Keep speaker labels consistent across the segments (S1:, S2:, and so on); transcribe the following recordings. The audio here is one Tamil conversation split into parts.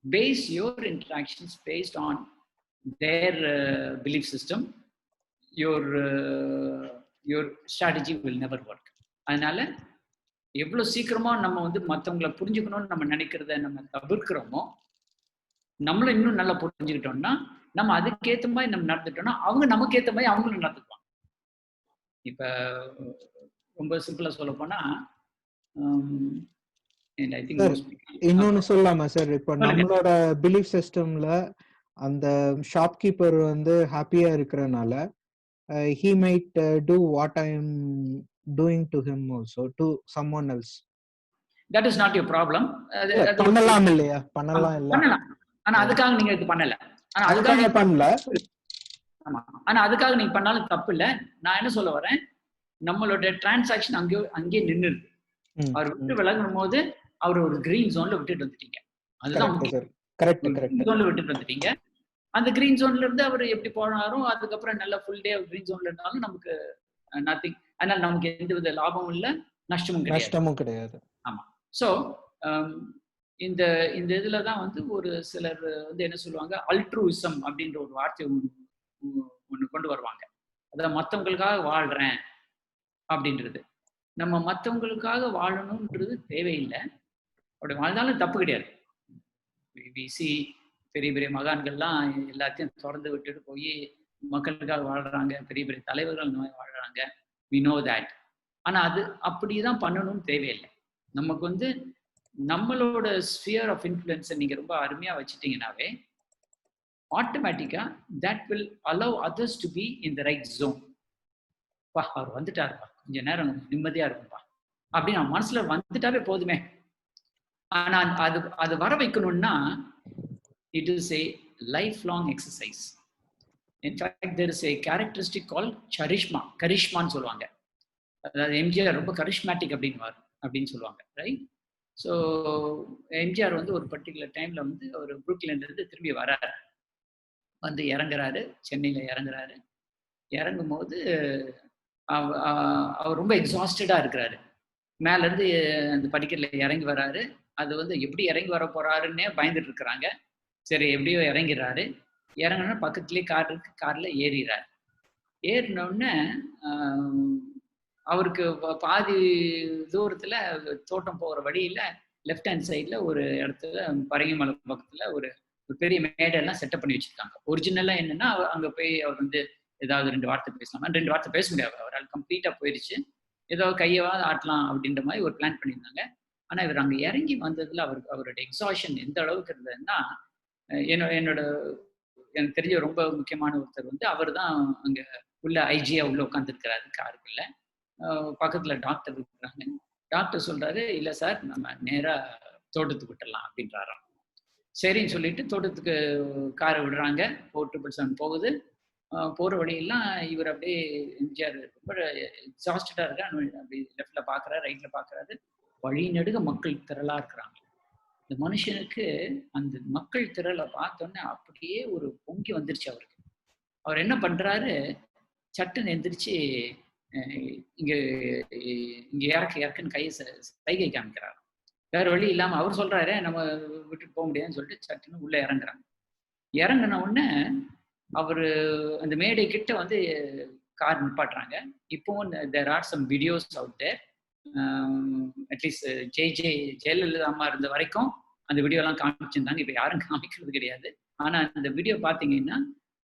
S1: base your interactions based on their belief system, your strategy will never work. அதனால எவ்வளவு சீக்கிரமா நம்ம வந்து மற்றவங்களை புரிஞ்சுக்கணும்னு நம்ம நினைக்கிறத நம்ம தவிர்க்கிறோமோ, நம்மளும் இன்னும் நல்லா புரிஞ்சுக்கிட்டோம்னா, நம்ம அதுக்கேற்ற மாதிரி நம்ம நடந்துட்டோம்னா அவங்க நமக்கு ஏற்ற மாதிரி அவங்களும் நடந்துக்குவாங்க. இப்ப ரொம்ப சிம்பிளா சொல்ல போனா,
S2: இன்னொன்னு சொல்லலாமா சார்? இப்போ நம்மளோட பிலீஃப் சிஸ்டம்ல அந்த ஷாப்கீப்பர் வந்து ஹாப்பியா இருக்கிறனால he might do what I am doing to him also to someone else.
S1: That is not your problem.
S2: பண்ணலாம் இல்லையா? பண்ணலாம் இல்ல.
S1: பண்ணலாம். ஆனா அதுக்காக நீங்க இது பண்ணல. ஆனா
S2: அதுக்காக பண்ணல.
S1: ஆமா. ஆனா அதுக்காக நீங்க பண்ணாலும் தப்பு இல்ல. நான் என்ன சொல்ல வரேன், நம்மளோட டிரான்சாக்ஷன் அங்கேயே நின்னுது. அவர் விட்டு விலகும் போது அவர் ஒரு கிரீன் ஜோன்ல விட்டுட்டு வந்துட்டீங்க. அதுதான் கரெக்ட். ஜோன்ல விட்டுட்டு வந்துட்டீங்க. அந்த கிரீன் ஜோன்ல இருந்து அவர் எப்படி போனாரோ அதுக்கப்புறம் நல்ல ஃபுல் டே கிரீன் ஜோன்ல இருந்தாலும் நமக்கு நத்திங். அதனால நமக்கு எந்த வித லாபமும் இல்லை, நஷ்டமும் கிடையாது. ஆமா. ஸோ இந்த இந்த இதுல தான் வந்து ஒரு சிலர் வந்து என்ன சொல்லுவாங்க, அல்ட்ரூயிசம் அப்படின்ற ஒரு வார்த்தை ஒன்று கொண்டு வருவாங்க. அதாவது மற்றவங்களுக்காக வாழ்றேன் அப்படின்றது. நம்ம மற்றவங்களுக்காக வாழணும்ன்றது தேவையில்லை. அப்படி வாழ்ந்தாலும் தப்பு கிடையாது. பெரிய பெரிய மகான்கள்லாம் எல்லாத்தையும் திறந்து விட்டுட்டு போய் மக்களுக்காக வாழ்றாங்க, பெரிய பெரிய தலைவர்கள் வாழ்றாங்க. we know that. ஆனா அது அப்படிதான் பண்ணணும்னு தேவையில்லை. நமக்கு வந்து நம்மளோட ஸ்பியர் ஆஃப் இன்ஃப்ளூயன்ஸை நீங்க ரொம்ப அருமையா வச்சுட்டீங்கன்னாவே ஆட்டோமேட்டிக்கா that will allow others to be in the right zone. பா அவர் வந்துட்டாருப்பா, கொஞ்ச நேரம் நிம்மதியா இருக்கும்பா அப்படின்னு நம்ம மனசுல வந்துட்டாவே போதுமே. ஆனா அது வர வைக்கணும்னா it is a lifelong exercise. In fact, there is a characteristic called charismaன்னு சொல்லுவாங்க. அதாவது எம்ஜிஆர் ரொம்ப கரிஷ்மேட்டிக் அப்படின்னு சொல்லுவாங்க, ரைட்? ஸோ எம்ஜிஆர் வந்து ஒரு பர்டிகுலர் டைம்ல வந்து அவர் புரூக்லின்ல இருந்து திரும்பி வராரு, வந்து இறங்குறாரு, சென்னையில இறங்குறாரு. இறங்கும் போது அவர் ரொம்ப எக்ஸாஸ்டடா இருக்கிறாரு. மேல இருந்து அந்த படிக்கட்டுல இறங்கி வராரு. அது வந்து எப்படி இறங்கி வர போறாருன்னே பயந்துட்டு இருக்கிறாங்க. சரி எப்படியோ இறங்கிறாரு. இறங்கினா பக்கத்துலேயே கார் இருக்கு, கார்ல ஏறிறாரு. ஏறினோடனே அவருக்கு பாதி தூரத்துல தோட்டம் போகிற வழியில லெஃப்ட் ஹேண்ட் சைட்ல ஒரு இடத்துல பரங்கிமலை பக்கத்துல ஒரு பெரிய மேடெல்லாம் செட்டப் பண்ணி வச்சிருக்காங்க. ஒரிஜினலா என்னன்னா அங்க போய் அவர் வந்து ஏதாவது 2 வார்த்தை பேசலாமா, 2 வார்த்தை பேச முடியாது, அவரால் கம்ப்ளீட்டா போயிடுச்சு. ஏதோ கையவாது ஆட்டலாம் அப்படின்ற மாதிரி ஒரு பிளான் பண்ணியிருந்தாங்க. ஆனா இவர் அங்க இறங்கி வந்ததுல அவருடைய எக்ஸாஷன் எந்த அளவுக்கு இருந்ததுன்னா, என்னோட எனக்கு தெரிஞ்ச ரொம்ப முக்கியமான ஒருத்தர் வந்து அவர் தான் அங்க உள்ள ஐஜியா உள்ள உட்காந்துருக்கிறாரு காருக்குள்ள. பக்கத்துல டாக்டர் இருக்கிறாங்க. டாக்டர் சொல்றாரு, இல்ல சார் நம்ம நேரா தோட்டத்துக்கு விட்டுடலாம் அப்படின்றாராம். சரின்னு சொல்லிட்டு தோட்டத்துக்கு காரை விடுறாங்க. 477 போகுது. போற வழியெல்லாம் இவர் அப்படியே எம்ஜிஆர் ரொம்ப எக்ஸாஸ்டடா இருக்காரு. அப்படி லெஃப்ட்ல பாக்குறாரு, ரைட்ல பாக்குறாரு. வழி நெடுக மக்கள் திரளா இருக்கிறாங்க. இந்த மனுஷனுக்கு அந்த மக்கள் திரளை பார்த்தோன்னே அப்படியே ஒரு பொங்கி வந்துருச்சு அவருக்கு. அவர் என்ன பண்றாரு, சட்டுன்னு எந்திரிச்சு இங்க இறக்குன்னு கையை சைகை காமிக்கிறாரு. வேற வழி இல்லாம அவர் சொல்றாரு, நம்ம விட்டுட்டு போக முடியாதுன்னு சொல்லிட்டு சட்டுன்னு உள்ள இறங்குறாங்க. இறங்கின உடனே அவரு அந்த மேடை கிட்ட வந்து கார் நிப்பாட்டுறாங்க. இப்போவும் there are some videos out there. At least Jayalalithaa அம்மா இருந்த வரைக்கும் அந்த வீடியோலாம் காமிச்சிருந்தாங்க. இப்போ யாரும் காமிக்கிறது கிடையாது. ஆனா அந்த வீடியோ பார்த்தீங்கன்னா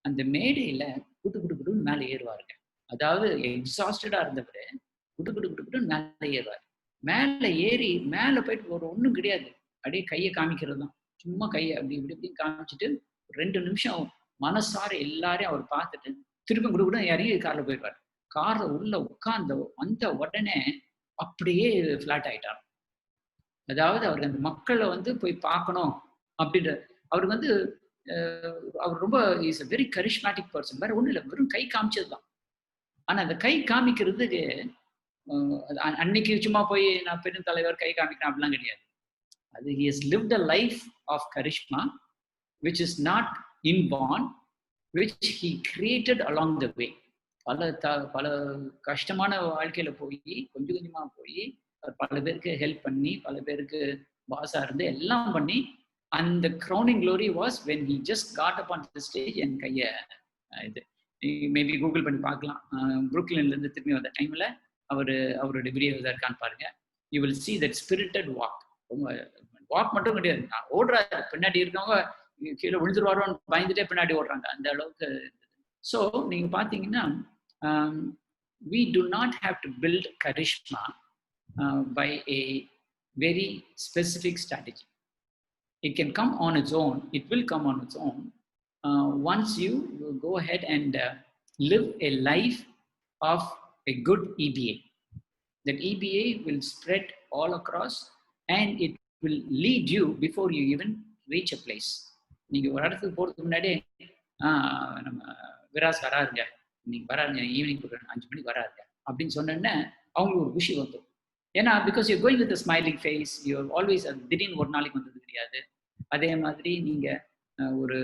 S1: அந்த மேடையில குட்டுன்னு மேலே ஏறுவாருங்க. அதாவது எக்ஸாஸ்டடா இருந்தவர் குட்டுன்னு மேலே ஏறுவார். மேலே ஏறி மேலே போயிட்டு ஒரு ஒன்றும் கிடையாது, அப்படியே கையை காமிக்கிறது தான். சும்மா கையை அப்படி இப்படி காமிச்சிட்டு 2 நிமிஷம் மனசார எல்லாரையும் அவர் பார்த்துட்டு திரும்ப கூட இறங்கி கார்ல போயிடுவார். கார்ல உள்ள உட்கார்ந்த வந்த உடனே அப்படியே ஃபிளாட் ஆயிட்டார். அதாவது அவருக்கு அந்த மக்களை வந்து போய் பார்க்கணும் அப்படின்ற அவருக்கு வந்து அவர் ரொம்ப is a very charismatic person. வேற ஒன்றும் இல்லை, வெறும் கை காமிச்சதுதான். ஆனா அந்த கை காமிக்கிறதுக்கு அன்னைக்கு சும்மா போய் நான் பெரும் தலைவர் கை காமிக்கிறேன் அப்படிலாம் கிடையாது. அது he has lived a life of charisma which is not inborn, which he created along the way. பல கஷ்டமான வாழ்க்கையில போய் கொஞ்சம் கொஞ்சமா போய் பல பேருக்கு ஹெல்ப் பண்ணி, பல பேருக்கு பாஸா இருந்து எல்லாம் பண்ணி And the crowning glory was when he just got up onto the stage and கையை இது மேபி கூகுள் பண்ணி பார்க்கலாம். புருக்லின்லேருந்து திரும்பி வந்த டைமில் அவருடைய வீடியோ இதாக இருக்கான்னு பாருங்க. You will see that spirited walk. Walk மட்டும் கிடையாது, ஓடுறாரு, பின்னாடி இருக்கவங்க கீழே விழுந்துருவாரோன்னு பயந்துட்டே பின்னாடி ஓடுறாங்க, அந்த அளவுக்கு. ஸோ நீங்கள் பார்த்தீங்கன்னா we do not have to build charisma by a very specific strategy. It can come on its own. It will come on its own once you go ahead and live a life of a good EBA. That EBA will spread all across and it will lead you before you even reach a place. நீங்க ஒரு இடத்துக்கு போறதுக்கு முன்னாடி நம்ம விராஸ் வராருங்க, இன்னைக்கு வராருங்க, ஈவினிங் ஒரு 5 மணிக்கு வராருங்க அப்படின்னு சொன்னோன்னே அவங்களுக்கு ஒரு விஷயம் வந்துடும். ஏன்னா because you going with smiling face, you always. அது திடீர்னு ஒரு நாளைக்கு வந்தது கிடையாது. அதே மாதிரி நீங்க ஒரு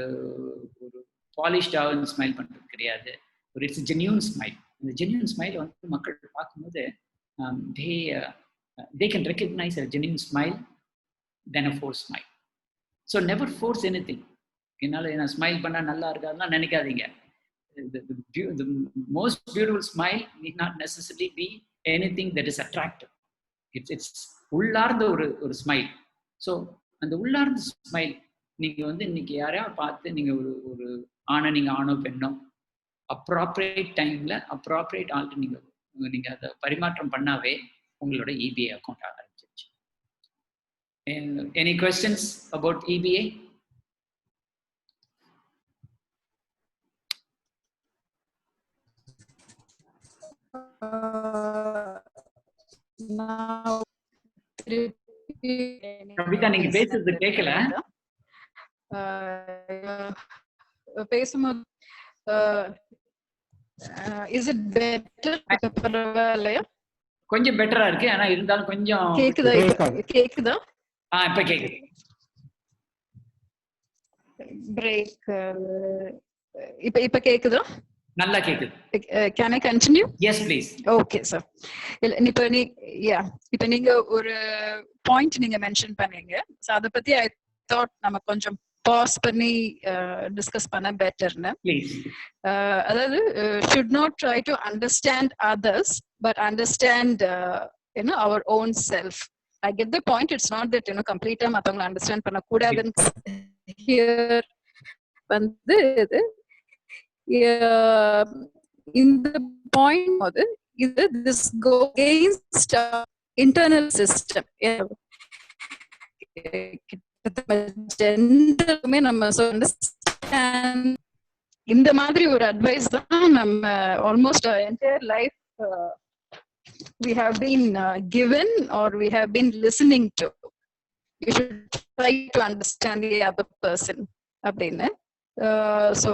S1: ஒரு பாலிஷ்டாக ஸ்மைல் பண்ணுறது கிடையாது. ஒரு இட்ஸ் ஜென்யூன் ஸ்மைல். இந்த ஜென்யூன் ஸ்மைல் வந்து மக்கள் பார்க்கும்போது they can recognize a genuine smile than a forced smile. So never force anything. என்னால் நான் ஸ்மைல் பண்ணால் நல்லா இருக்காதுலாம் நினைக்காதீங்க. The most beautiful smile need not necessarily be anything that is attractive. It's உள்ளார்ந்த ஒரு ஸ்மைல். ஸோ அந்த உள்ளார்ந்த ஸ்மைல் நீங்கள் வந்து இன்னைக்கு யாரையாவது பார்த்து நீங்கள் ஒரு ஆணை, நீங்கள் ஆணோ பெண்ணோ அப்ராப்ரியேட் டைமில் அப்ராப்ரியேட் ஆள்கிட்ட நீங்கள் அதை பரிமாற்றம் பண்ணாவே உங்களோட EBA அக்கௌண்ட் ஆரம்பிச்சிருச்சு. Any questions about EBA? Kavitha, நீங்க பேசுறது கேட்கல.
S3: பேசும்போது is it better? பரவாயில்லையா?
S1: கொஞ்சம் பெட்டரா இருக்கு, ஆனா இருந்தாலும் கொஞ்சம்
S3: கேக்குதா? கேக்குதா?
S1: இப்ப கேக்குது.
S3: பிரேக் இப்ப கேக்குதா?
S1: நல்லா கேக்குது.
S3: Can I continue?
S1: Yes please.
S3: Okay sir. இப்ப நீங்க ஒரு பாயிண்ட் நீங்க மென்ஷன் பண்ணீங்க. சோ அத பத்தி I thought நம்ம கொஞ்சம் பாஸ் பண்ணி டிஸ்கஸ் பண்ண பெட்டர்னு. அதாவது should not try to understand others but understand our own self. I get the point. It's not that complete மத்தவங்களை அண்டர்ஸ்டாண்ட் பண்ண கூடாதுன்னு here வந்து இந்த பாயிண்ட் போது இது this go against internal system. ஜெண்டருமே நம்ம இந்த மாதிரி ஒரு அட்வைஸ் தான் நம்ம almost entire life we have been given or we have been listening to. You should try to understand the other person அப்படின்னு. So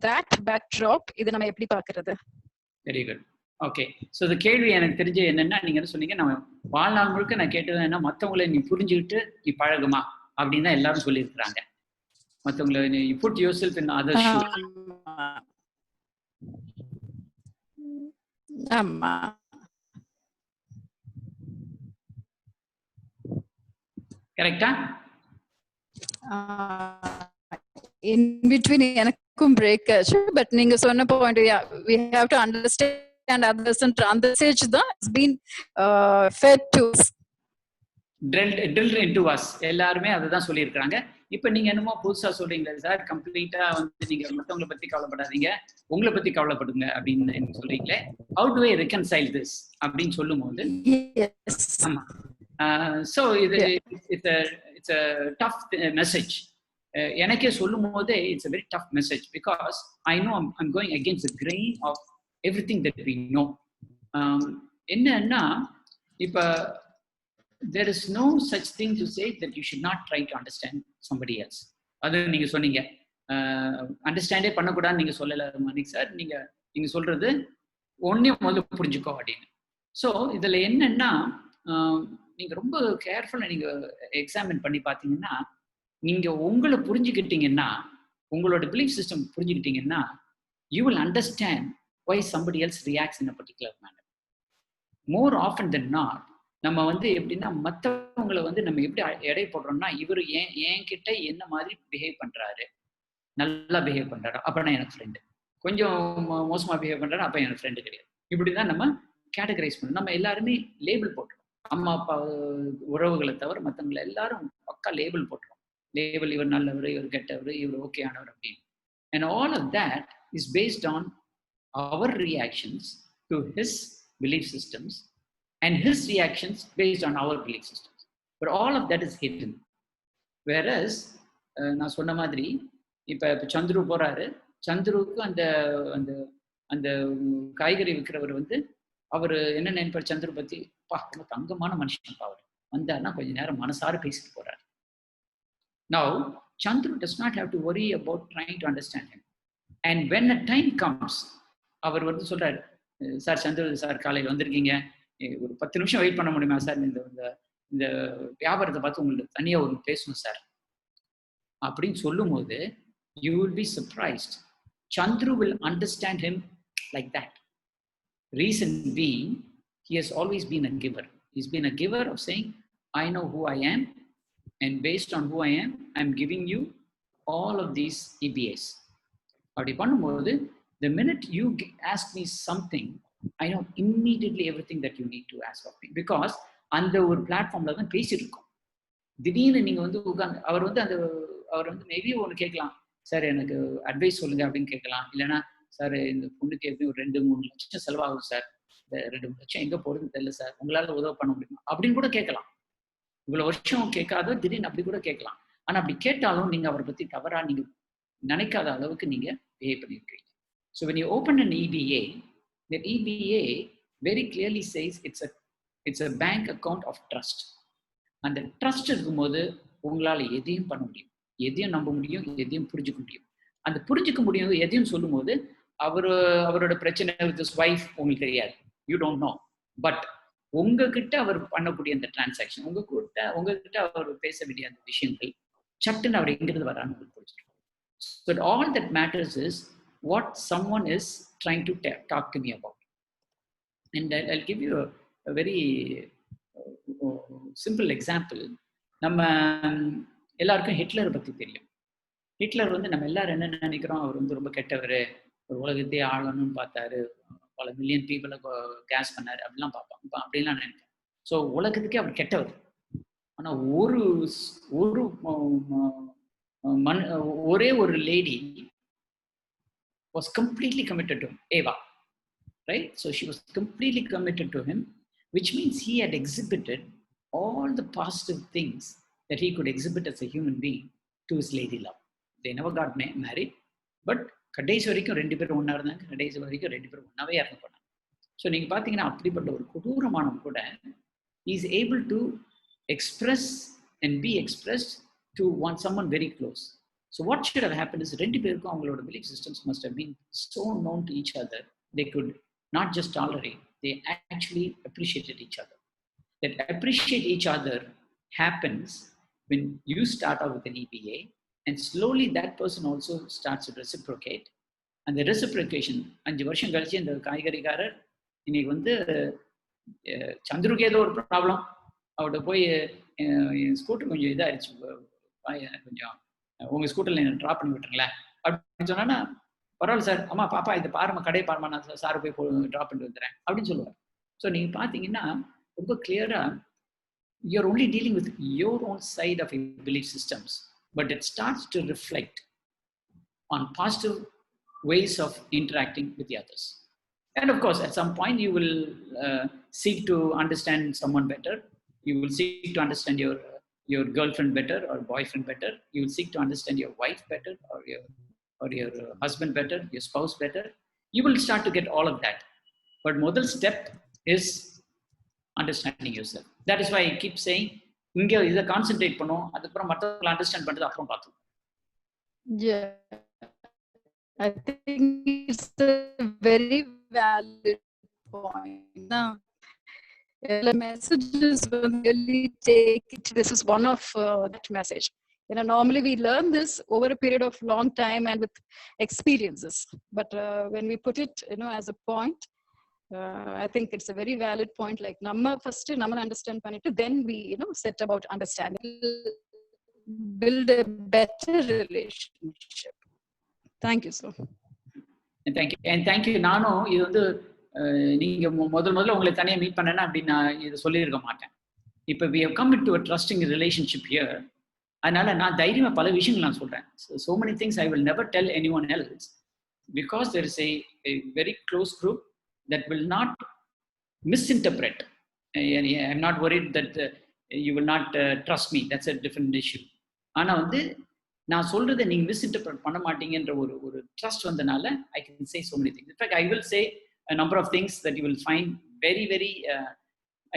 S3: that backdrop இது நம்ம எப்படி பார்க்கிறது?
S1: Very good. ஓகே. ஸோ இந்த கேள்வி எனக்கு தெரிஞ்சு என்னன்னா, நீங்க என்ன சொன்னீங்க, நம்ம வாழ்நாள் முழுக்க நான் கேட்டது என்ன, மற்றவங்களை நீ புரிஞ்சுக்கிட்டு நீ பழகுமா அப்படின்னு தான் எல்லாரும் சொல்லியிருக்கிறாங்க. மற்றவங்களை நீ put yourself in other shoe.
S3: ஆமா,
S1: கரெக்டா?
S3: in between எனக்கும் பிரேக் ஆச்சு. பட் நீங்க சொன்ன point, we have to understand others and அந்த message தான் has been fed to us,
S1: drilled into us. எல்லாருமே அதை தான் சொல்லியிருக்கிறாங்க. இப்போ நீங்க என்னமோ புதுசா சொல்றீங்களா சார், கம்ப்ளீட்டா வந்து நீங்க மற்றவங்களை பத்தி கவலைப்படாதீங்க, உங்களை பத்தி கவலைப்படுங்க அப்படின்னு சொல்றீங்களே. how do I reconcile this அப்படின்னு சொல்லும் போது, ஆமா, so it's a tough message. எனக்கே சொல்லும் போதே it's a very tough message because I know I'm going against the grain of everything that we know. என்னன்னா, இப்ப there is no such thing to say that you should not try to understand somebody else. அது நீங்க சொன்னீங்க, அண்டர்ஸ்டாண்டே பண்ணக்கூடாதுன்னு நீங்க சொல்லல மணிக் சார். நீங்க சொல்றது ஒன்னையும் முதல்ல புரிஞ்சுக்கோ அப்படின்னு. ஸோ இதுல என்னன்னா, நீங்க ரொம்ப கேர்ஃபுல்லா நீங்க எக்ஸாமின் பண்ணி பார்த்தீங்கன்னா, நீங்க உங்களை புரிஞ்சுக்கிட்டீங்கன்னா, உங்களோட பிலீஃப் சிஸ்டம் புரிஞ்சுக்கிட்டீங்கன்னா, you will understand why somebody else reacts in a particular manner. More often than not, நம்ம வந்து எப்படின்னா மற்றவங்களை வந்து நம்ம எப்படி எடை போடுறோம்னா, இவர் என்கிட்ட என்ன மாதிரி பிஹேவ் பண்றாரு, நல்லா பிஹேவ் பண்றாரு அப்பனா எனக்கு ஃப்ரெண்டு, கொஞ்சம் மோசமா பிஹேவ் பண்றாரு அப்ப எனக்கு ஃப்ரெண்டு கிடையாது. இப்படிதான் நம்ம கேட்டகரைஸ் பண்ணணும். நம்ம எல்லாருமே லேபிள் போட்டுருவோம். அம்மா அப்பா உறவுகளை தவிர மற்றவங்களை எல்லாரும் பக்கா லேபிள் போட்டுருவோம். லேபிள், இவர் நல்லவர், இவர் கெட்டவர், இவர் ஓகே ஆனவர் அப்படின்னு. And all of that is based on our reactions to his belief systems and his reactions based on our belief systems. But all of that is hidden. Whereas, நான் சொன்ன மாதிரி இப்ப சந்துரு போறாரு, சந்துருக்கு அந்த அந்த அந்த காய்கறி விற்கிறவர் வந்து அவர் என்ன நினைப்பார் சந்துரு பத்தி, பா தங்கமான மனுஷன் அவர் வந்தாருன்னா கொஞ்ச நேரம் மனசார பேசிட்டு போறாரு. Now, Chandru does not have to worry about trying to understand him. And when a time comes, அவர் வந்து சொல்றாரு, சார் சந்துரு சார் காலையில் வந்திருக்கீங்க, ஒரு 10 நிமிஷம் வெயிட் பண்ண முடியுமா சார், இந்த வியாபாரத்தை பார்த்து உங்களுக்கு தனியாக ஒரு பேசணும் சார் அப்படின்னு சொல்லும் போது, you will be surprised. Chandru will understand him like that. Reason being, he has always been a giver. He's been a giver of saying, I know who I am, and based on who I am, I'm giving you all of these EBAs. அப்படி பண்ணும்போது, the minute you ask me something, I know immediately everything that you need to ask of me. Because அந்த ஒரு பிளாட்ஃபார்ம்ல தான் பேசிட்டு இருக்கோம். திடீர்னு நீங்க வந்து உட்காந்து அவர் வந்து மேபி ஒன்று கேட்கலாம், சார் எனக்கு அட்வைஸ் சொல்லுங்க அப்படின்னு கேட்கலாம். இல்லைன்னா சார் இந்த பொண்ணுக்கு எப்படி ஒரு 2-3 லட்சம் செலவாகும் சார், இந்த 2-3 லட்சம் எங்க போறதுன்னு தெரியல சார், உங்களால உதவி பண்ண முடியுமா அப்படின்னு கூட கேட்கலாம். இவ்வளவு வருஷம் கேட்காத திடீர்னு அப்படி கூட கேட்கலாம். ஆனா அப்படி கேட்டாலும் நீங்க அவரை பத்தி தவறா நீங்க நினைக்காத அளவுக்கு நீங்க பிஹேவ் பண்ணிருக்கீங்க. So when you open an EBA, the EBA very clearly says it's a bank account of trust. அந்த ட்ரஸ்ட் இருக்கும்போது உங்களால எதையும் பண்ண முடியும், எதையும் நம்ப முடியும், எதையும் புரிஞ்சுக்க முடியும். அந்த புரிஞ்சுக்க முடியும் எதையும் சொல்லும் போது அவரோட பிரச்சனை வித் ஹிஸ் வைஃப் உங்களுக்கு தெரியாது, யூ டோன்ட் நோ. பட் உங்ககிட்ட அவர் பண்ணக்கூடிய அந்த டிரான்சாக்ஷன், உங்ககிட்ட அவர் பேச வேண்டிய அந்த விஷயங்கள் சட்டுன்னு அவர் எங்கிருந்து வரான்னு உங்களுக்கு புரிஞ்சிடும். So all that matters is what someone is trying to talk to me about. And I'll give you a very simple example. நம்ம எல்லாருக்கும் ஹிட்லர் பத்தி தெரியும். ஹிட்லர் வந்து நம்ம எல்லாரும் என்ன நினைக்கிறோம், அவர் வந்து ரொம்ப கெட்டவர், ஒரு உலகத்தையே ஆளணும்னு பார்த்தாரு, பல மில்லியன் பீப்புளை கேஸ் பண்ணாரு அப்படிலாம் பார்ப்போம், அப்படின்லாம் நினைப்போம். ஸோ உலகத்துக்கே அவர் கெட்டவர். ஆனா ஒரே ஒரு lady was completely committed to him, Eva, right? So she was completely committed to him, which means he had exhibited all the positive things that he could exhibit as a human being to his lady love. They never got married, but கடைசி வரைக்கும் 2 பேரும் ஒன்றா இருந்தாங்க, கடைசி வரைக்கும் 2 பேரும் ஒன்றாவே இறந்து போனாங்க. ஸோ நீங்கள் பார்த்தீங்கன்னா அப்படிப்பட்ட ஒரு கொடூரமானவன் கூட is able to express and B expressed to someone very close. So what should have happened is 2 பேருக்கும் அவங்களோட belief systems must have been so known to each other, they could not just tolerate, they actually appreciated each other. That appreciate each other happens when you start out with an EBA, and slowly that person also starts to reciprocate. And the reciprocation, 5 வருஷம் கழிச்சு இந்த காய்கறிக்காரர் இன்னைக்கு வந்து சந்துருக்கு ஏதோ ஒரு ப்ராப்ளம், அவர்கிட்ட போய் ஸ்கூட்டர் கொஞ்சம் இதாகிடுச்சு, கொஞ்சம் உங்கள் ஸ்கூட்டரில் என்ன ட்ராப் பண்ணி விட்டுருங்களேன் அப்படின்னு சொன்னா, பரவாயில்ல சார், அம்மா பாப்பா இதை பாருமா, கடையை பாருமா, நான் சாரை போய் ட்ராப் பண்ணிட்டு வந்துடுறேன் அப்படின்னு சொல்லுவார். ஸோ நீங்கள் பார்த்தீங்கன்னா ரொம்ப கிளியரா you're only dealing with your own side of your belief systems, but it starts to reflect on positive ways of interacting with the others. And of course, at some point, you will seek to understand someone better. You will seek to understand your girlfriend better or boyfriend better. You will seek to understand your wife better or your husband better, your spouse better. You will start to get all of that. But model step is understanding yourself. That is why I keep saying, இங்க இத கான்சென்ட்ரேட் பண்ணும், அதுக்கப்புறம் மற்றவங்களை அண்டர்ஸ்டாண்ட் பண்றது அப்புறம் பார்த்தோம்.
S3: Yeah, I think it's a very valid point. Now, the messages will really take it. This is one of that message. Normally we learn this over a period of long time and with experiences. But when we put it, as a point, I think it's a very valid point. Like, nama first nama understand pannittu, then we set about understanding, build a better relationship. Thank you, sir.
S1: Thank you. நானும் இது வந்து நீங்க முதல்ல உங்களை தனியா மீட் பண்ணேன்னா அப்படி நான் இதை சொல்லியிருக்க மாட்டேன். இப்போ we have come into a trusting relationship here. அதனால நான் தைரியமா பல விஷயங்கள் நான் சொல்றேன். So many things I will never tell anyone else because there is a very close group that will not misinterpret. I'm not worried that you will not trust me. That's a different issue. ஆனா வந்து நான் சொல்றதை நீங்க மிஸ்இன்டர்பிரட் பண்ண மாட்டீங்கன்ற ஒரு ட்ரஸ்ட் வந்தனால I can say so many things. In fact, I will say a number of things that you will find very, very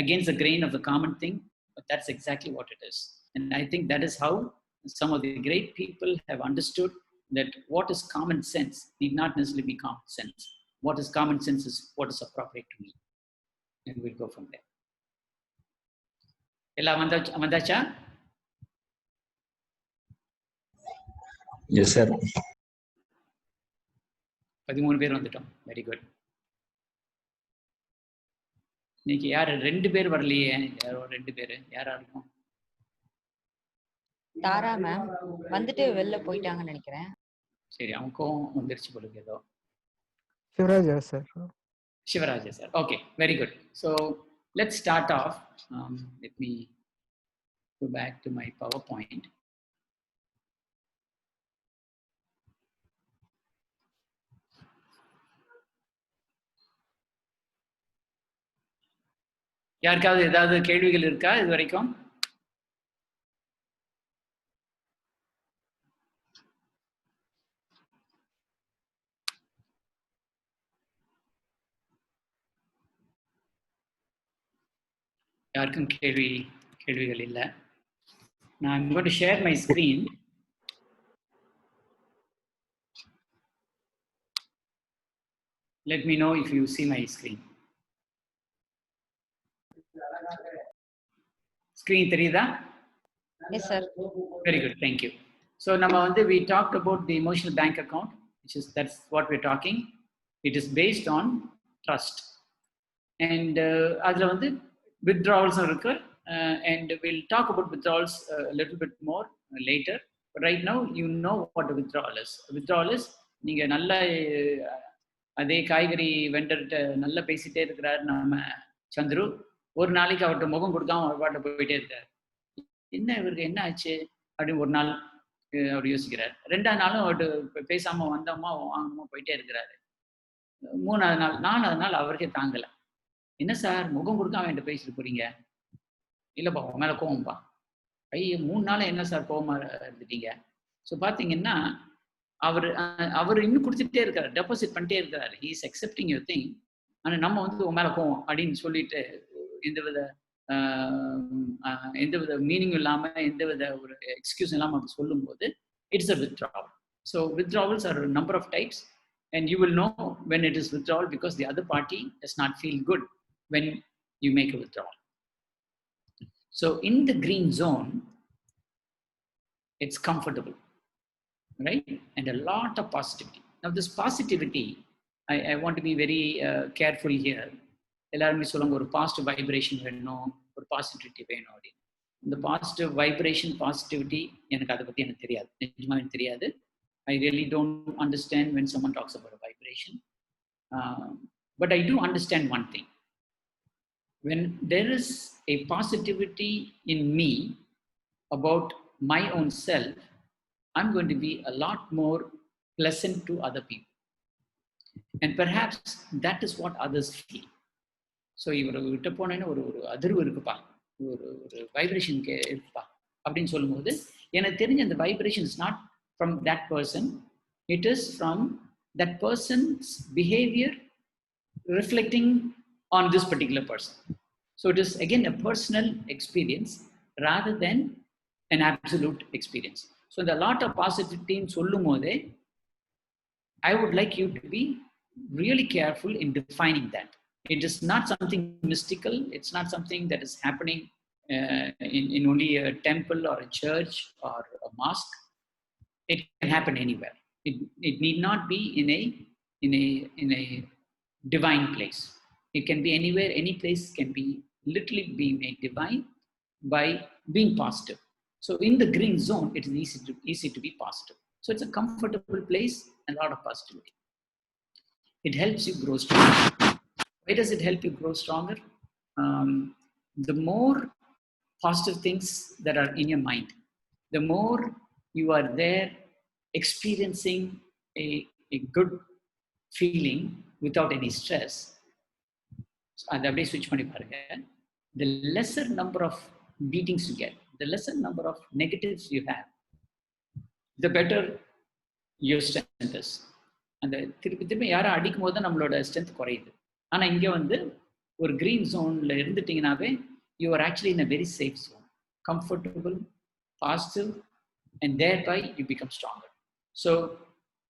S1: against the grain of the common thing, but that's exactly what it is. And I think that is how some of the great people have understood that what is common sense need not necessarily be common sense. What is common sense is what is appropriate to me. And we'll go from there. Ella vandacha?
S4: Yes, sir.
S1: 13 பேர் வந்துட்டோம். Very good. இன்னைக்கு யாரு 2 பேர் வரலையே? யாரோ 2 பேர் யாரா இருக்கும்?
S5: தாரா மேம் வந்துட்டு வெளில போயிட்டாங்கன்னு நினைக்கிறேன்.
S1: சரி, அவங்களுக்கும் வந்துருச்சு போலுக்கு ஏதோ.
S2: Shivaraja sir.
S1: Shivaraja sir. Okay, very good. So let's start off. Let me go back to my PowerPoint. யாருக்காவது ஏதாவது கேள்விகள் இருக்கா இது வரைக்கும்? யாருக்கும் கேள்விகள் இல்லை. நான் I'm going to share my screen. Let me know if you see my screen. Screen தெரியுதா?
S5: Yes sir.
S1: Very good, thank you. So நம்ம வந்து we talked about the emotional bank account, that's what we're talking. It is based on trust. And அதுல வந்து withdrawals இருக்கு, and we'll talk about withdrawals a little bit more later. But right now you know what a withdrawal is. A withdrawal is நீங்க நல்ல அதே காய்கறி வெண்டர்கிட்ட நல்லா பேசிட்டே இருக்கிறார் நம்ம சந்துரு. ஒரு நாளைக்கு அவர்கிட்ட முகம் கொடுக்காம அவர் பாட்ட போயிட்டே இருக்காரு. என்ன இவருக்கு என்ன ஆச்சு அப்படின்னு ஒரு நாள் அவர் யோசிக்கிறார். 2ஆவது நாளும் அவர்கிட்ட பேசாம வந்தோமா வாங்கணுமா போயிட்டே இருக்கிறாரு. 3ஆவது நாள் 4ஆவது நாள் அவருக்கே தாங்கல. என்ன சார் முகம் கொடுக்காம என்கிட்ட பேசிட்டு போறீங்க? இல்லப்பா உன் மேல கோவம்பா. ஐயோ 3 நாள் என்ன சார் கோவமா இருந்துட்டீங்க? ஸோ பாத்தீங்கன்னா அவர் இன்னும் கொடுத்துட்டே இருக்காரு, டெபாசிட் பண்ணிட்டே இருக்காரு. He is accepting your thing. ஆனா நம்ம வந்து உன் மேல கோவம் அப்படின்னு சொல்லிட்டு எந்தவித மீனிங் இல்லாம எந்தவித ஒரு எக்ஸ்கியூஸ் இல்லாம அப்படி சொல்லும் போது it's a withdrawal. So withdrawals are a number of types, and you will know when it is withdrawal because the other party does not feel good when you make a withdrawal. So in the green zone, it's comfortable, right? And a lot of positivity. Now this positivity, I want to be very careful here. எல்லாருமே சொல்லுவாங்க ஒரு பாசிட்டிவ் வைப்ரேஷன் வேணும், ஒரு பாசிட்டிவிட்டி வேணும் அப்படின்னு. இந்த பாசிட்டிவ் வைப்ரேஷன் பாசிட்டிவிட்டி எனக்கு அதை பற்றி எனக்கு தெரியாது, நிஜமாக எனக்கு தெரியாது. I really don't understand when someone talks about a vibration. But I do understand one thing. When there is a positivity in me about my own self, I'm going to be a lot more pleasant to other people. And perhaps that is what others feel. So இவர்கிட்ட போனேன்னு ஒரு அதிர்வு இருக்குப்பா, ஒரு வைப்ரேஷன் இருக்குப்பா அப்படின்னு சொல்லும்போது எனக்கு தெரிஞ்ச அந்த vibration is not from that person, it is from that persons behaviour reflecting on this particular person. So it is again a personal experience rather than an absolute experience. So இந்த லாட் ஆஃப் பாசிட்டிவிட்டின்னு சொல்லும் போதே I would like you to be really careful in defining that. It is not something mystical. It's not something that is happening in only a temple or a church or a mosque. It can happen anywhere. It need not be in a divine place. It can be anywhere, any place can be literally be made divine by being positive. So in the green zone, it is easy to be positive. So it's a comfortable place and a lot of positivity. It helps you grow stronger. Why does it help you grow stronger? The more positive things that are in your mind, the more you are there experiencing a good feeling without any stress. And அப்படியே switch பண்ணி பாருங்க. The lesser number of beatings you get, the lesser number of negatives you have, the better your strength is. அந்த திருப்பி திருப்பி யாரும் அடிக்கும் போது தான் நம்மளோட ஸ்ட்ரென்த் குறையுது. ஆனா இங்க வந்து ஒரு கிரீன் ஜோன்ல இருந்துட்டீங்கன்னாவே you are actually in a very safe zone, comfortable, positive, and thereby you become stronger. So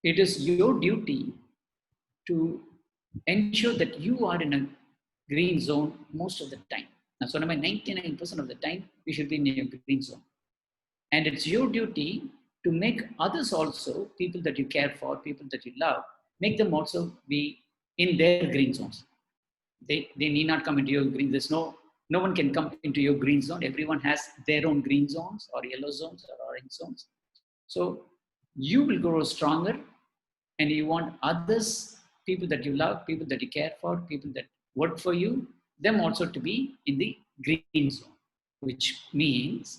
S1: it is your duty to ensure that you are in a green zone most of the time. Now, so 99% of the time you should be in a green zone, and it's your duty to make others also, people that you care for, people that you love, make them also be in their green zones. They need not come into your green. There's no one can come into your green zone. Everyone has their own green zones or yellow zones or orange zones. So you will grow stronger, and you want others, people that you love, people that you care for, people that work for you, them also to be in the green zone, which means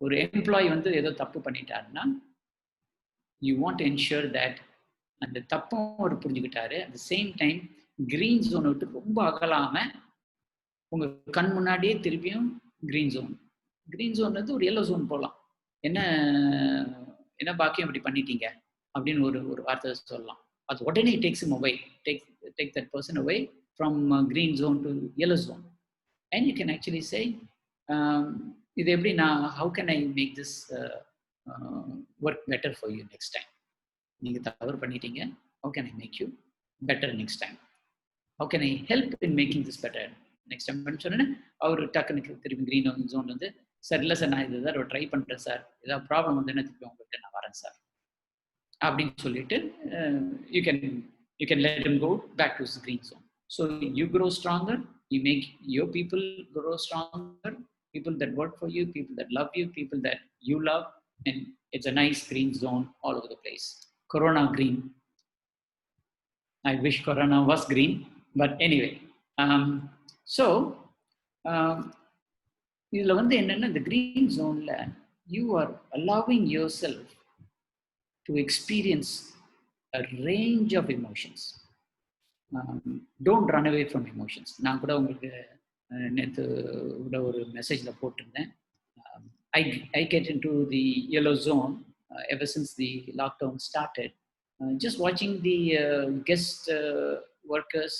S1: ஒரு எம்ப்ளாயி வந்து ஏதோ தப்பு பண்ணிட்டாருன்னா you want to ensure that அந்த தப்பும் ஒரு புரிஞ்சுக்கிட்டாரு, at the same time green ஜோனை விட்டு ரொம்ப அகலாம உங்க கண் முன்னாடியே திருப்பியும் கிரீன் ஜோன். கிரீன் ஜோன் வந்து ஒரு எல்லோ ஜோன் போகலாம். என்ன பாக்கியம் இப்படி பண்ணிட்டீங்க அப்படின்னு ஒரு வார்த்தை சொல்லலாம். அது உடனே tax him away, take that person away from green zone to yellow zone, and you can actually say இது எப்படி நான் how can I make this work better for you next time. நீங்க தவறு பண்ணிட்டீங்க, how can I make you better next time, how can I help in making this better next time சொன்னேன்னா அவர் டக்குனுக்கு திரும்பி கிரீன் ஜோன் வந்து சார் இல்லை சார் நான் இதை ட்ரை பண்ணுறேன் சார், ஏதாவது ப்ராப்ளம் வந்து என்ன திருப்பி உங்கள்கிட்ட நான் வரேன் சார் அப்படின்னு சொல்லிட்டு you can let him go back to his green zone. So you grow stronger, you make your people grow stronger, people that work for you, people that love you, people that you love, and it's a nice green zone all over the place. Corona green. I wish Corona was green, but anyway. So இதுல வந்து என்னன்னா இந்த green zoneல you are allowing yourself to experience a range of emotions. Don't run away from emotions. நான் கூட உங்களுக்கு நேற்று கூட ஒரு மெசேஜில் போட்டிருந்தேன். I get into the yellow zone ever since the lockdown started. Just watching the guest workers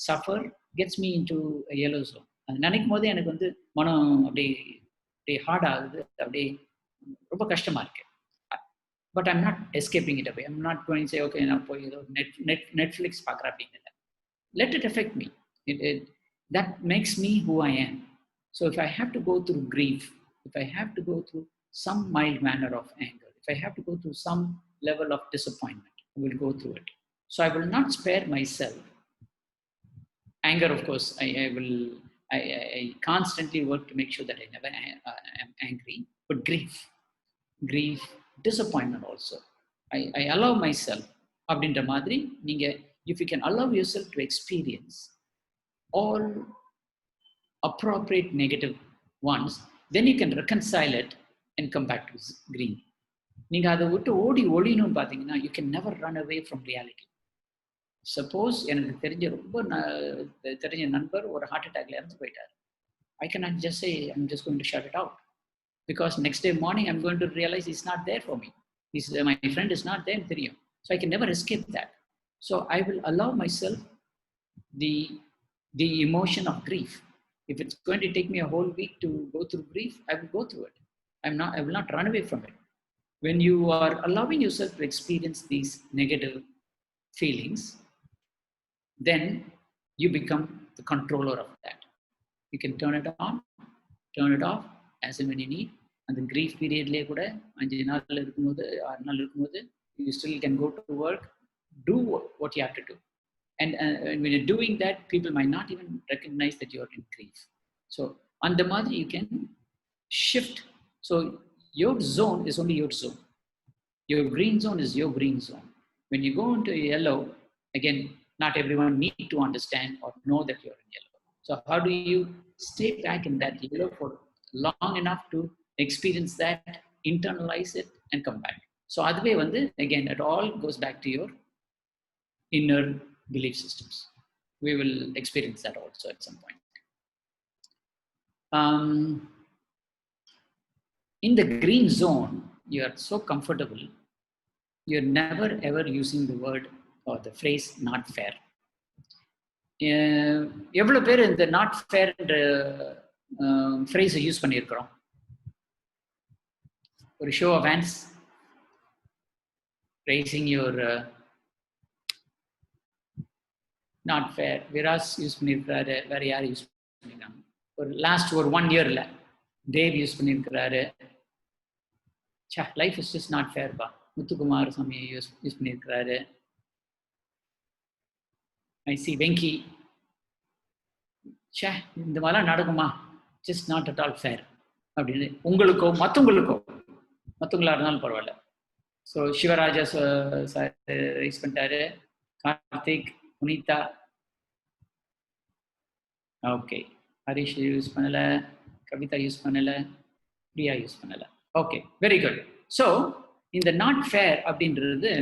S1: suffer gets me into a yellow zone. அது நினைக்கும் போதே எனக்கு வந்து மனம் அப்படியே ஹார்ட் ஆகுது, அப்படியே ரொம்ப கஷ்டமா இருக்கு. But I'm not escaping it away. I'm not going to say, okay, நான் போய் ஏதோ Netflix பார்க்குறேன் அப்படின்னு. Let it affect me. That makes me who I am. So if I have to go through grief, if I have to go through some mild manner of anger, if I have to go through some level of disappointment, I will go through it. So I will not spare myself. Anger, of course, I constantly work to make sure that I never am angry. But grief, disappointment also, I allow myself. அப்படின்ற மாதிரி நீங்க if you can allow yourself to experience all appropriate negative ones, then you can reconcile it and come back to green. நீங்க அதை விட்டு ஒளியணும்னு பார்த்தீங்கன்னா you can never run away from reality. Suppose எனக்கு தெரிஞ்ச நண்பர் ஒரு ஹார்ட் அட்டாக்ல இறந்து போயிட்டார். I cannot just say I'm just going to shut it out, because next day morning I'm going to realize he's not there for me. My friend is not there, தெரியும். So I can never escape that. So I will allow myself the emotion of grief. If it's going to take me a whole week to go through grief, I will go through it. I will not run away from it. When you are allowing yourself to experience these negative feelings, then you become the controller of that. You can turn it on, turn it off as and when you need. And the grief period le kuda 5 நாள் இருக்கும்போது 6 நாள் இருக்கும்போது you still can go to work, do what you have to do, And when you're doing that, people might not even recognize that you're in grief. So on the mother, you can shift. So your zone is only your zone. Your green zone is your green zone. When you go into yellow, again, not everyone need to understand or know that you're in yellow. So how do you stay back in that yellow for long enough to experience that, internalize it, and come back? So adve vandu, again, it all goes back to your inner belief systems. We will experience that also at some point. In the green zone, you are so comfortable, you're never ever using the word or the phrase not fair. எவ்வளவு பேர் இந்த நாட் ஃபேர் ஃப்ரேஸை யூஸ் பண்ணியிருக்கிறோம்? ஒரு show of hands, raising your not fair. விராஸ் யூஸ் பண்ணியிருக்கிறாரு. வேற யார் யூஸ் பண்ணிருக்காங்க? ஒரு லாஸ்ட் ஒரு 1 இயர்ல தேவ் யூஸ் பண்ணியிருக்கிறாரு. Life is just not fair பா. முத்துக்குமார் சாமி யூஸ் பண்ணியிருக்கிறாரு. I see Venky. இந்த மாதிரிலாம் நடக்குமா? Just not at all fair அப்படின்னு உங்களுக்கோ மற்றவங்களா இருந்தாலும் பரவாயில்ல. ஸோ சிவராஜா சார் ரைஸ் பண்ணிட்டாரு, கார்த்திக், புனிதா, ஓகே, ஹரிஷ் யூஸ் பண்ணலை, கவிதா யூஸ் பண்ணலை, பிரியா யூஸ் பண்ணலை. Okay, very good. ஸோ இந்த நாட் ஃபேர் அப்படின்றது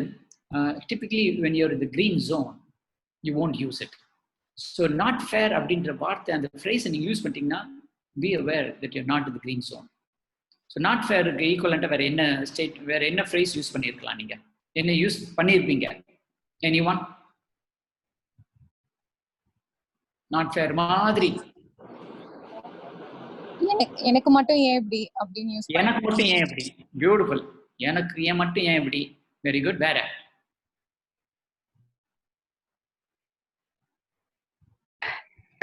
S1: typically when you're in the green zone you won't use it. So not fair அப்படின்ற வார்த்தை, அந்த ஃப்ரேஸை நீங்கள் யூஸ் பண்ணிட்டீங்கன்னா be aware that you're not in the green zone. So not ஃபேருக்கு ஈக்குவலண்ட்டாக வேற என்ன ஃப்ரேஸ் யூஸ் பண்ணியிருக்கலாம்? நீங்கள் என்ன யூஸ் பண்ணியிருப்பீங்க? எனிஒன்? நாட் ஃபேர் மாதிரி
S4: எனக்கு மட்டும் ஏன் இப்படி அப்படின்னு யூஸ் பண்ணி.
S1: எனக்கு மட்டும் ஏன் இப்படி? பியூட்டிஃபுல். எனக்கு ஏன் மட்டும் ஏன் இப்படி? Very good. வேற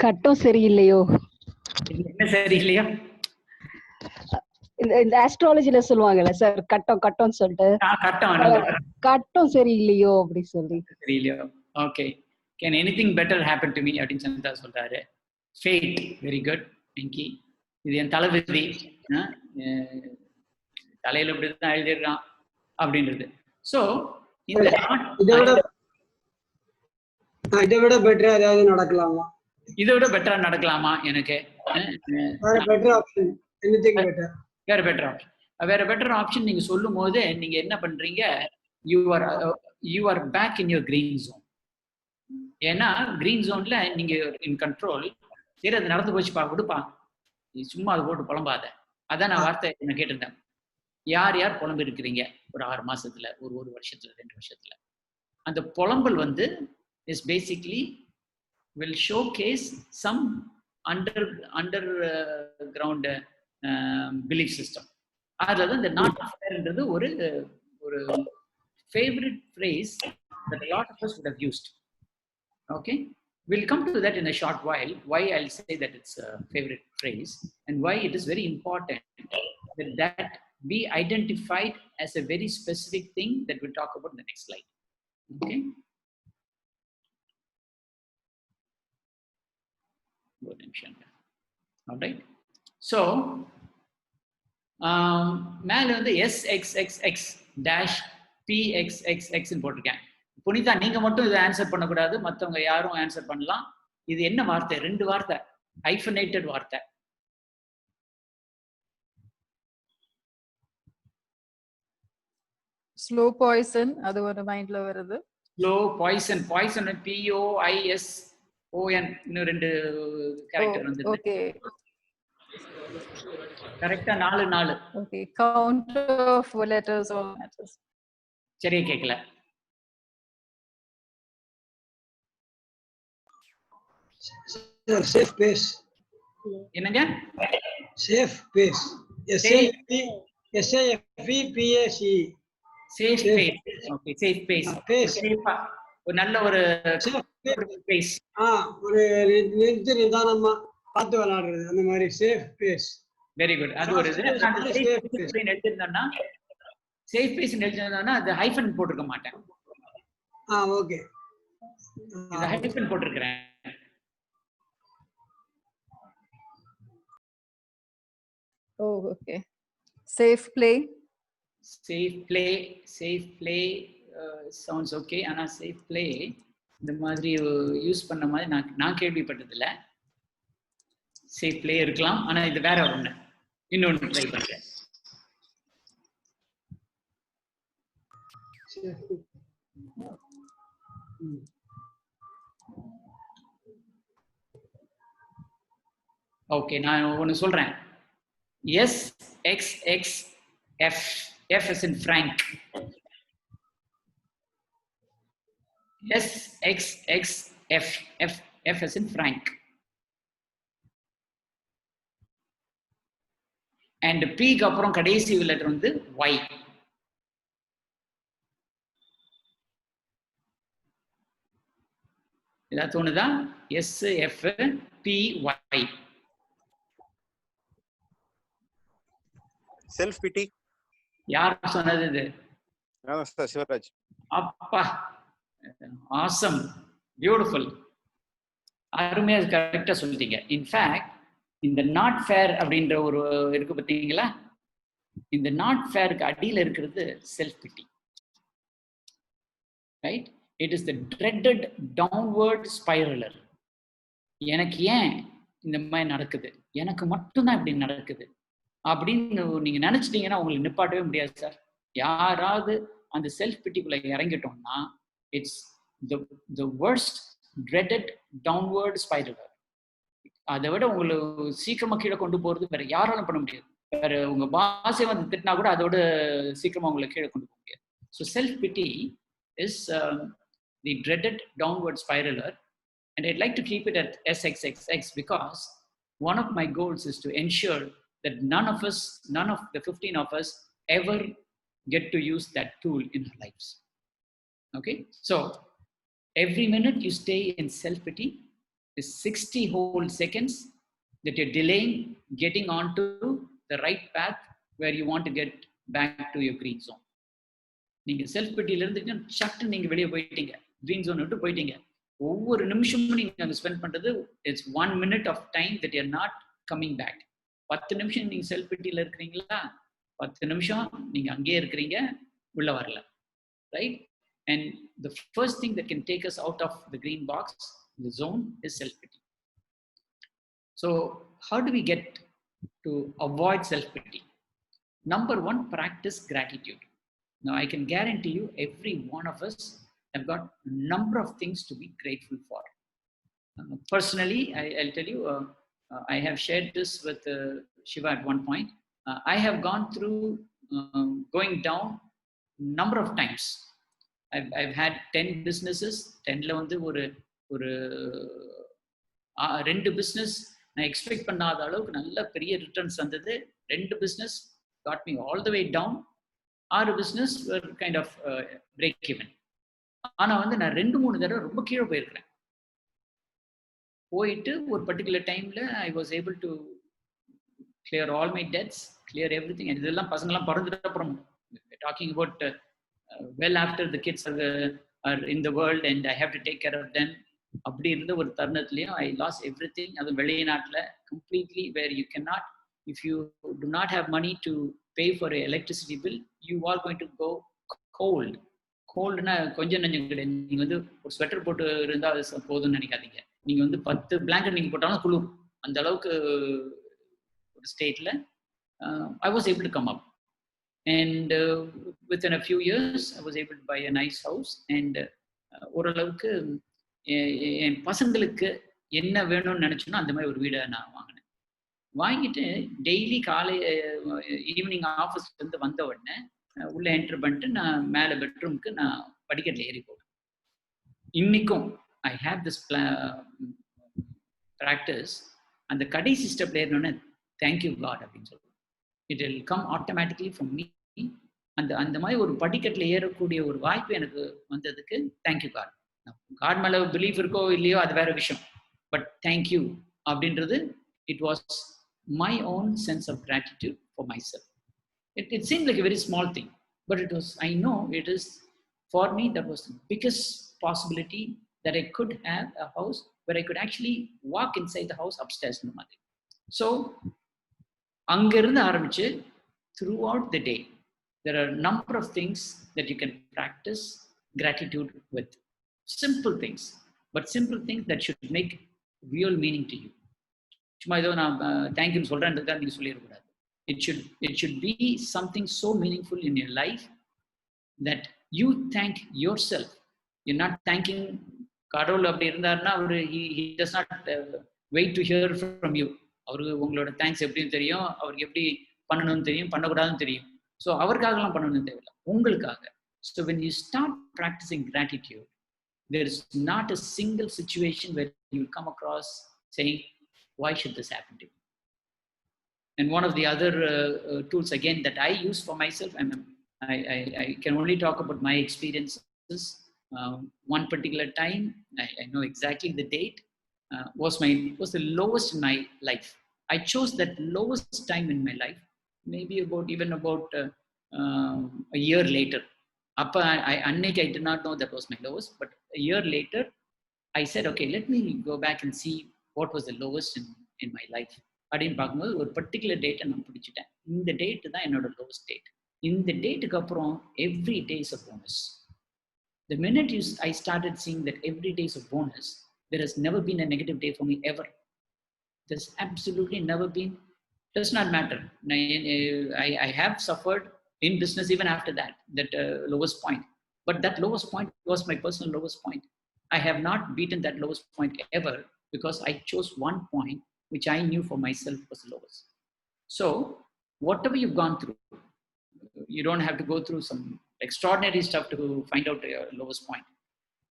S6: கட்டம் சரியில்லையோ?
S1: என்ன சரியில்லையா?
S6: இந்த ஆஸ்ட்ராலஜில சொல்லுவாங்கல்ல சார், கட்டம் சொல்லிட்டு, கட்டம் சரியில்லையோ அப்படி சொல்லி.
S1: சரியில்லையோ. Okay. Can anything better happen to me அப்படின்னு சந்தா சொல்றாரு. ஃபேட். Very good Venki. இது என் தலைவிதி, தலையில இப்படிதான் எழுதிடுறான் அப்படின்றது. ஸோ
S7: இதை விட பெட்டரா ஏதாவது நடக்கலாமா?
S1: இதை விட பெட்டரா நடக்கலாமா? எனக்கு வேற பெட்டர் ஆப்ஷன் நீங்க சொல்லும் போது நீங்க என்ன பண்றீங்க? You are back in your green zone. ஏன்னா கிரீன் ஜோன்ல நீங்க இன் கண்ட்ரோல். சரி, அது நடந்து போச்சுப்பா, விடுப்பா, நீ சும்மா அதை போட்டு புலம்பாத. அதான் நான் வார்த்தை நான் கேட்டிருந்தேன். யார் யார் புலம்பு இருக்கிறீங்க ஒரு 6 மாசத்துல, ஒரு வருஷத்துல, 2 வருஷத்துல? அந்த புலம்பல் வந்து is basically will showcase some underground belief system. அதுல இந்த நாட் ஃபேர்ன்றது ஒரு favorite phrase that a lot of us would have used. Okay, we'll come to that in a short while, why I'll say that it's a favorite phrase and why it is very important that be identified as a very specific thing that we'll talk about in the next slide. Okay, all right. So மேல வந்து SXXX dash PXXX ன்னு போட்டிருக்கேன். புனிதா, நீங்க மட்டும் இதை ஆன்சர் பண்ணக்கூடாது, மற்றவங்க யாரும் ஆன்சர் பண்ணலாம். இது என்ன வார்த்தை? 2 வார்த்தை, ஹைஃபனேட்டட் வார்த்தை.
S3: ஸ்லோ பாய்சன், அது ஒரு மைண்ட்ல வருது.
S1: ஸ்லோ பாய்சன், பாய்சன் POISON, இன்னும் 2 கேரக்டர் வந்து.
S3: ஓகே,
S1: கரெக்ட்டா 4.
S3: Okay, count of letters are matters.
S1: சரியா கேட்கல.
S7: Safe pace.
S1: என்னங்க?
S7: Safe pace. SAFE PACE.
S1: Safe pace. Okay, safe pace. ஒரு நல்ல ஒரு பேஸ்.
S7: ஒரு நிதானமா பார்த்து விளையாடுறது, அந்த மாதிரி சேஃப் பேஸ்.
S1: Very good. அது ஒரு இது. எழுதிருந்தோம்னா சேஃப் பேஸ் எழுதிருந்தோம்னா அது ஹைஃபன் போட்டிருக்க மாட்டேன்.
S7: ஓகே.
S1: இத ஹைபன் போட்டிருக்கிறேன்.
S3: Oh, okay. Safe play.
S1: Safe play sounds okay. ஆனா safe play இந்த மாதிரி யூஸ் பண்ண மாதிரி நான் கேள்விப்பட்டதில்லை. சேஃப் பிளே இருக்கலாம், ஆனா இது வேற ஒண்ணு. இன்னொன்னு ட்ரை பண்றேன். ஓகே, நான் ஒண்ணு சொல்றேன். SXXF, F as in Frank. SXXF, F as in Frank. And P க்கு அப்புறம் கடைசி லெட்டர் வந்து Y. இதா தோணுதா? SF PY.
S8: செல்ஃப் பிட்டி.
S1: யார் சொன்னது இது?
S8: நான் சார் சிவராஜ்.
S1: அப்பா, ஆசம், பியூட்டிஃபுல். அருமையா கரெக்டா சொல்லிட்டீங்க. இன்ஃபேக்ட் இந்த நாட் ஃபேர் அப்படின்ற ஒரு இருக்கு பார்த்தீங்களா? இந்த நாட் ஃபேருக்கு அடியில் இருக்கிறது self pity. Right? It is the dreaded downward spiral. எனக்கு ஏன் இந்த மாதிரி நடக்குது, எனக்கு மட்டும்தான் இப்படி நடக்குது அப்படின்னு நீங்க நினைச்சிட்டீங்கன்னா உங்களுக்கு நிப்பாட்டவே முடியாது சார். யாராவது அந்த செல்ஃப் பிட்டிக்குள்ள இறங்கிட்டோம்னா it's the worst dreaded downward spiral. அதை விட உங்களுக்கு சீக்கிரமா கீழே கொண்டு போறது வேற யாராலும் பண்ண முடியாது. வேற உங்க பாஸே வந்து திட்டினா கூட அதோட சீக்கிரமா உங்களை கீழே கொண்டு போக முடியாது. So self pity is the dreaded downward spiral, and I'd like to keep it at SXXX because one of my goals is to ensure that none of the 15 of us ever get to use that tool in our lives. Okay, so every minute you stay in self pity is 60 whole seconds that you're delaying getting onto the right path where you want to get back to your green zone. நீங்க செல்ஃப் பிட்டியில இருந்து சட்டு நீங்க வெளியே போயிட்டீங்க, green zone விட்டு போயிட்டீங்க. ஒவ்வொரு நிமிஷமும் நீங்க அங்க ஸ்பெண்ட் பண்றது it's 1 minute of time that you're not coming back. 10 நிமிஷம் நீங்க செல்ஃப் பிட்டியில இருக்கிறீங்களா, 10 நிமிஷம் நீங்க அங்கேயே இருக்கிறீங்க, உள்ள வரல. Right? And the first thing that can take us out of the green box, the zone, is self-pity. So how do we get to avoid self-pity? Number one, practice gratitude. Now I can guarantee you every one of us have got a number of things to be grateful for. Personally, I'll tell you, I have shared this with Shiva at one point. I have gone through going down number of times. I've had 10 businesses. 10ல வந்து ஒரு 2 business நான் எக்ஸ்பெக்ட் பண்ணாத அளவுக்கு நல்ல பெரிய ரிட்டர்ன்ஸ் வந்தது. 2 business got me all the way down. 6 business were kind of break even. ஆனா வந்து நான் 2-3 தடவை ரொம்ப கீழே போயிருக்கிறேன். போயிட்டு ஒரு பர்டிகுலர் டைம்ல I was able to clear all my debts, clear everything. And இதெல்லாம் பசங்கெல்லாம் பிறந்துட்டு அப்புறம் talking about well after the kids are in the world and I have to take care of them. அப்படி இருந்த ஒரு தருணத்துலயும் I lost everything. அது வெளிநாட்டுல completely, where you cannot, if you do not have money to pay for an electricity bill, you are going to go cold. கோல்டுனா கொஞ்சம் நஞ்சம் கிடையாது. நீங்க வந்து ஒரு ஸ்வெட்டர் போட்டு இருந்தா அது போதும்னு நினைக்காதீங்க. நீங்க வந்து 10 பிளாங்கெட் நீங்க போட்டாலும் குளிரும். அந்த அளவுக்கு ஒரு ஸ்டேட்ல I was able to come up. And within a few years I was able to buy a nice house. And ஓரளவுக்கு என் பசங்களுக்கு என்ன வேணும்னு நினைச்சோன்னா அந்த மாதிரி ஒரு வீடை நான் வாங்கினேன். வாங்கிட்டு டெய்லி காலை ஈவினிங் ஆஃபீஸ்ல இருந்து வந்த உடனே உள்ள என்டர் பண்ணிட்டு நான் மேலே பெட்ரூம்க்கு நான் படிக்கட்டில் ஏறி போவேன். இன்னைக்கும் ஐ ஹேவ் திஸ் ப்ராக்டிஸ். அந்த கடைசி ஸ்டெப்ல ஏறினோடனே தேங்க்யூ காட் அப்படின்னு சொல்லுவேன். It will come automatically from me. அந்த மாதிரி ஒரு படிக்கட்டில் ஏறக்கூடிய ஒரு வாய்ப்பு எனக்கு வந்ததுக்கு தேங்க்யூ காட். காட் மேலே பிலீஃப் இருக்கோ இல்லையோ அது வேற விஷயம். பட் தேங்க்யூ அப்படின்றது it was my own sense of gratitude for myself. It seemed like a very small thing, but it was, I know it is, for me, that was the biggest possibility that I could have a house where I could actually walk inside the house upstairs. So, அங்கிருந்து ஆரம்பிச்சு throughout the day, there are a number of things that you can practice gratitude with. Simple things, but simple things that should make real meaning to you. சும்மா ஏதோ நான் தேங்க்யூன்னு சொல்கிறேன்றதுக்காக நீங்கள் சொல்லிடக்கூடாது. It should be something so meaningful in your life that you thank yourself. You're not thanking கடவுள். அப்படி இருந்தாருன்னா அவர் he does not wait to hear from you. அவருக்கு உங்களோட தேங்க்ஸ் எப்படின்னு தெரியும், அவருக்கு எப்படி பண்ணணும்னு தெரியும், பண்ணக்கூடாதுன்னு தெரியும். ஸோ அவருக்காகலாம் பண்ணணும்னு தேவையில்லை, உங்களுக்காக. So when you start practicing gratitude, there is not a single situation where you will come across saying, why should this happen to me? And one of the other tools again that I use for myself, I can only talk about my experiences. One particular time, I know exactly the date, was the lowest in my life. I chose that lowest time in my life, maybe even about a year later. I did not know that was my lowest, but a year later, I said, okay, let me go back and see what was the lowest in my life. அப்படின்னு பார்க்கும்போது ஒரு பர்டிகுலர் டேட்டை நான் பிடிச்சிட்டேன். இந்த டேட்டு தான் என்னோட லோவஸ்ட் டேட். இந்த டேட்டுக்கு அப்புறம் every day is a bonus. The minute I started seeing that every day is a bonus, there has never been a negative day for me ever. There's absolutely never been. Does not matter. I have suffered in business even after that lowest point. But that lowest point was my personal lowest point. I have not beaten that lowest point ever because I chose one point which I knew for myself was the lowest. So whatever you've gone through, you don't have to go through some extraordinary stuff to find out your lowest point.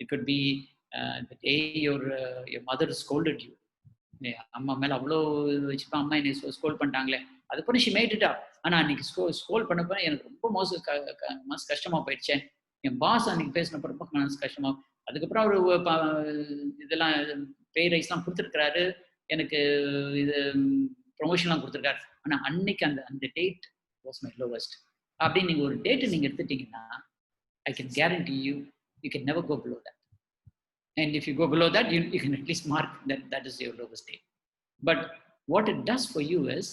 S1: It could be the day your mother scolded you. அம்மா மேலே அவ்வளோ வச்சுப்பா, அம்மா என்னை ஸ்கோல் பண்ணிட்டாங்களே, அதுக்கப்புறம் she made it up. ஆனால் அன்னைக்கு ஸ்கோல் பண்ணப்போ எனக்கு ரொம்ப மனசு கஷ்டமாக போயிடுச்சேன். என் பாஸ் அன்னைக்கு பேசினப்போ ரொம்ப மனசு கஷ்டமாக. அதுக்கப்புறம் அவர் இதெல்லாம் பே ரைஸ்லாம் கொடுத்துருக்கிறாரு, எனக்கு இது ப்ரொமோஷன்லாம் கொடுத்துருக்காரு. ஆனால் அன்னைக்கு அந்த டேட் வாஸ் மை லோவஸ்ட். அப்படின்னு நீங்கள் ஒரு டேட்டு நீங்கள் எடுத்துட்டீங்கன்னா, I can guarantee you can never go below that. And if you go below that, you can at least mark that is your lowest day. But what it does for you is,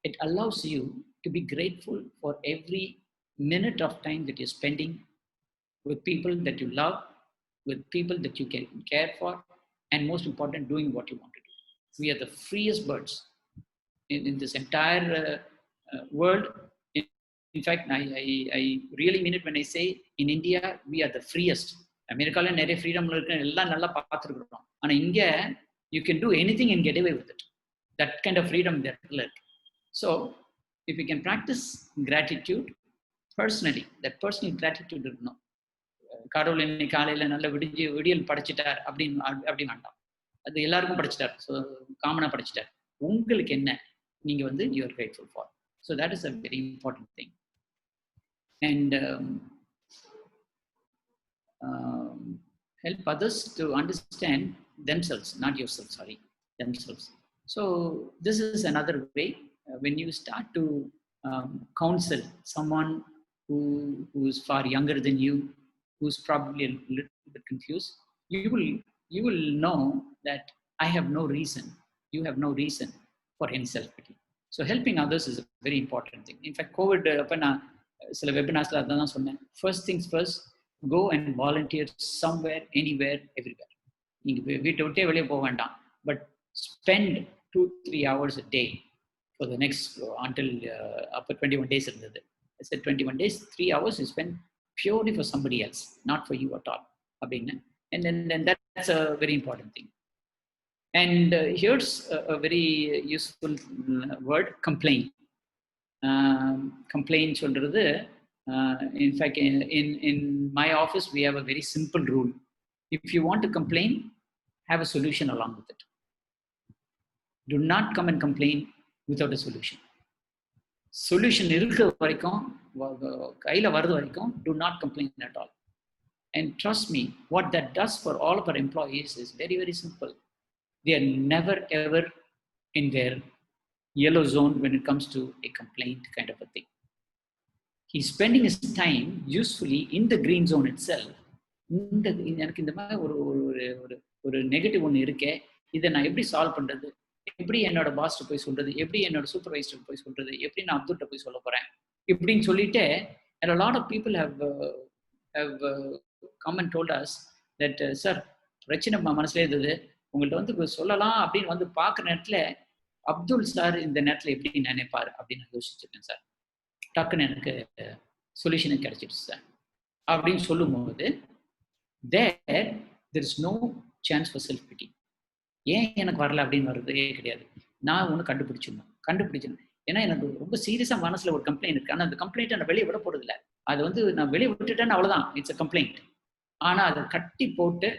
S1: it allows you to be grateful for every minute of time that you're spending with people that you love, with people that you can care for, and most important, doing what you want to do. We are the freest birds in this entire world. In fact, I really mean it when I say, in India, we are the freest. அமெரிக்காவில் நிறைய ஃப்ரீடம்ல இருக்கு, எல்லாம் நல்லா பார்த்துருக்குறோம். ஆனால் இங்கே you can do anything and get away with it. That kind of freedom இந்த இடத்துல இருக்கு. So if you can practise gratitude personally, that personal gratitude இருக்கணும். கடவுள் இன்னைக்கு காலையில் நல்ல விடியல் படைச்சிட்டார் அப்படி வேண்டாம். அது எல்லாருக்கும் படைச்சிட்டார், ஸோ காமனாக படைச்சிட்டார். உங்களுக்கு என்ன நீங்கள் you are grateful for. So that is a very important thing. And help others to understand themselves, not yourself, themselves. So this is another way. When you start to counsel someone who is far younger than you, who's probably a little bit confused, you will know that I have no reason, you have no reason for any self-pity. So helping others is a very important thing. In fact, COVID appa na sila webinars la adha sonna, first things first, go and volunteer somewhere, anywhere, everywhere. You வீட்டை விட்டே வெளியே போக வேண்டாம், but spend 2-3 hours a day for the next until up to 21 days இருந்தது. I said 21 days, 3 hours you spend purely for somebody else, not for you at all. அப்படின்னு. And then that's a very important thing. And here's a very useful word, complain. Complain சொல்றது, in fact, in my office, we have a very simple rule. If you want to complain, have a solution along with it. Do not come and complain without a solution. Solution irukka varaikum, kaila varudhu varaikum, do not complain at all. And trust me, what that does for all of our employees is very, very simple. They are never ever in their yellow zone when it comes to a complaint kind of a thing. He's spending his time usefully in the green zone itself, எனக்கு இந்த மாதிரி ஒரு ஒரு ஒரு நெகட்டிவ் ஒன்று இருக்கே, இதை நான் எப்படி சால்வ் பண்றது, எப்படி என்னோட பாஸ்ட்டு போய் சொல்றது, எப்படி என்னோட சூப்பர்வைசர் போய் சொல்றது, எப்படி நான் அப்துல்கிட்ட போய் சொல்ல போறேன் இப்படின்னு சொல்லிட்டு a lot of people have come and told us that sir, பிரச்சனை மனசுல இருந்தது, உங்கள்ட்ட வந்து சொல்லலாம் அப்படின்னு வந்து பார்க்குற நேரத்துல அப்துல் சார் இந்த நேரத்துல எப்படி நினைப்பாரு அப்படின்னு யோசிச்சிருக்கேன் சார். டக்குன்னு எனக்கு சொல்யூஷனே கிடைச்சிடுச்சு சார் அப்படின்னு சொல்லும்போது there is no chance for self pity. ஏன் எனக்கு வரல அப்படின்னு வர்றதே கிடையாது. நான் ஒன்று கண்டுபிடிச்சிடணும். ஏன்னா எனக்கு ரொம்ப சீரியஸா மனசுல ஒரு கம்ப்ளைண்ட் இருக்கு. ஆனால் அந்த கம்ப்ளைண்ட்டை நான் வெளியே விட போறது இல்லை. அது வந்து நான் வெளியே விட்டுட்டேன்னு அவ்வளவுதான், இட்ஸ் அ கம்ப்ளைண்ட். ஆனா அதை கட்டி போட்டு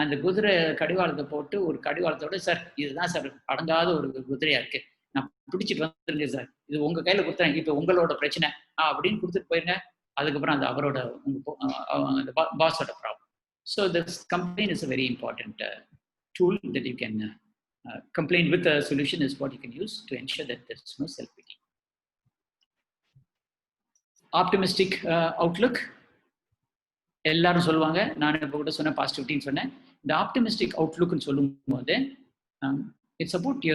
S1: அந்த குதிரை கடிவாளத்தை போட்டு ஒரு கடிவாளத்தோட, சார் இதுதான் சார் அடங்காத ஒரு குதிரையா இருக்கு, நான் பிடிச்சிட்டு வந்துருங்க சார், இது உங்க கையில கொடுத்தேன், இப்போ உங்களோட பிரச்சனை அப்படின்னு கொடுத்துட்டு போயிருங்க. அதுக்கப்புறம் அது அவரோட உங்க பாஸோட problem. So this complaint is a very important tool that you can complain with. A solution is what you can use to ensure that there is no self-pity. Optimistic outlook. எல்லாரும் சொல்லுவாங்க, நான் இப்போ கூட சொன்னேன் பாசிட்டிவிட்டின்னு சொன்னேன். இந்த ஆப்டிமிஸ்டிக் அவுட்லுக்னு சொல்லும்போது it's about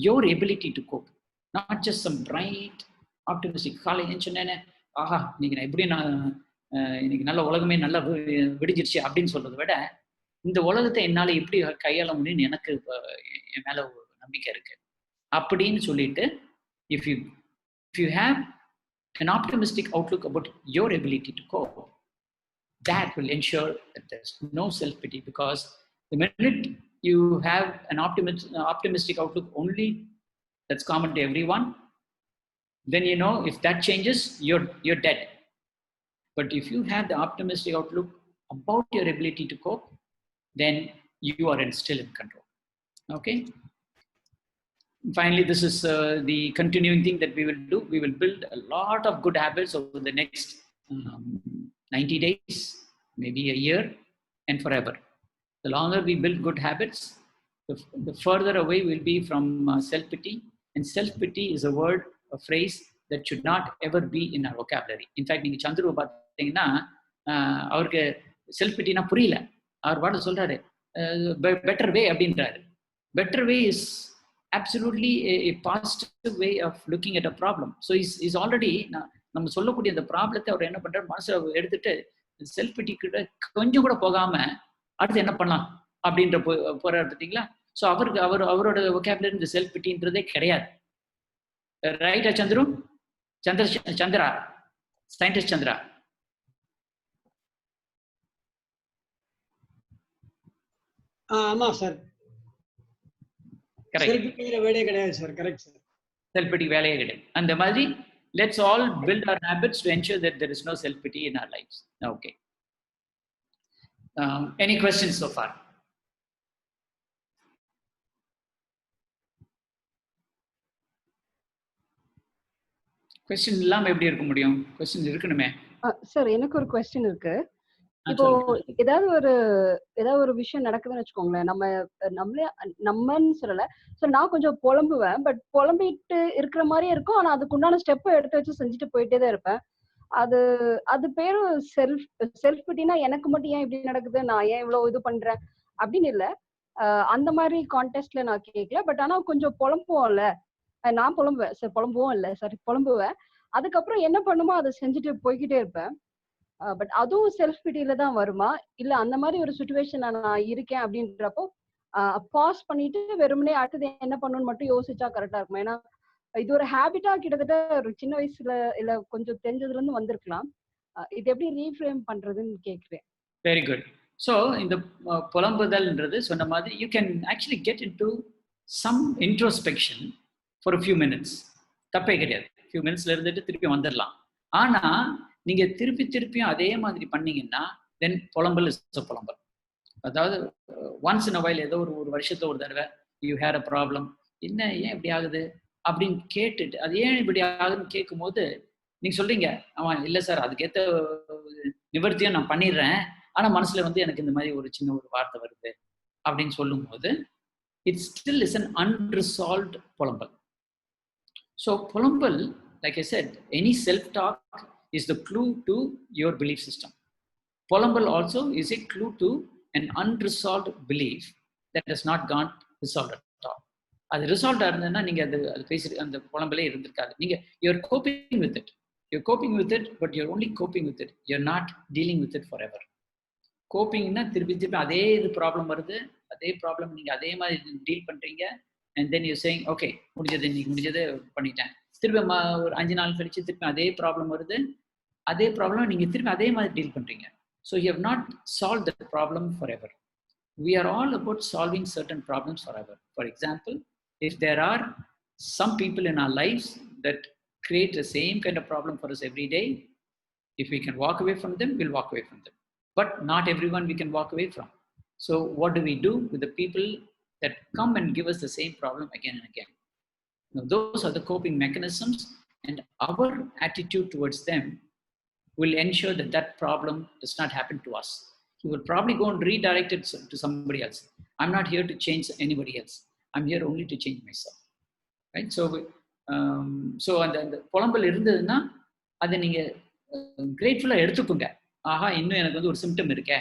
S1: your ability to cope, not just some bright optimistic. காலையில் சொன்னேன்னு ஆஹா இன்னைக்கு நான் எப்படி இன்னைக்கு நல்ல உலகமே நல்லா விடிஞ்சிருச்சு அப்படின்னு சொல்றதை விட, இந்த உலகத்தை என்னால் எப்படி கையாள முடியும்னு எனக்கு என் மேல ஒரு நம்பிக்கை இருக்கு அப்படின்னு சொல்லிட்டு, if you have an optimistic outlook about your ability to cope, that will ensure that there's no self-pity. Because the minute you have an optimistic outlook only that's common to everyone, then you know if that changes, you're dead. But if you have the optimistic outlook about your ability to cope, then you are still in control. Okay. Finally, this is the continuing thing that we will do. We will build a lot of good habits over the next 90 days, maybe a year, and forever. The longer we build good habits, the further away we'll be from self-pity. And self-pity is a word, a phrase that should not ever be in our vocabulary. In fact, நீங்க சந்துரு பார்த்தீங்கன்னா அவருக்கு self-pityனா புரியல. அவர் பாட்டு சொல்றாரு பெட்டர் வே அப்படின்றாரு. Better way is absolutely a positive way of looking at a problem. So is already நம்ம சொல்லக்கூடிய அந்த ப்ராப்ளத்தை அவர் என்ன பண்றாரு, மனசுல எடுத்துட்டு செல்ஃப் பிட்டி கிட்ட கொஞ்சம் கூட போகாம அடுத்து என்ன பண்ணலாம் அப்படின்ற போறாரு பார்த்தீங்களா. ஸோ அவரோட vocabulary இந்த செல்ஃப் பிட்டின்றதே கிடையாது. ரைட்டா சந்துரு? சந்திரா, சயின்டிஸ்ட் சந்திரா.
S7: ஆமா சார், செல்ஃபிட்டிங்கிற வேலையே கிடையாது சார். கரெக்ட் சார்,
S1: செல்ஃபிட்டி வேலையே கிடையாது. அந்த மாதிரி let's all build our habits to ensure that there is no self-pity in our lives. Okay. Any questions so far? Question இல்லாம எப்படி இருக்க முடியும்? கொஸ்டின் இருக்கணுமே.
S6: சார் எனக்கு ஒரு கொஸ்டின் இருக்கு. இப்போ ஏதாவது ஒரு விஷயம் நடக்குதுன்னு வச்சுக்கோங்களேன், நம்மன்னு சொல்லல. சோ நான் கொஞ்சம் புலம்புவேன், பட் புலம்பிட்டு இருக்கிற மாதிரியே இருக்கும். ஆனா அதுக்கு உண்டான ஸ்டெப்பை எடுத்து வச்சு செஞ்சுட்டு போயிட்டே தான் இருப்பேன். அது பேரும் செல்ஃப் பிட்டினா எனக்கு மட்டும் ஏன் இப்படி நடக்குது, நான் ஏன் இவ்வளவு இது பண்றேன் அப்படின்னு இல்ல. அந்த மாதிரி கான்டெஸ்ட்ல நான் கேட்கல. பட் ஆனா கொஞ்சம் புலம்புவோம்ல, நான் புலம்புவேன் சார், புலம்புவேன். அதுக்கப்புறம் என்ன பண்ணுமோ அதை செஞ்சுட்டு போய்கிட்டே இருப்பேன். பட் அதுவும் செல்ஃப் பிட்டியில தான் வருமா, இல்ல அந்த மாதிரி ஒரு சுச்சுவேஷன் நான் இருக்கேன் அப்படின்றப்போ பாஸ் பண்ணிட்டு வெறுமனே அடுத்தது என்ன பண்ணணும்னு மட்டும் யோசிச்சா கரெக்டா இருக்கும்? ஏன்னா இது ஒரு ஹேபிட்டா கிட்டத்தட்ட ஒரு சின்ன வயசுல இல்ல கொஞ்சம் தெரிஞ்சதுல இருந்து வந்திருக்கலாம். இது எப்படி ரீஃப்ரேம் பண்றதுன்னு கேக்குறேன்.
S1: Very good. ஸோ இந்த புலம்புதல்ன்றது சொன்ன மாதிரி you can actually get into some introspection for few minutes. தப்பே கிடையாது, ஃபியூ மினிட்ஸ்ல இருந்துட்டு திருப்பி வந்துடலாம். ஆனா நீங்க திருப்பியும் அதே மாதிரி பண்ணீங்கன்னா தென் புலம்பல் இஸ் புலம்பல். அதாவது ஒன்ஸ் இன் அ வைல், ஏதோ ஒரு வருஷத்துல ஒரு தடவை யூ ஹேர் அ ப்ராப்ளம், என்ன ஏன் இப்படி ஆகுது அப்படின்னு கேட்டுட்டு, அது ஏன் இப்படி ஆகுதுன்னு கேட்கும் போது நீங்க சொல்றீங்க, அவன் இல்லை சார் அதுக்கேற்ற நிவர்த்தியும் நான் பண்ணிடுறேன், ஆனா மனசுல வந்து எனக்கு இந்த மாதிரி ஒரு சின்ன ஒரு வார்த்தை வருது அப்படின்னு சொல்லும் போது it still is an unresolved புலம்பல். ஸோ புலம்பல், like I said, any self talk is the clue to your belief system. Polambal also is a clue to an unresolved belief that has not gone resolved at all. அது ரிசால்வ் இருந்ததுன்னா நீங்க அது பேசி அந்த புலம்பலே இருந்திருக்காது. நீங்க you're coping with it, you're coping with it, but you're only coping with it, you're not dealing with it forever. கோப்பிங்னா திருப்பி திருப்பி அதே இது ப்ராப்ளம் வருது, அதே ப்ராப்ளம் நீங்க அதே மாதிரி டீல் பண்றீங்க. And then you saying okay முடிஞ்சது, இன்னைக்கு முடிஞ்சது பண்ணிட்டேன். திருப்பி ஒரு 5 நாள் கழிச்சு திருப்பி அதே ப்ராப்ளம் வருது, அதே ப்ராப்ளம் நீங்க திருப்பி அதே மாதிரி டீல் பண்றீங்க. So you have not solve the problem forever. We are all about solving certain problems forever. For example, if there are some people in our lives that create the same kind of problem for us every day, if we can walk away from them, we'll walk away from them. But not everyone we can walk away from. So what do we do with the people that come and give us the same problem again and again? Now, those are the coping mechanisms, and our attitude towards them will ensure that that problem does not happen to us. He will probably go and redirect it to somebody else. I'm not here to change anybody else. I'm here only to change myself. Right? So அந்த புலம்பல் இருந்ததுன்னா அதை நீங்க கிரேட்ஃபுல்லா எடுத்துக்கோங்க. ஆஹா, இன்னும் எனக்கு வந்து ஒரு சிம்டம் இருக்கே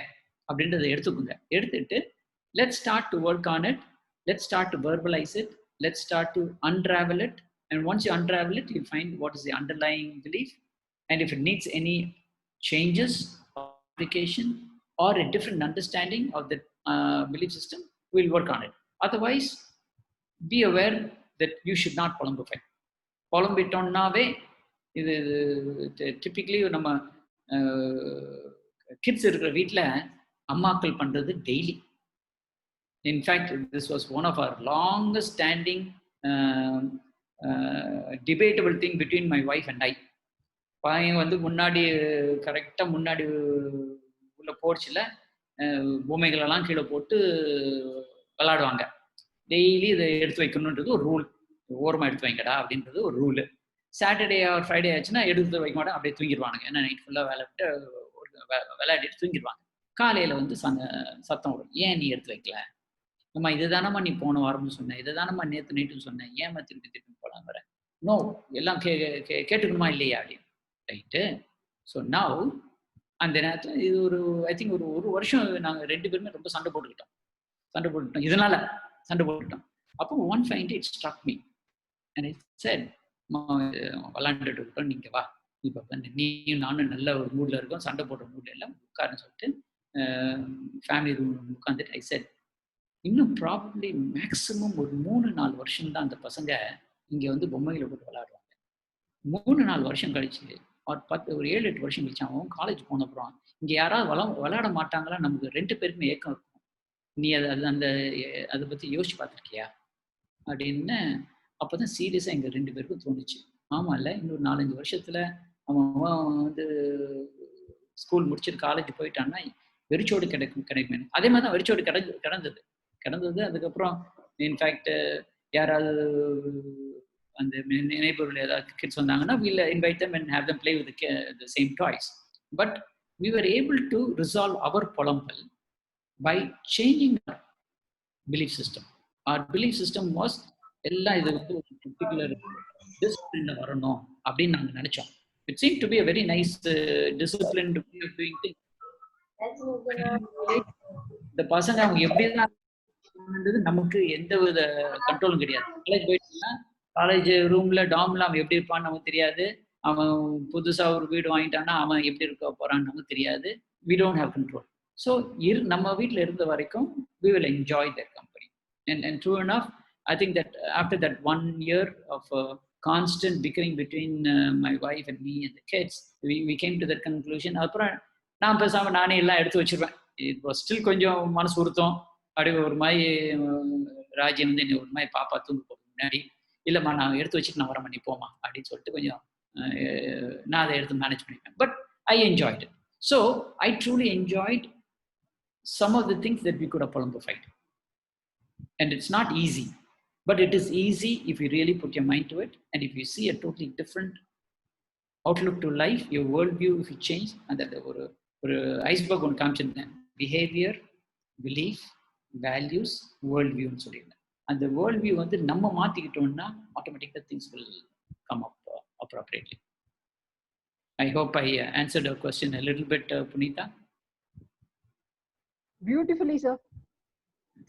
S1: அப்படின்றத எடுத்துக்கோங்க. எடுத்துட்டு let's start to work on it. Let's start to verbalize it. Let's start to unravel it. And once you unravel it, you find what is the underlying belief. And if it needs any changes or application, or a different understanding of the belief system, we'll work on it. Otherwise, be aware that you should not புலம்புஃபை. புலம்பிட்டோம்னாவே இது டிப்பிக்கலி நம்ம கிட்ஸ் இருக்கிற வீட்டில் அம்மாக்கள் பண்ணுறது daily. In fact this was one of our longest standing debatable thing between my wife and I. பையன் வந்து முன்னாடி கரெக்டாக முன்னாடி உள்ள போர்ச்சில் பொம்மைகளெல்லாம் கீழே போட்டு விளாடுவாங்க. டெய்லி இதை எடுத்து வைக்கணுன்றது ஒரு ரூல். ஓரமாக எடுத்து வைங்கடா அப்படின்றது ஒரு ரூலு. சாட்டர்டே ஆர் ஃப்ரைடே ஆச்சுன்னா எடுத்து வைக்க மாட்டேன், அப்படியே தூங்கிடுவானுங்க. ஏன்னா நைட் ஃபுல்லாக விளையாடிட்டு தூங்கிடுவாங்க. காலையில் வந்து சத்தம் வரும், ஏன் நீ எடுத்து வைக்கல? அம்மா இதுதானம்மா நீ போன வாரம்னு சொன்னேன், இதுதானம்மா நேற்று நைட்டுன்னு சொன்னேன், ஏம்மா திருப்பி போகலாம் வர? நோ, எல்லாம் கேட்டுக்கணுமா இல்லையா அப்படின்னு. ரைட்டு. ஸோ நவ் அந்த நேரத்தில் இது ஒரு ஐ திங்க் ஒரு வருஷம் நாங்கள் 2 பேருமே ரொம்ப சண்டை போட்டுக்கிட்டோம். இதனால சண்டை போட்டுக்கிட்டோம். அப்போ one fine it struck me and I set, விளாண்டுட்டு இருக்கோம், நீங்கள் வா, இப்போ நீயும் நானும் நல்ல ஒரு மூடில் இருக்கோம், சண்டை போடுற மூடில் எல்லாம் உட்காருன்னு சொல்லிட்டு ஃபேமிலி ரூம் உட்காந்துட்டு ஐ செட், இன்னும் ப்ராபப்ளி மேக்ஸிமம் ஒரு 3-4 வருஷம் தான் அந்த பசங்க இங்கே வந்து பொம்மைகளை போட்டு விளையாடுவாங்க. 3-4 வருஷம் கழிச்சு ஒரு 7-8 வருஷம் கழிச்சு அவன் காலேஜ் போன அப்புறம் இங்கே யாராவது விளையாட மாட்டாங்களா? நமக்கு 2 பேருக்குமே ஏக்கம் இருக்கும். நீ அதை பற்றி யோசிச்சு பார்த்துருக்கியா அப்படின்னு. அப்போ தான் சீரியஸாக எங்கள் 2 பேருக்கும் தோணுச்சு, ஆமாம் இல்லை, இன்னொரு 4-5 வருஷத்தில் அவன் வந்து ஸ்கூல் முடிச்சுட்டு காலேஜ் போயிட்டான்னா வெறிச்சோடு கிடைக்குமே. அதே மாதிரி தான் வெறிச்சோடு கிடந்தது. அதுக்கப்புறம் இன்ஃபேக்ட் யாராவது அந்த நெய்பர்ல ஏதாவது கிட்ஸ் வந்தாங்கன்னா we'll invite them and have them play with the same toys. But we were able to resolve our polambal by changing our belief system. Our belief system was எல்லாம் இது வந்து ஒரு பர்டிகுலர் டிசிப்ளின்ல வரணும் அப்படின்னு நாங்கள் நினைச்சோம். It seemed to be a very nice disciplined way of doing things. இந்த பசங்க அவங்க எப்படிதான் நமக்கு எந்த வித கண்ட்ரோலும் கிடையாது. காலேஜ் போயிட்டோம்னா காலேஜ் ரூம்ல டாம்ல அவன் எப்படி இருப்பான்னு நமக்கு தெரியாது. அவன் புதுசா ஒரு வீடு வாங்கிட்டான்னா அவன் எப்படி இருக்க போறான்னு நமக்கு தெரியாது. We don't have control. So நம்ம வீட்டில் இருந்த வரைக்கும் we will enjoy their company. And true enough, I think that after that 1 year of constant bickering between my wife and me and the kids, we came to that conclusion. அப்புறம் நான் பேசாம நானே எல்லாம் எடுத்து வச்சிருவேன். It was still கொஞ்சம் மனசு உறுத்தம். அப்படியே ஒரு மாதிரி ராஜி வந்து என்ன ஒரு மாதிரி பாப்பா தூங்க போகிறதுக்கு முன்னாடி, இல்லைம்மா நான் எடுத்து வச்சுட்டு நான் வரேன், நீ போமா அப்படின்னு சொல்லிட்டு கொஞ்சம் நான் அதை எடுத்து மேனேஜ் பண்ணிப்பேன். But I enjoyed it. So I truly enjoyed some of the things that we could have polymorphied. And it's not easy, but it is easy if you really put your mind to it, and if you see a totally different outlook to life, your worldview, if you change. And that ஒரு ஐஸ்பர்க் ஒன்று காமிச்சிருந்தேன், பிஹேவியர், பிலீஃப், வேல்யூஸ், வேர்ல்ட் வியூன்னு சொல்லியிருந்தேன். அந்த வேர்ல்ட் வியூ வந்து நம்ம மாற்றிக்கிட்டோம்னா ஆட்டோமேட்டிக்காக things will come up appropriately. I hope I answered your question a little bit, Punita.
S6: Beautifully, sir.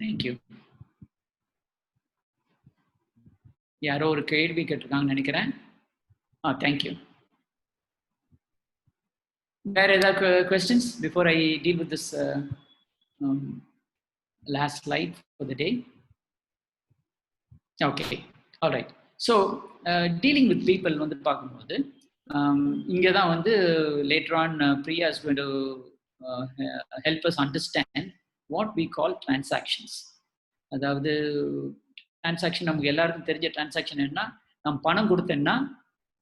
S1: Thank you. யாரோ ஒரு கேள்வி கேட்டிருக்காங்கன்னு நினைக்கிறேன். தேங்க்யூ. வேற ஏதாவது questions before I deal with this last slide for the day? Okay, all right. So dealing with people வந்து பார்க்கும்போது இங்கே தான் வந்து later on Priya is going to help us understand what we call transactions. அதாவது டிரான்சாக்ஷன் நமக்கு எல்லாருக்கும் தெரிஞ்ச டிரான்சாக்ஷன் என்ன, நான் பணம் கொடுத்தேன்னா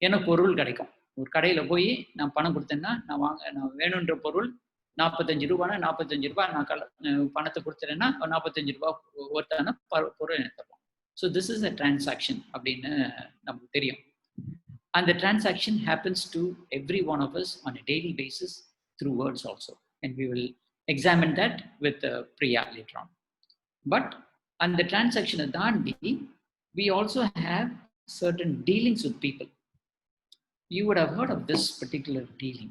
S1: எனக்கு பொருள் கிடைக்கும். ஒரு கடையில் போய் நான் பணம் கொடுத்தேன்னா நான் வேணுன்ற பொருள் 45 ரூபானா 45 ரூபாய் நான் பணத்தை கொடுத்துறேன்னா 45 ரூபாய் ஒருத்தான பொருள் எனக்கு தருவோம். So this is a transaction அப்படின்னு நமக்கு தெரியும். And the transaction happens to every one of us on a daily basis through words also. And we will examine that with Priya later on. But on the transaction adandi, we also have certain dealings with people. You would have heard of this particular dealing.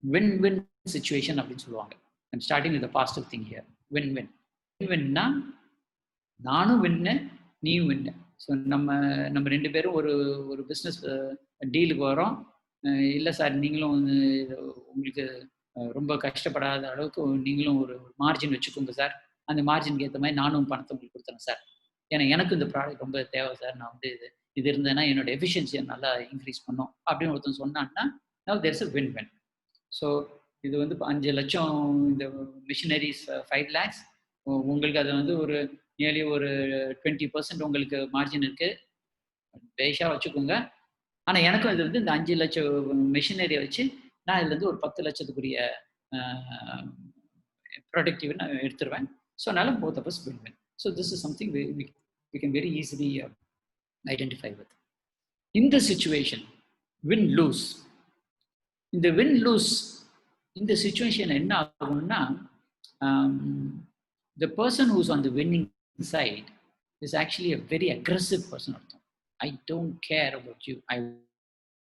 S1: Win-win situation அப்படின்னு சொல்லுவாங்க. I'm starting with the positive thing here. Win-win. Win-winனா நானும் வின்னு நீயும் வின்னு. ஸோ நம்ம ரெண்டு பேரும் ஒரு பிஸ்னஸ் டீலுக்கு வரோம். இல்லை சார் நீங்களும் உங்களுக்கு ரொம்ப கஷ்டப்படாத அளவுக்கு நீங்களும் ஒரு மார்ஜின் வச்சுக்கோங்க சார், அந்த மார்ஜினுக்கு ஏற்ற மாதிரி நானும் பணத்தை உங்களுக்கு கொடுத்துறேன் சார், ஏன்னா எனக்கு இந்த ப்ராடக்ட் ரொம்ப தேவை சார், நான் வந்து இது இருந்தேன்னா என்னோட எஃபிஷியன்சியை நல்லா இன்க்ரீஸ் பண்ணோம் அப்படின்னு ஒருத்தன் சொன்னான்னா now there's a win-win. So இது வந்து 5 லட்சம் இந்த மிஷினரிஸ் 5 lakhs, உங்களுக்கு அது வந்து ஒரு நியர்லி ஒரு 20% உங்களுக்கு மார்ஜின் இருக்கு, பேஷா வச்சுக்கோங்க. ஆனால் எனக்கும் இது வந்து இந்த 5 லட்சம் மிஷினரியை வச்சு நான் இதுல இருந்து ஒரு 10 லட்சத்துக்குரிய ப்ரொடக்டிவ் நான் எடுத்துருவேன். ஸோ அதனால both of us win-win. So this is something we can very easily identify with. In the situation, win-lose. இந்த win-lose இந்த சிச்சுவேஷன் என்ன ஆகும்னா, the person who's on the winning side is actually a very aggressive person. I don't care about you, I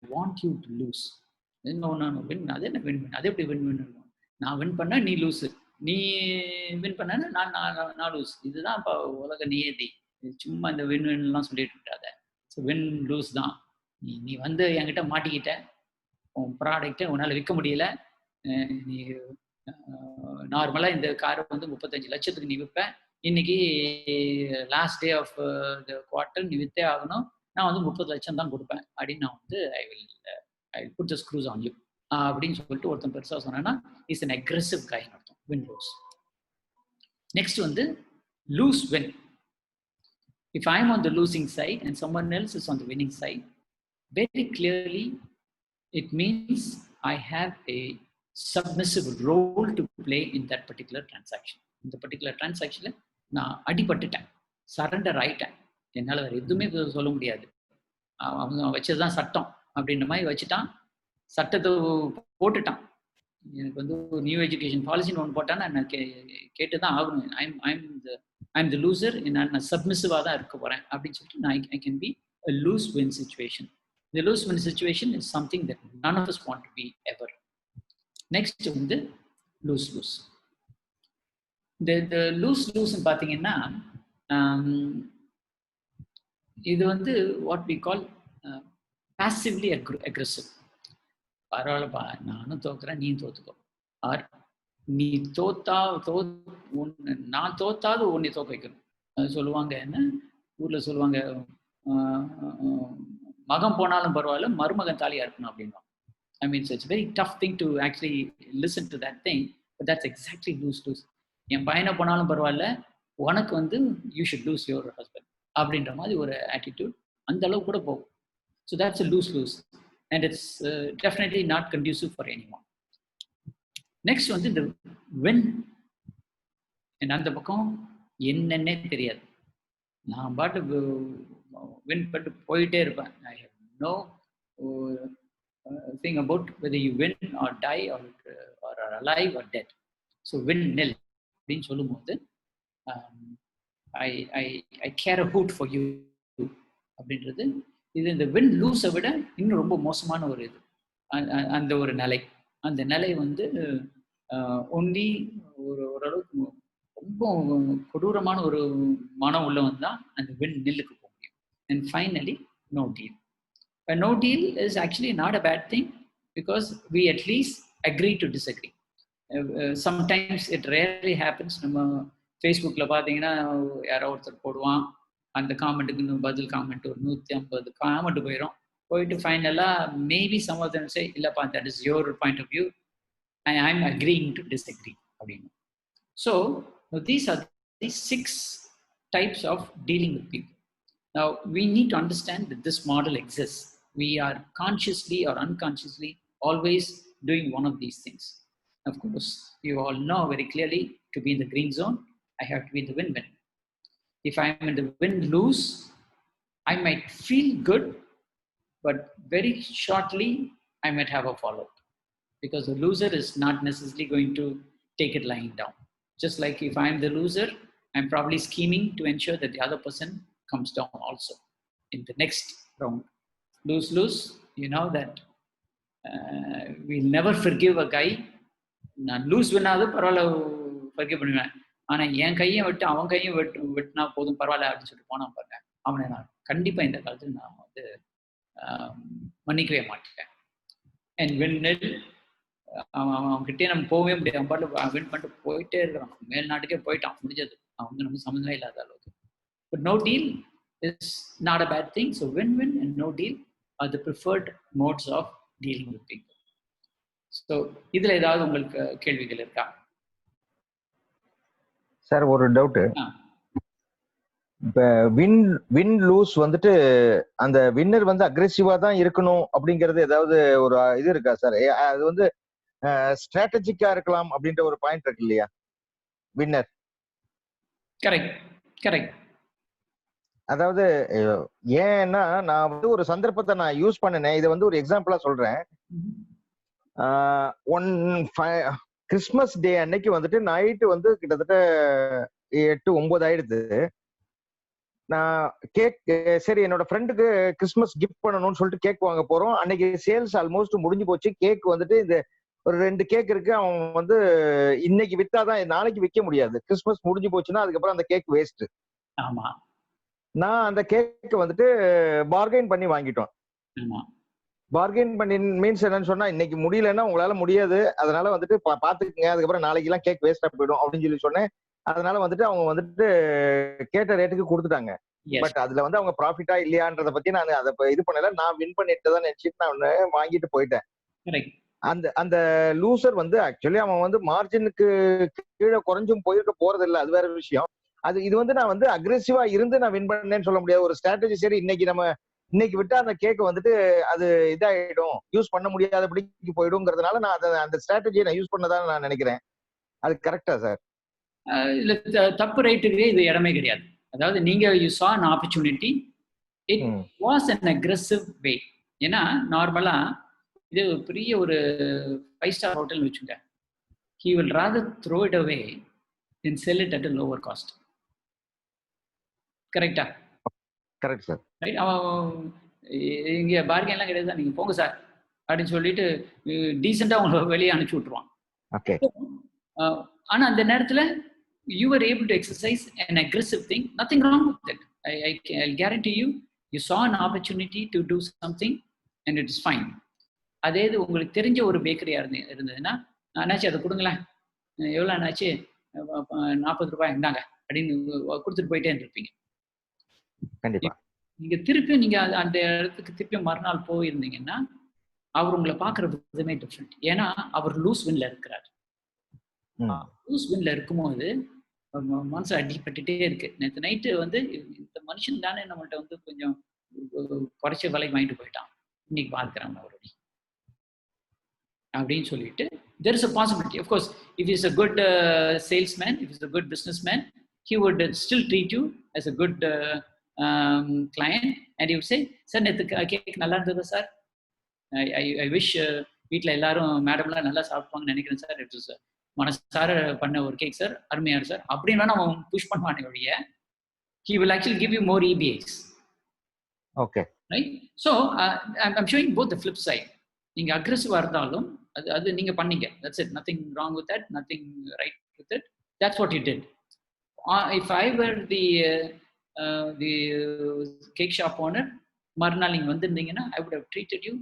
S1: want you to lose. No win, அது என்ன win win, அது எப்படி win win இருக்கும்? நான் வின் பண்ணா நீ லூஸ், நீ வின் பண்ணா நான் லூஸ். இதுதான் இப்போ உலக நியதி. சும்மா இந்த வின் வின்லாம் சொல்லிட்டு இருக்காத. ஸோ வின் லூஸ் தான். நீ வந்து என்கிட்ட மாட்டிக்கிட்ட, உன் ப்ராடக்டை உன்னால் விற்க முடியல. நீ நார்மலாக இந்த காரை வந்து 35 லட்சத்துக்கு நீ விற்ப, இன்னைக்கு last day of the quarter நீ விற்றே ஆகணும், நான் வந்து 30 லட்சம் தான் கொடுப்பேன் அப்படின்னு நான் வந்து I will put the screws on you அப்படின்னு சொல்லிட்டு ஒருத்தன் பெருசாக சொன்னா இஸ் அன் அக்ரெசிவ் கைன்னு அர்த்தம். Win lose. நெக்ஸ்ட் வந்து lose win. If I am on the losing side and someone else is on the winning side, very clearly it means I have a submissive role to play in that particular transaction. இந்த particular transactionல நான் அடிபட்டுட்டேன், சரண்டர் ஆயிட்டேன், என்னால் வேறு எதுவுமே சொல்ல முடியாது. அவங்க வச்சதுதான் சட்டம் அப்படின்ற மாதிரி வச்சுட்டான், சட்டத்தை போட்டுட்டான். எனக்கு வந்து ஒரு நியூ எஜுகேஷன் பாலிசின்னு ஒன்று போட்டான்னா நான் கேட்டு தான் ஆகணும். ஐம் த லூசர், நான் சப்மிசிவாக தான் இருக்க போகிறேன் அப்படின்னு சொல்லிட்டு நான் I can be a lose win situation. The lose win situation is something that none of us want to be ever. Next வந்து lose lose. The lose lose பார்த்தீங்கன்னா இது வந்து what we call passively aggressive. பரவாயில்லப்பா, நானும் தோக்குறேன், நீயும் தோத்துக்கோ. ஆர் நீ நான் தோத்தாது உன்னை தோக்க வைக்கணும். அது சொல்லுவாங்க, என்ன ஊர்ல சொல்லுவாங்க, மகன் போனாலும் பரவாயில்ல, மருமகன் தாலியா இருக்கணும் அப்படின்னா. I mean, so it's a very tough thing to actually listen to that thing, but that's exactly lose-lose. என் பையனை போனாலும் பரவாயில்ல, உனக்கு வந்து you should lose your husband அப்படின்ற மாதிரி ஒரு attitude அந்த அளவுக்கு கூட போகும். So that's a lose-lose, and it's definitely not conducive for anyone. Next வந்து இந்த win. அந்த பக்கம் என்னன்னே தெரியாது, நான் பாட்டு வின் பண்ணிட்டு போயிட்டே இருப்பேன். I have no thing about whether you win or die or are alive or dead. So win nil அப்படின்னு சொல்லும்போது I care a hoot for you அப்படின்றது இது இந்த வின் லூஸை விட இன்னும் ரொம்ப மோசமான ஒரு இது. அந்த ஒரு நிலை, அந்த நிலை வந்து ஒன்லி ஓரளவுக்கு ரொம்ப கொடூரமான ஒரு மனம் உள்ளவன் தான் அந்த வின் நில்லுக்கு போக முடியும். And finally no deal. No deal is actually not a bad thing because we at least agree to disagree. Sometimes it rarely happens. நம்ம ஃபேஸ்புக்கில் பார்த்தீங்கன்னா யாரோ ஒருத்தர் போடுவான், அந்த காமெண்ட்டுக்கு இன்னும் பதில் காமெண்ட் ஒரு 150 காமெண்ட் போயிட்டு ஃபைனலாக maybe some of them say இல்லைப்பா that is your point of view, I am agreeing to disagree அப்படின்னு. So these are the 6 types of dealing with people. Now we need to understand that this model exists. We are consciously or unconsciously always doing one of these things. Of course, you all know very clearly, to be in the green zone, I have to be in the win-win. If I am in the win-lose, I might feel good, but very shortly I might have a fallout, because the loser is not necessarily going to take it lying down. Just like if I'm the loser, I'm probably scheming to ensure that the other person comes down also in the next round. Lose, you know that we'll never forgive a guy. நான் லூஸ் பண்ணாது பரவாயில்ல ஃபர்கிவ் பண்ணுவேன், ஆனால் என் கையை விட்டு அவன் கையும் விட்டுனா போதும் பரவாயில்ல அப்படின்னு சொல்லிட்டு போனான் பாருங்க, அவனை நான் கண்டிப்பாக இந்த காலத்தில் நான் வந்து மன்னிக்கவே மாட்டேன். அண்ட் வின் அவன்கிட்டே நம்ம போகவே முடியாது, அவன் பாட்டு வின் பண்ணிட்டு போயிட்டே இருக்கிறான், மேல்நாட்டுக்கே போயிட்டான், முடிஞ்சது, அவன் வந்து நம்ம சம்மந்தமே இல்லாத அளவுக்கு. But no deal is not a bad thing. So win and no deal are the preferred modes of dealing with people. So இதில் ஏதாவது உங்களுக்கு கேள்விகள் இருக்கா
S9: சார்? ஒரு டவுட்டு. இப்போ வின் லூஸ் வந்துட்டு அந்த வின்னர் வந்து அக்ரெசிவா தான் இருக்கணும் அப்படிங்கிறது ஏதாவது ஒரு இது இருக்கா சார்? அது வந்து ஸ்ட்ராட்டஜிக்கா இருக்கலாம் அப்படின்ற ஒரு பாயிண்ட் இருக்கு இல்லையா வின்னர்?
S1: கரெக்ட்.
S9: அதாவது ஏன்னா நான் வந்து ஒரு சந்தர்ப்பத்தை நான் யூஸ் பண்ணினேன், இதை வந்து ஒரு எக்ஸாம்பிளா சொல்றேன். கிறிஸ்மஸ் டே அன்னைக்கு வந்துட்டு நைட்டு வந்து கிட்டத்தட்ட 8-9 ஆயிடுது. நான் கேக் சரி என்னோட ஃப்ரெண்டுக்கு கிறிஸ்மஸ் கிஃப்ட் பண்ணணும்னு சொல்லிட்டு கேக் வாங்க போறோம். அன்னைக்கு சேல்ஸ் ஆல்மோஸ்ட் முடிஞ்சு போச்சு. கேக் வந்துட்டு இந்த ஒரு 2 கேக் இருக்கு, அவன் வந்து இன்னைக்கு வித்தாதான் நாளைக்கு விற்க முடியாது. கிறிஸ்மஸ் முடிஞ்சு போச்சுன்னா அதுக்கப்புறம் அந்த கேக் வேஸ்ட்.
S1: ஆமா, நான்
S9: அந்த கேக் வந்துட்டு பார்கெயின் பண்ணி வாங்கிட்டோம். பார்கெயின் பண்ணி மீன்ஸ் என்னன்னு சொன்னா, இன்னைக்கு முடியலன்னா உங்களால முடியாது, அதனால வந்துட்டு பாத்துக்கங்க, அதுக்கப்புறம் நாளைக்கு எல்லாம் கேக் வேஸ்டா போயிடும் அப்படின்னு சொல்லி சொன்னேன். அதனால வந்துட்டு அவங்க வந்துட்டு கேட்ட ரேட்டுக்கு கொடுத்துட்டாங்க. பட் அதுல வந்து அவங்க ப்ராஃபிட்டா இல்லையான்றத பத்தி நான் அதை இது பண்ணல, நான் வின் பண்ணிட்டுதான் நினைச்சிட்டு நான் வாங்கிட்டு போயிட்டேன். அந்த லூசர் வந்து ஆக்சுவலி அவன் வந்து மார்ஜினுக்கு கீழே குறைஞ்சும் போயிருக்க போறது இல்லை, அது வேற விஷயம். இது வந்து நான் வந்து அக்ரெசிவா இருந்து நான் வின் பண்ணேன்னு சொல்ல முடியாது. ஒரு ஸ்ட்ராட்டஜி, சரி இன்னைக்கு விட்டா அந்த கேக் வந்துட்டு அது இதாயிடும், யூஸ் பண்ண முடியாதபடிக்கு போயிடுங்கிறதுனால நான் அந்த ஸ்ட்ராட்டஜியை நான் யூஸ் பண்ணதான் நான் நினைக்கிறேன். அது கரெக்டா சார்?
S1: இல்ல, தப்பு ரைட்டுக்கு இது இடமே கிடையாது. அதாவது நீங்க யூ சா an opportunity, it was an aggressive way. ஏன்னா நார்மலா இது பெரிய ஒரு 5-star ஹோட்டல் வச்சுங்க, he will rather throw it away than sell it at a lower cost. கரெக்டா?
S9: Correct sir.
S1: ரைட். அவன் இங்க பார்கென்லாம் கிடையாது, நீங்க போங்க சார் அப்படின்னு சொல்லிட்டு டீசெண்டா உங்களை வெளியே அனுப்பிச்சு விட்டுருவான்.
S9: ஓகே.
S1: ஆனா அந்த நேரத்துல you were able to exercise an aggressive thing, nothing wrong with it. I'll guarantee you, you saw an opportunity to do something and it is fine. அதே இது உங்களுக்கு தெரிஞ்ச ஒரு பேக்கரியா இருந்ததுன்னா, என்னாச்சு அதை கொடுங்களேன், எவ்வளோ என்னாச்சு, 40 ரூபாய் இருந்தாங்க அப்படின்னு கொடுத்துட்டு போயிட்டே இருப்பீங்க.
S9: கண்டிப்பா.
S1: நீங்க திருப்பி நீங்க அந்த இடத்துக்கு திருப்பி மறுநாள் போயிருந்தீங்கன்னா அவர் உங்களை பாக்குற விதமே டிஃப்ரெண்ட். ஏன்னா அவர் லூஸ் வின்ல இருக்கிறார். லூஸ் வின்ல இருக்கும்போது மனசு அடிபட்டுட்டே இருக்கு. நேற்று நைட்டு வந்து இந்த மனுஷன் தானே நம்மள்ட்ட வந்து கொஞ்சம் குறைச்ச விலை வாங்கிட்டு போயிட்டான், இன்னைக்கு பார்க்கிறாங்க அவருடைய அப்படின்னு சொல்லிட்டு there is a possibility. Of course, if he's a good salesman, if he's a good businessman, he would still treat you as a good client and he would say, sir, நேற்று கேக் நல்லா இருந்தது சார், ஐ விஷ் வீட்டில் எல்லாரும் மேடம்லாம் நல்லா சாப்பிடுவாங்கன்னு நினைக்கிறேன் சார், இட் இஸ் மனசார பண்ண ஒரு கேக் சார், அருமையாரு சார் அப்படின்னு வேணா அவன் புஷ் பண்ணுவானே ஒழிய he will actually give you more EBAs.
S9: Okay.
S1: Right? So I'm showing both the flip side. நீங்க அக்ரெசிவா இருந்தாலும் அது நீங்க பண்ணீங்க, that's it, nothing wrong with that, nothing right with it, that's what you did. if I were the cake shop owner, மறுநாள் நீங்க வந்திருந்தீங்கன்னா I would have treated you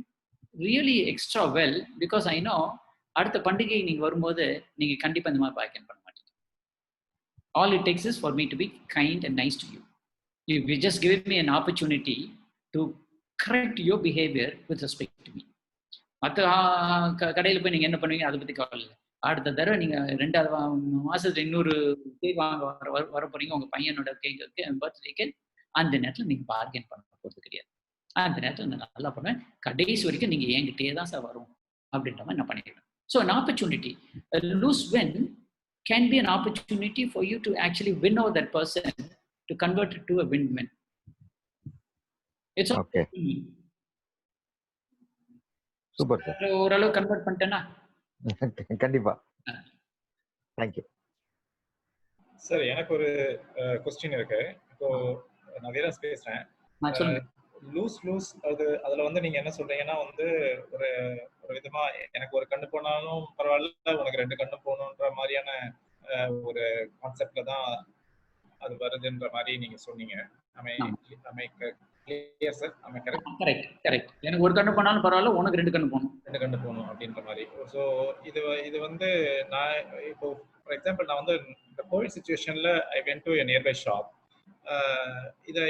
S1: really extra well, because I know அடுத்த பண்டிகை நீங்க வரும்போது நீங்க கண்டிப்பா இந்த மாதிரி bargain பண்ண மாட்டீங்க. All it takes is for me to be kind and nice to you. You just give me an opportunity to correct your behavior with respect to me. மற்ற கடையில் போய் நீங்கள் என்ன பண்ணுவீங்க அதை பற்றி கவலை இல்லை. அடுத்த தடவை நீங்கள் 2வது மாதத்துல இன்னொரு கேக் வாங்க வர போறீங்க, உங்கள் பையனோட கேக்கு பர்த்டேக்கு, அந்த நேரத்தில் நீங்கள் பார்கெயின் பண்ண போகிறது கிடையாது. அந்த நேரத்தில் நான் நல்லா பண்ணுவேன், கடைசி வரைக்கும் நீங்கள் என்கிட்டயே தான் சார் வரும் அப்படின்ற மாதிரி நான் பண்ணிடுவேன். So an opportunity, a lose win can be an opportunity for you to actually win over that person, to convert it to a win-win. It's
S9: okay. Super sir.
S1: ஓரளவு கன்வெர்ட் பண்ணிட்டேனா?
S9: கண்டிப்பா. Thank you
S10: sir. எனக்கு ஒரு क्वेश्चन இருக்கு. இப்போ நான் வீரஸ் பேசுறேன். லூஸ் அதுல வந்து நீங்க என்ன சொல்றீங்கன்னா வந்து ஒரு விதமா எனக்கு ஒரு கண்ணு போனாலும் பரவாயில்ல, உனக்கு 2 கண்ணு போகணுன்ற மாதிரியான ஒரு கான்செப்ட்ல தான் அது வருதுன்ற மாதிரி நீங்க சொன்னீங்க.
S1: எனக்கு ஒரு கண்ணு போனாலும் பரவாயில்ல, உனக்கு 2 கண்ணு போகணும்,
S10: 2 கண்ணு போகணும் அப்படின்ற மாதிரி. ஸோ இது வந்து நான் இப்போ ஃபார் எக்ஸாம்பிள் நான் வந்து இந்த கோவிட் சுச்சுவேஷன்ல I went to a nearby shop. இதை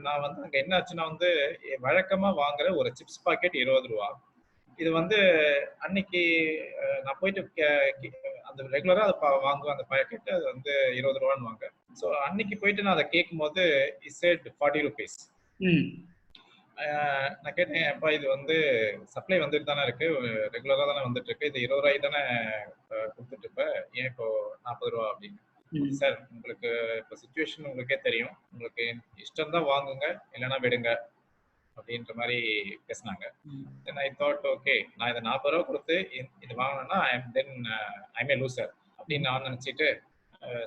S10: நான் வந்து அங்கே என்ன ஆச்சுன்னா வந்து வழக்கமா வாங்குற ஒரு சிப்ஸ் பாக்கெட் 20 ரூபா. இது வந்து அன்னைக்கு நான் போயிட்டு அந்த ரெகுலரா அதை வாங்குவேன், அந்த பாக்கெட் அது வந்து 20 ரூபான்னு வாங்க. ஸோ அன்னைக்கு போயிட்டு நான் அதை கேட்கும் போது இட் செட் 40 rupees. நான் கேட்டேன், அப்பா இது வந்து சப்ளை வந்துட்டு தானே இருக்கு, ரெகுலரா தானே வந்துட்டு இருக்கு, இது 20 ரூபாய் தானே கொடுத்துட்டு இருப்ப, ஏன் இப்போ 40 ரூபா அப்படின்னு. சார் உங்களுக்கு இப்போ சுச்சுவேஷன் உங்களுக்கே தெரியும், உங்களுக்கு இஷ்டம் தான் வாங்குங்க, இல்லைன்னா விடுங்க அப்படின்ற மாதிரி பேசினாங்க. தென் ஐ தாட் ஓகே, நான் இதை 40 ரூபா கொடுத்து இது வாங்கினேன்னா ஐ மே லூசர் அப்படின்னு நான் நினைச்சிட்டு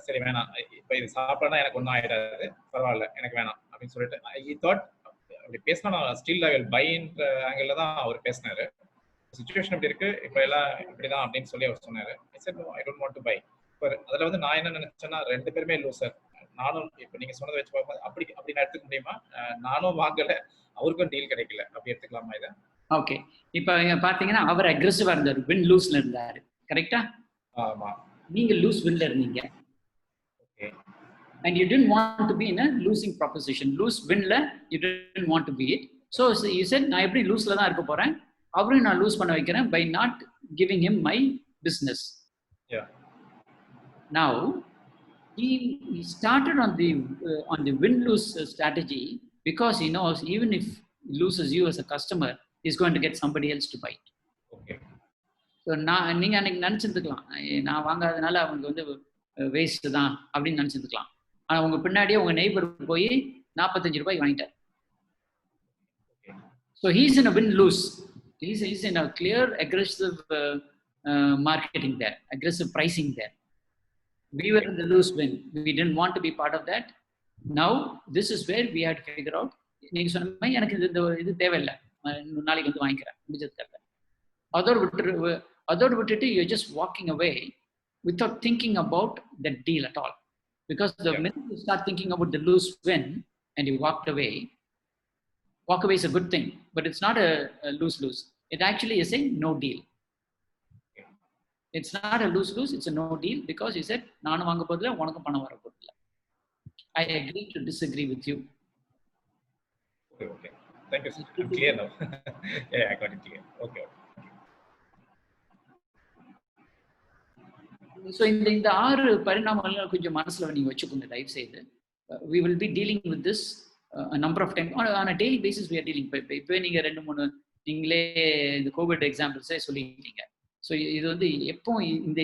S10: சரி வேணாம், இப்போ இது சாப்பிடனா எனக்கு ஒன்றும் ஆயிடாது, பரவாயில்ல எனக்கு வேணாம் அப்படின்னு சொல்லிட்டு ஐ தாட் அப்படி பேசினா நான் ஸ்டில் ஐ வில் பைன்ற ஆங்கிள் தான் அவர் பேசினாரு. சுச்சுவேஷன் இப்படி இருக்கு, இப்போ எல்லாம் இப்படிதான் அப்படின்னு சொல்லி அவர் சொன்னாரு. I said no, I don't want to buy. இப்போ அதுல வந்து நான் என்ன நினைச்சேன்னா 2 பேருமே லூசர். நானும் இப்போ நீங்க சொன்னதை வச்சு பார்க்கும்போது அப்படி நான் எடுத்துக்க முடியுமா, நானும் வாங்கல, அவருக்கும் டீல் கிடைக்கல, அப்படி எடுத்துக்கலாமா இதை?
S1: ஓகே, இப்போ பாத்தீங்கன்னா அவர் அக்ரெசிவா இருந்தாரு, வின் லூஸ்ல இருந்தாரு, கரெக்டா?
S10: ஆமா.
S1: நீங்க லூஸ் வின்ல இருந்தீங்க. Okay. And you didn't want to be in a losing proposition. Lose winல you didn't want to be it. So you said நான் எப்படி லூஸ்ல தான் இருக்க போறேன், அவரையும் நான் லூஸ் பண்ண வைக்கிறேன் by not giving him my business.
S10: Yeah.
S1: Now he started on the win-lose strategy because he knows even if he loses you as a customer, he's going to get somebody else to buy it.
S10: Okay.
S1: So நீங்க அன்னைக்கு நினைச்சிருந்துக்கலாம், நான் வாங்காதனால அவங்களுக்கு வந்து வேஸ்ட் தான் அப்படின்னு நினைச்சிருந்துக்கலாம். ஆனா உங்க பின்னாடியே உங்க நெய்பர் போய் 45 ரூபாய் வாங்கிட்டார். So he's in a win-lose. He's in a clear aggressive marketing there, aggressive pricing there. We were in the lose win. We didn't want to be part of that. Now this is where we had to figure out. நீங்க சொன்ன மாதிரி எனக்கு இது தேவையில்லை, நாளைக்கு வந்து வாங்கிக்கிறேன், முடிஞ்சதுக்காக. அதோடு விட்டுட்டு you're just walking away without thinking about that deal at all. Because the minute you start thinking about the lose win and you walk away is a good thing, but it's not a lose-lose. It actually is a no deal. It's not a lose-lose, it's a no deal because you said, நானும் வாங்க போதில்லை, உனக்கும் பணம் வர போதில்லை. I agree to disagree with you.
S10: Okay. Thank you, sir. I'm clear now. Yeah, I got it clear. Okay.
S1: So இந்த 6 பரிணாமங்கள் கொஞ்சம் மனசுல நீங்க வச்சுக்கோங்க தயவு செய்து. We will be dealing with this a number of times on a daily basis. We are dealing. இப்போ நீங்க 2-3 நீங்களே இந்த கோவிட் எக்ஸாம்பிள்ஸே சொல்லிட்டீங்க. ஸோ இது வந்து எப்போ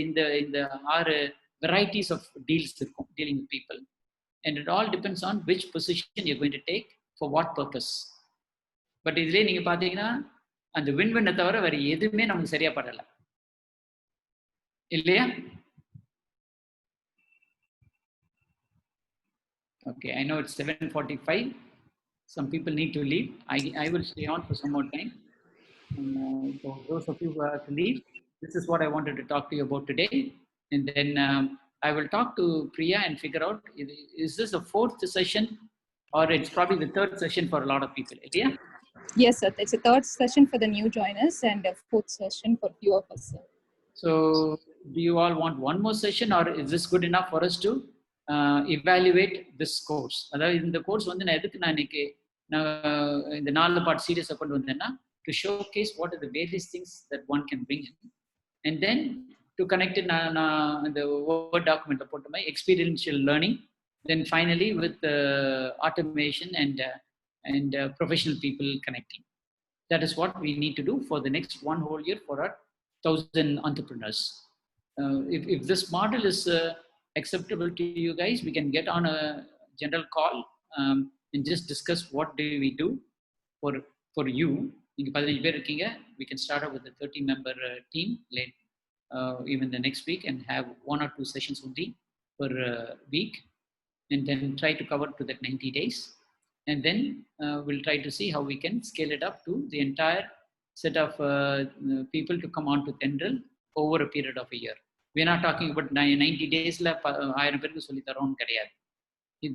S1: இந்த 6 varieties of deals இருக்கும், dealing with people, and it all depends on which position you're going to take for what purpose. But இதுலேயே நீங்க பாத்தீங்கன்னா அந்த வின்-வின்னை தவிர வேற எதுவுமே நமக்கு சரியா படலை இல்லையா? Okay, I know it's 7:45. Some people need to leave. I will stay on for some more time. For those of you who have to leave, this is what I wanted to talk to you about today. And then I will talk to Priya and figure out, is this the 4th session or it's probably the 3rd session for a lot of people. Yeah?
S4: Yes, sir. It's a 3rd session for the new joiners and a 4th session for few of us, sir.
S1: So do you all want one more session, or is this good enough for us to evaluate this course? அதாவது இந்த கோர்ஸ் வந்து நான் எதுக்கு நான் இன்னைக்கு இந்த 4 பார்ட் சீரியஸை கொண்டு வந்தேன்னா, to showcase what are the various things that one can bring in, and then to connect it in the Word document put my experiential learning, then finally with automation and professional people connecting. That is what we need to do for the next 1 whole year for our 1,000 entrepreneurs. If this model is acceptable to you guys, we can get on a general call and just discuss what do we do for you. We can start out with a 30-member team even the next week and have 1 or 2 sessions only per week, and then try to cover to that 90 days. And then we'll try to see how we can scale it up to the entire set of people to come on to Tendril over a period of a year. We're not talking about 90 days.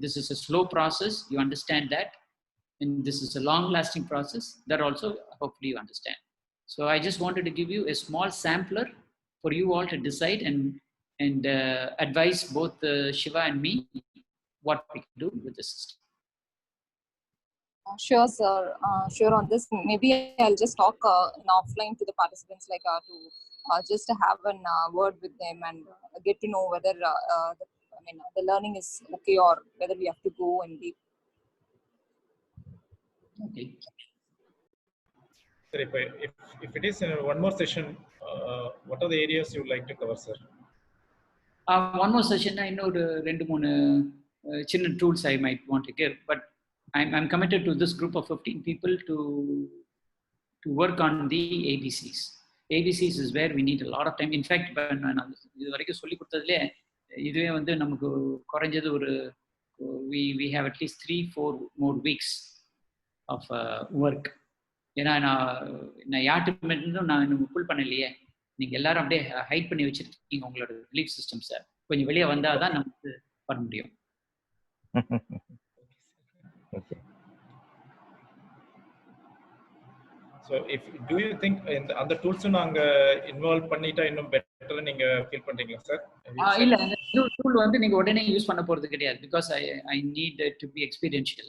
S1: This is a slow process. You understand that. And this is a long-lasting process. That also, hopefully, you understand. So I just wanted to give you a small sampler for you all to decide and advise both Shiva and me what we can do with the system.
S4: Sure, sir. Sure on this. Maybe I'll just talk offline to the participants, like to just have a word with them and get to know whether the learning is okay or whether we have to go and be.
S1: Okay.
S10: Sir, if it is one more session, what are the areas you would like to cover, sir?
S1: One more session, I know the 2-3 children tools I might want to give, but I'm committed to this group of 15 people to work on the ABCs. ABCs is where we need a lot of time. In fact, we have at least 3-4 more weeks of work. நான் யார்கிட்ட நான் புல் பண்ணலையே, நீங்க எல்லாரும் அப்படியே ஹைட் பண்ணி வச்சிருக்கீங்க உங்களோட பிலீஃப் சிஸ்டம்ஸை. கொஞ்சம் வெளியே வந்தாதான் நமக்கு பண்ண முடியும்.
S10: So do you think அந்த டூல்ஸ் நாங்க இன்வால்வ் பண்ணிட்டா இன்னும் பெட்டரா நீங்க ஃபீல் பண்றீங்களா சார்?
S1: இல்ல, அந்த டூல் வந்து நீங்க உடனே யூஸ் பண்ண போறது கிடையாது. because I need to be experiential.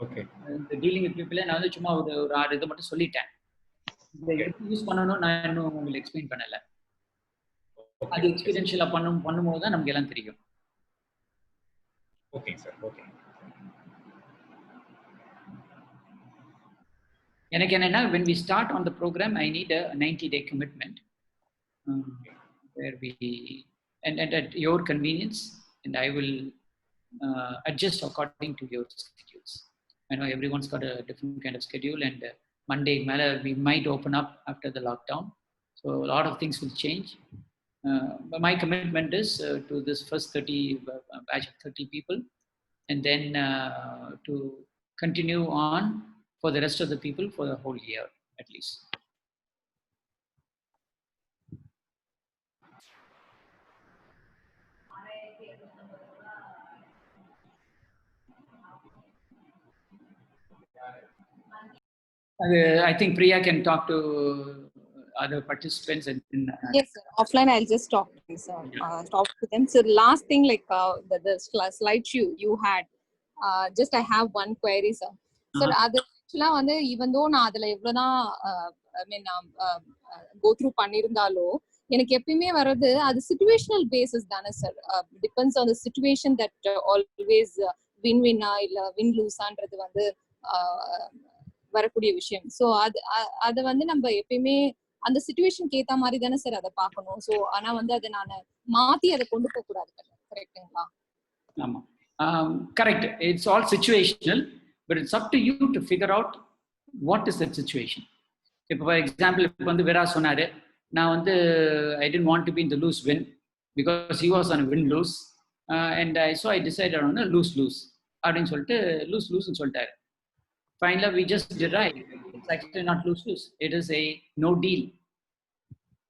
S10: Okay.
S1: The dealing with people நான் வந்து சும்மா ஒரு 6 இதை மட்டும் சொல்லிட்டேன். இதை எப்படி யூஸ் பண்ணணும் நான் இன்னும் உங்களுக்கு எக்ஸ்பிளைன் பண்ணல. அது எக்ஸ்பீரியன்ஷியலா பண்ணும்போது தான் நமக்கு எல்லாம் தெரியும்.
S10: Okay sir, okay.
S1: எனக்கு என்னன்னா, when we start on the program I need a 90-day commitment where we and at your convenience, and I will adjust according to your schedules. I know everyone's got a different kind of schedule, and Monday we might open up after the lockdown, so a lot of things will change. But my commitment is to this first 30 batch of 30 people, and then to continue on for the rest of the people for the whole year at least. I think Priya can talk to other participants and
S4: yes sir. Offline I'll just talk to them, sir. Talk to them. So last thing, like the slide you had, just I have one query, sir. So actually வந்து even though நான் அதுல எவ்வளவுதான் go through பண்ணிருந்தாலோ எனக்கு எப்பயுமே வர்றது அது situational basis தானே sir. Depends on the situation that always win-win இல்ல win-lose-ஆன்றது வந்து வரக்கூடிய விஷயம். ஸோ அது வந்து நம்ம எப்பயுமே அந்த சிச்சுவேஷனுக்கு ஏத்த மாதிரி தானே சார் அதை பார்க்கணும். ஸோ ஆனா வந்து அதை நான் மாத்தி அதை கொண்டு போக கூடாது. கரெக்டுங்களா?
S1: ஆமா, correct. It's all situational, but it's up to you to figure out what is that situation. இப்போ ஃபார் எக்ஸாம்பிள் இப்போ வந்து விரா சொன்னாரு, நான் வந்து I didn't want to be in the lose win because he was on a win lose and so I decided on a lose lose அப்படின்னு சொல்லிட்டு lose lose சொல்லிட்டாரு. Finally, we just derive. It's actually not lose-lose. It is a no deal,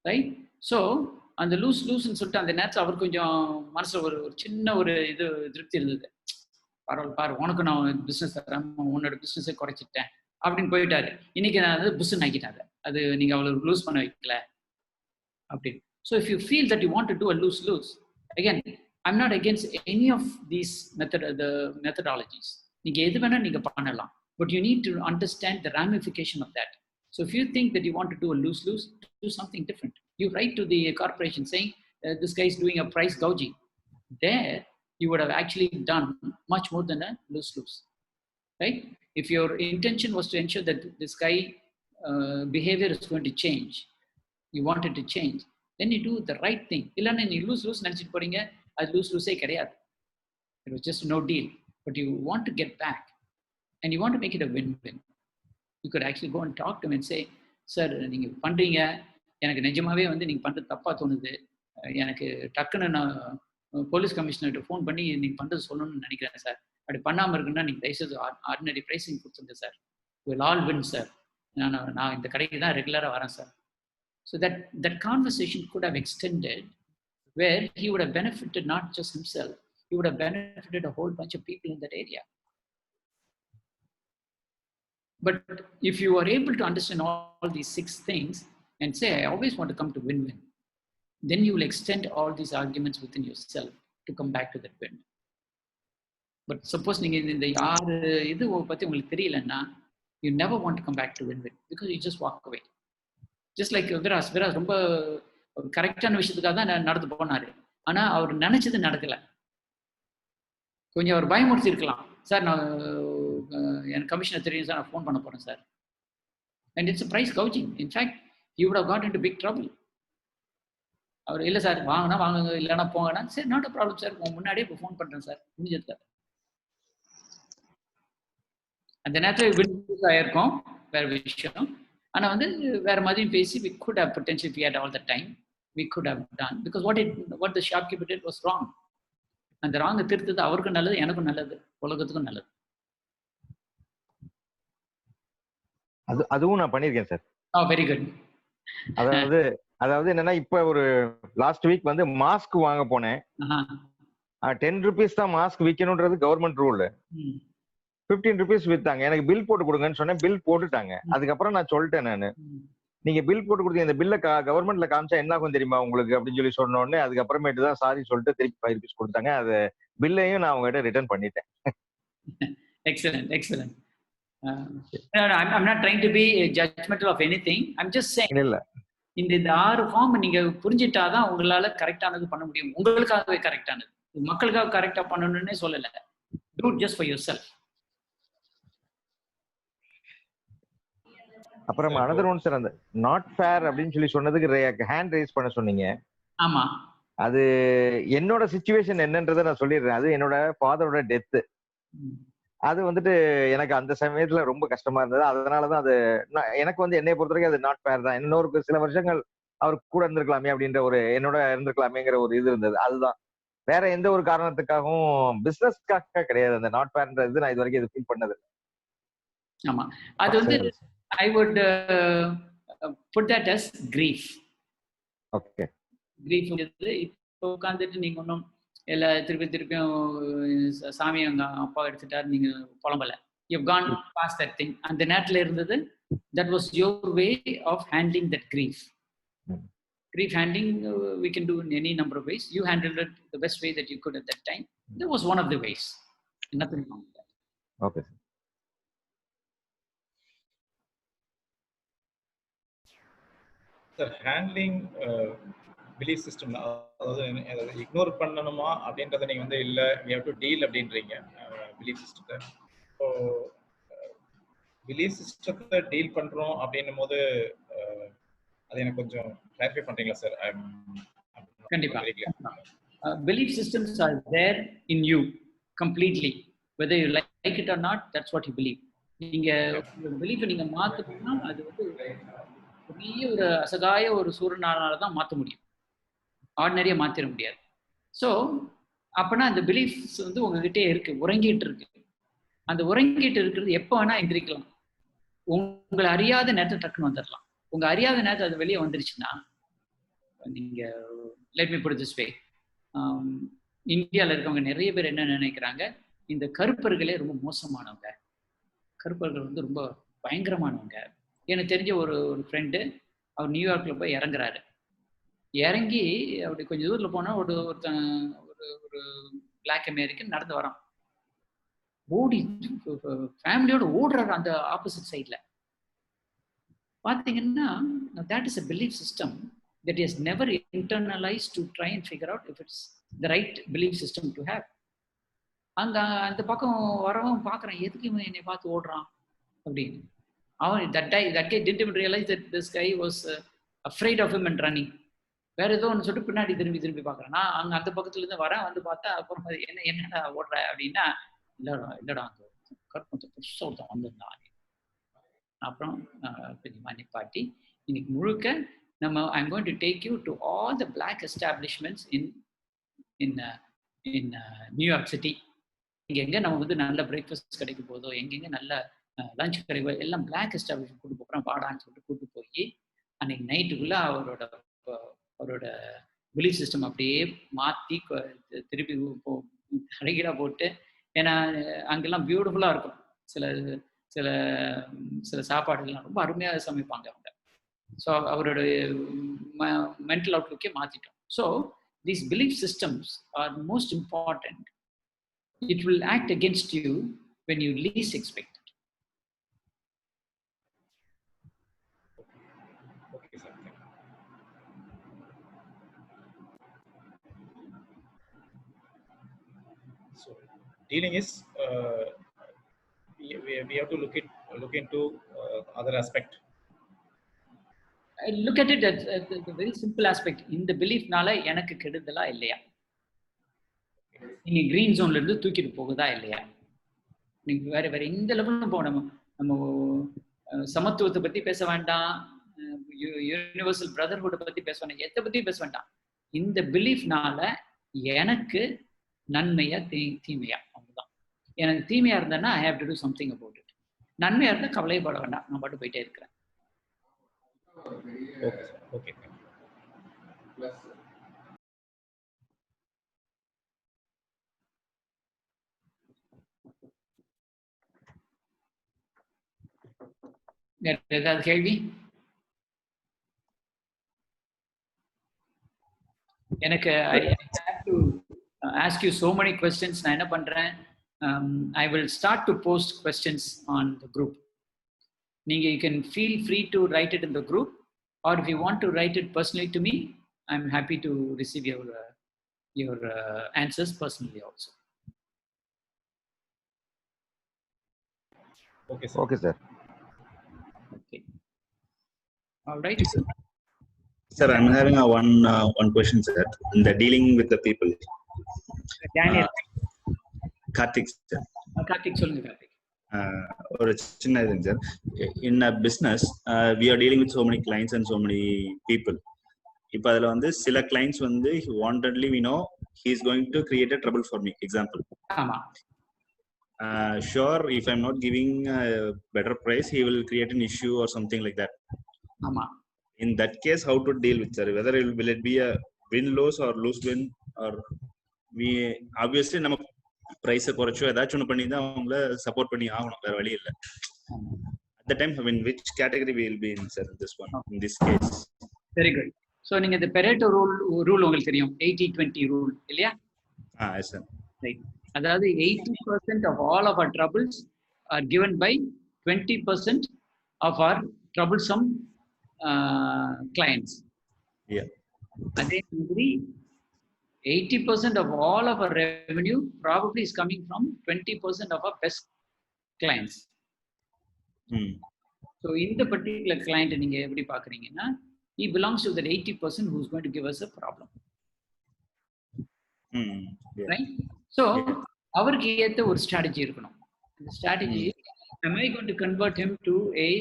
S1: right? So அந்த லூஸ்ன்னு சொல்லிட்டு அந்த நேரத்தில் அவர் கொஞ்சம் மனசுல ஒரு சின்ன ஒரு இது திருப்தி இருந்தது. பரவாயில்ல பாரு, உனக்கு நான் பிஸ்னஸ் தரேன், உன்னோட பிஸ்னஸை குறைச்சிட்டேன் அப்படின்னு போயிட்டாரு. இன்னைக்கு நான் அது பிஸ்னஸ் ஆக்கிட்டாங்க, அது நீங்க அவ்வளவு லூஸ் பண்ண வைக்கல அப்படின்னு. So if you feel that you want to do a lose again, I'm not against any of these methodologies. நீங்க எது வேணா நீங்க பண்ணலாம், but you need to understand the ramification of that. So if you think that you want to do a lose, do something different. You write to the corporation saying this guy is doing a price gouging. There you would have actually done much more than a lose, right? If your intention was to ensure that this guy behavior is going to change, you wanted to change, then you do the right thing. Illana you lose nanichittu poringa, adu lose kedaiyadu. It was just no deal, but you want to get back and you want to make it a win-win. You could actually go and talk to him and say, sir, நீங்க பண்றீங்க, எனக்கு நிஜமாவே வந்து நீங்க பண்றது தப்பா தோணுது, எனக்கு டக்குன்னு நான் போலீஸ் கமிஷனர்கிட்ட ஃபோன் பண்ணி நீங்க பண்றது சொல்லணும்னு நினைக்கிறேன் சார். அப்படி பண்ணாம இருக்குன்னா நீங்க தயவுசெய்து ஆர்டினரி பிரைசிங் கொடுத்துருங்க sir. Will all win sir. நான் இந்த கடைக்கு தான் ரெகுலரா வரேன் sir. So that conversation could have extended where he would have benefited not just himself, he would have benefited a whole bunch of people in that area. But if you are able to understand all these 6 things and say, I always want to come to win-win, then you will extend all these arguments within yourself to come back to that win. But suppose நீங்க இந்த 6 இது பத்தி உங்களுக்கு தெரியலன்னா, you never want to come back to win-win because you just walk away. Just like விராஸ் ரொம்ப கரெக்டான விஷயத்துக்காக தான் நடந்து போனாரு. ஆனா அவர் நினைச்சது நடக்கல. கொஞ்சம் அவர் பயமுறுத்தி இருக்கலாம், சார் நான் எனக்கு கமிஷனர் தெரியும் சார், நான் ஃபோன் பண்ண போறேன் sir. And it's a price gouging. In fact, he would have got into big trouble. அவர் இல்லை சார் வாங்கினா வாங்குங்க, இல்லைன்னா போங்கன்னா சரி நாட் அ ப்ராப்ளம் சார், முன்னாடியே இப்போ ஃபோன் பண்ணுறேன் சார், முடிஞ்சது. அந்த நேரத்தில் வின் ஆயிருக்கும் வேற விஷயம். ஆனால் வந்து வேற மாதிரியும் பேசி we could have potentially, if we had all the time, we could have done, because what the shopkeeper did was wrong. அந்த ராங்கை திருத்தது அவருக்கும் நல்லது, எனக்கும் நல்லது, உலகத்துக்கும் நல்லது.
S9: அதுவும் நான் பண்ணிருக்கேன் சார்.
S1: Very good.
S9: அதாவது என்னன்னா, இப்ப ஒரு லாஸ்ட் வீக் வந்து மாஸ்க் வாங்க போனேன். 10 rupees தான் மாஸ்க் விற்கணும்ன்றது கவர்மெண்ட் ரூல். 15 rupees வித்தாங்க. எனக்கு பில் போட்டு கொடுங்கன்னு சொன்னேன், பில் போட்டுட்டாங்க. அதுக்கப்புறம் நான் சொல்லிட்டேன், நானு நீங்க பில் போட்டு கொடுத்தீங்க, இந்த பில்ல கவர்மெண்ட்ல காமிச்சா என்ன ஆகும் தெரியுமா உங்களுக்கு அப்படின்னு சொல்லி சொன்ன உடனே அதுக்கப்புறமேட்டு தான் சாரி சொல்லிட்டு திருப்பி 5 rupees கொடுத்தாங்க. அது பில்லையும் நான் அவங்ககிட்ட ரிட்டர்ன் பண்ணிட்டேன்.
S1: Excellent. I'm not trying to be judgmental of anything. I'm just saying,
S9: இல்ல
S1: இந்த 6 ஃபார்ம் நீங்க புரிஞ்சிட்டாதான் உங்களால கரெக்டானது பண்ண முடியும். உங்களுக்காகவே கரெக்டானது, மக்களுக்காக கரெக்டா பண்ணணும்னே சொல்லல. Do it just for yourself.
S9: அப்புறம் another one சார், அந்த நாட் ஃபேர் அப்படின்னு சொல்லி சொன்னதுக்கு ஹேண்ட் ரைஸ் பண்ண சொன்னீங்க.
S1: ஆமா,
S9: அது என்னோட சிச்சுவேஷன் என்னன்றதை நான் சொல்லிடுறேன். அது என்னோட ஃபாதரோட டெத்து. அது வந்துட்டு எனக்கு அந்த சமயத்துல ரொம்ப கஷ்டமா இருந்தது. அதனாலதான் அது எனக்கு வந்து என்னை பொறுத்த வரைக்கும் அது நாட் ஃபேர் தான். இன்னொரு சில வருஷங்கள் அவர் கூட இருந்திருக்கலாமே அப்படின்ற ஒரு என்னோட இருந்திருக்கலாமேங்கிற ஒரு இது இருந்தது. அதுதான், வேற எந்த ஒரு காரணத்துக்காகவும் பிசினஸ்க்காக கிடையாது. அந்த நாட் ஃபேர்ன்றது நான் இது வரைக்கும் இது ஃபீல் பண்ணது.
S1: ஆமா, அது வந்து I would put that as grief.
S9: Okay.
S1: Grief வந்து இப்போ உட்காந்துட்டு நீங்க ஒன்றும் எல்லா திருப்பியும் சாமி அங்க அப்பா எடுத்துட்டாரு, நீங்க புலம்பல. You've gone past that thing. அந்த நேரத்துல இருந்தது, that was your way of handling that grief. Grief handling we can do in any number of ways. You handled it the best way that you could at that time. That was one of the ways. Nothing wrong with that.
S9: Okay.
S10: Sir, handling belief system, அதாவது இக்னோர் பண்ணணுமா அப்படின்றத நீங்க வந்து இல்லை, we have to deal அப்படின்றீங்க பிலீஃப் சிஸ்டத்தை. ஸோ பிலீஃப் சிஸ்டத்தை டீல் பண்றோம் அப்படின்னும் போது அது எனக்கு கொஞ்சம் கிளாரிஃபை பண்றீங்களா சார்?
S1: கண்டிப்பா. Belief systems are there in you completely, whether you like it or not, that's what you believe. நீங்க பிலீஃபை நீங்க மாத்தணும்னா அது வந்து பெரிய ஒரு அசகாய ஒரு சூழ்நிலையால தான் மாற்ற முடியும், ஆர்டினரியா மாத்திர முடியாது. ஸோ அப்பனா அந்த பிலீஃப்ஸ் வந்து உங்ககிட்டே இருக்கு, உறங்கிட்டு இருக்கு. அந்த உறங்கிட்டு இருக்கிறது எப்போ வேணா எந்திரிக்கலாம். உங்களை அறியாத நேரத்தை டக்குன்னு வந்துடலாம். உங்க அறியாத நேரத்தை அது வெளியே வந்துருச்சுன்னா நீங்க let me put this way, இந்தியாவில் இருக்கவங்க நிறைய பேர் என்ன நினைக்கிறாங்க, இந்த கருப்பர்களே ரொம்ப மோசமானவங்க, கருப்பர்கள் வந்து ரொம்ப பயங்கரமானவங்க. எனக்கு தெரிஞ்ச ஒரு ஃப்ரெண்டு, அவர் நியூயார்க்கில் போய் இறங்குறாரு. இறங்கி அப்படி கொஞ்சம் தூரத்தில் போனால் ஒரு பிளாக் அமெரிக்கன் நடந்து வரான். ஓடி ஃபேமிலியோட ஓடுறாரு அந்த ஆப்போசிட் சைடில். பார்த்தீங்கன்னா that is a belief system that is never internalized to try and figure out if it's the right belief system to have. அங்க அந்த பக்கம் வரவன் பார்க்குறான், எதுக்கு இவன் என்னை பார்த்து ஓடுறான் அப்படின்னு. அவன் that guy didn't even realize that this guy was afraid of him and running. வேற ஏதோ ஒன்று சொல்லிட்டு பின்னாடி திரும்பி பார்க்குறேன். நான் அங்கே அந்த பக்கத்துலேருந்து வரேன், வந்து பார்த்தா அப்புறம் என்னடா ஓடுற அப்படின்னா, இல்லடா அங்கே கற்பனை புதுசாக ஒருத்தன் வந்திருந்தான். அப்புறம் கொஞ்சமாக நிப்பாட்டி, இன்னைக்கு முழுக்க நம்ம I'm going to take you to all the black establishments in New York city. எங்கெங்கே நம்ம வந்து நல்ல பிரேக்ஃபாஸ்ட் கிடைக்க போதோ, எங்கெங்கே நல்ல லஞ்ச் கிடைக்கும், எல்லாம் பிளாக் எஸ்டாப்ளிஷ்மெண்ட் கூட்டு போகிறோம் வாடான்னு சொல்லிட்டு கூட்டு போய் அன்னைக்கு நைட்டுக்குள்ளே அவரோட பிலீஃப் சிஸ்டம் அப்படியே மாற்றி திருப்பி அழகீடாக போட்டு, ஏன்னா அங்கெல்லாம் பியூட்டிஃபுல்லாக இருக்கும். சில சாப்பாடுகள்லாம் ரொம்ப அருமையாக சமைப்பாங்க அவங்க. ஸோ அவரோட மென்டல் அவுட்லுக்கே மாற்றிட்டோம். So these belief systems are most important. It will act against you when you least expect.
S10: Dealing is we have to look into other aspect.
S1: I look at it as a very simple aspect. இந்த பிலீஃப்னால எனக்கு கெடுதலா இல்லையா, நீங்க கிரீன் ஜோன்ல இருந்து தூக்கிட்டு போகுதா இல்லையா, நீங்க வேற எந்த லெவலும் போகணும். நம்ம சமத்துவத்தை பத்தி பேச வேண்டாம், யூனிவர்சல் பிரதர்ஹுட் பத்தி பேச வேண்டாம், எதை பத்தி பேச வேண்டாம். இந்த பிலீஃப்னால எனக்கு நன்மையா தீமையா, அவ்வளவுதான். எனக்கு தீமையா இருந்தேன்னா I have to do something about it. நன்மையா இருந்தா கவலைப்பட வேண்டாம், நான் பாட்டு போயிட்டே இருக்கிறேன்.
S10: Okay.
S1: ஏதாவது கேள்வி? எனக்கு I have to ask you so many questions. நான் என்ன பண்றேன், I will start to post questions on the group. நீங்க you can feel free to write it in the group, or if you want to write it personally to me, I'm happy to receive your answers personally also.
S10: Okay sir.
S9: Okay sir.
S1: Okay. All right.
S11: Sir, I'm having one question, sir. In the dealing with the people.
S1: Daniel.
S11: Karthik, sir.
S1: Karthik, சொல்லுங்க Karthik.
S11: ஒரு சின்ன இதுங்க sir. In a business, we are dealing with so many clients and so many people. இப்போ அதில் வந்து சில clients வந்து wantedly we know he is going to create a trouble for me. Example.
S1: ஆமா.
S11: Sure, if I'm not giving a better price, he will create an issue or something like that.
S1: ஆமா.
S11: In that case, how to deal with, sir? Whether will it be a win-lose or lose-win, or we obviously நம்ம price குறைச்சோ ஏதாச்சும் ஒன்று பண்ணி தான் அவங்கள சப்போர்ட் பண்ணி ஆகணும், வேற வழி இல்லை. At the time, I mean, which category we will be in, sir, in this one, in this case?
S1: Very good. So நீங்க இந்த Pareto rule உங்களுக்கு தெரியும், 80-20 rule இல்லையா?
S11: Yes sir.
S1: Right. அதாவது 80% of all of our troubles are given by 20% of our troublesome clients.
S11: Yeah.
S1: அதே மாதிரி 80% of all of our revenue probably is coming from 20% of our best clients. So in the particular client நீங்க எப்படி பாக்குறீங்கன்னா, he belongs to that 80% who's going to give us a problem.
S11: Yeah.
S1: Right? So அவருக்கு ஏத்த ஒரு strategy இருக்கணும். The strategy, am I going to convert him to a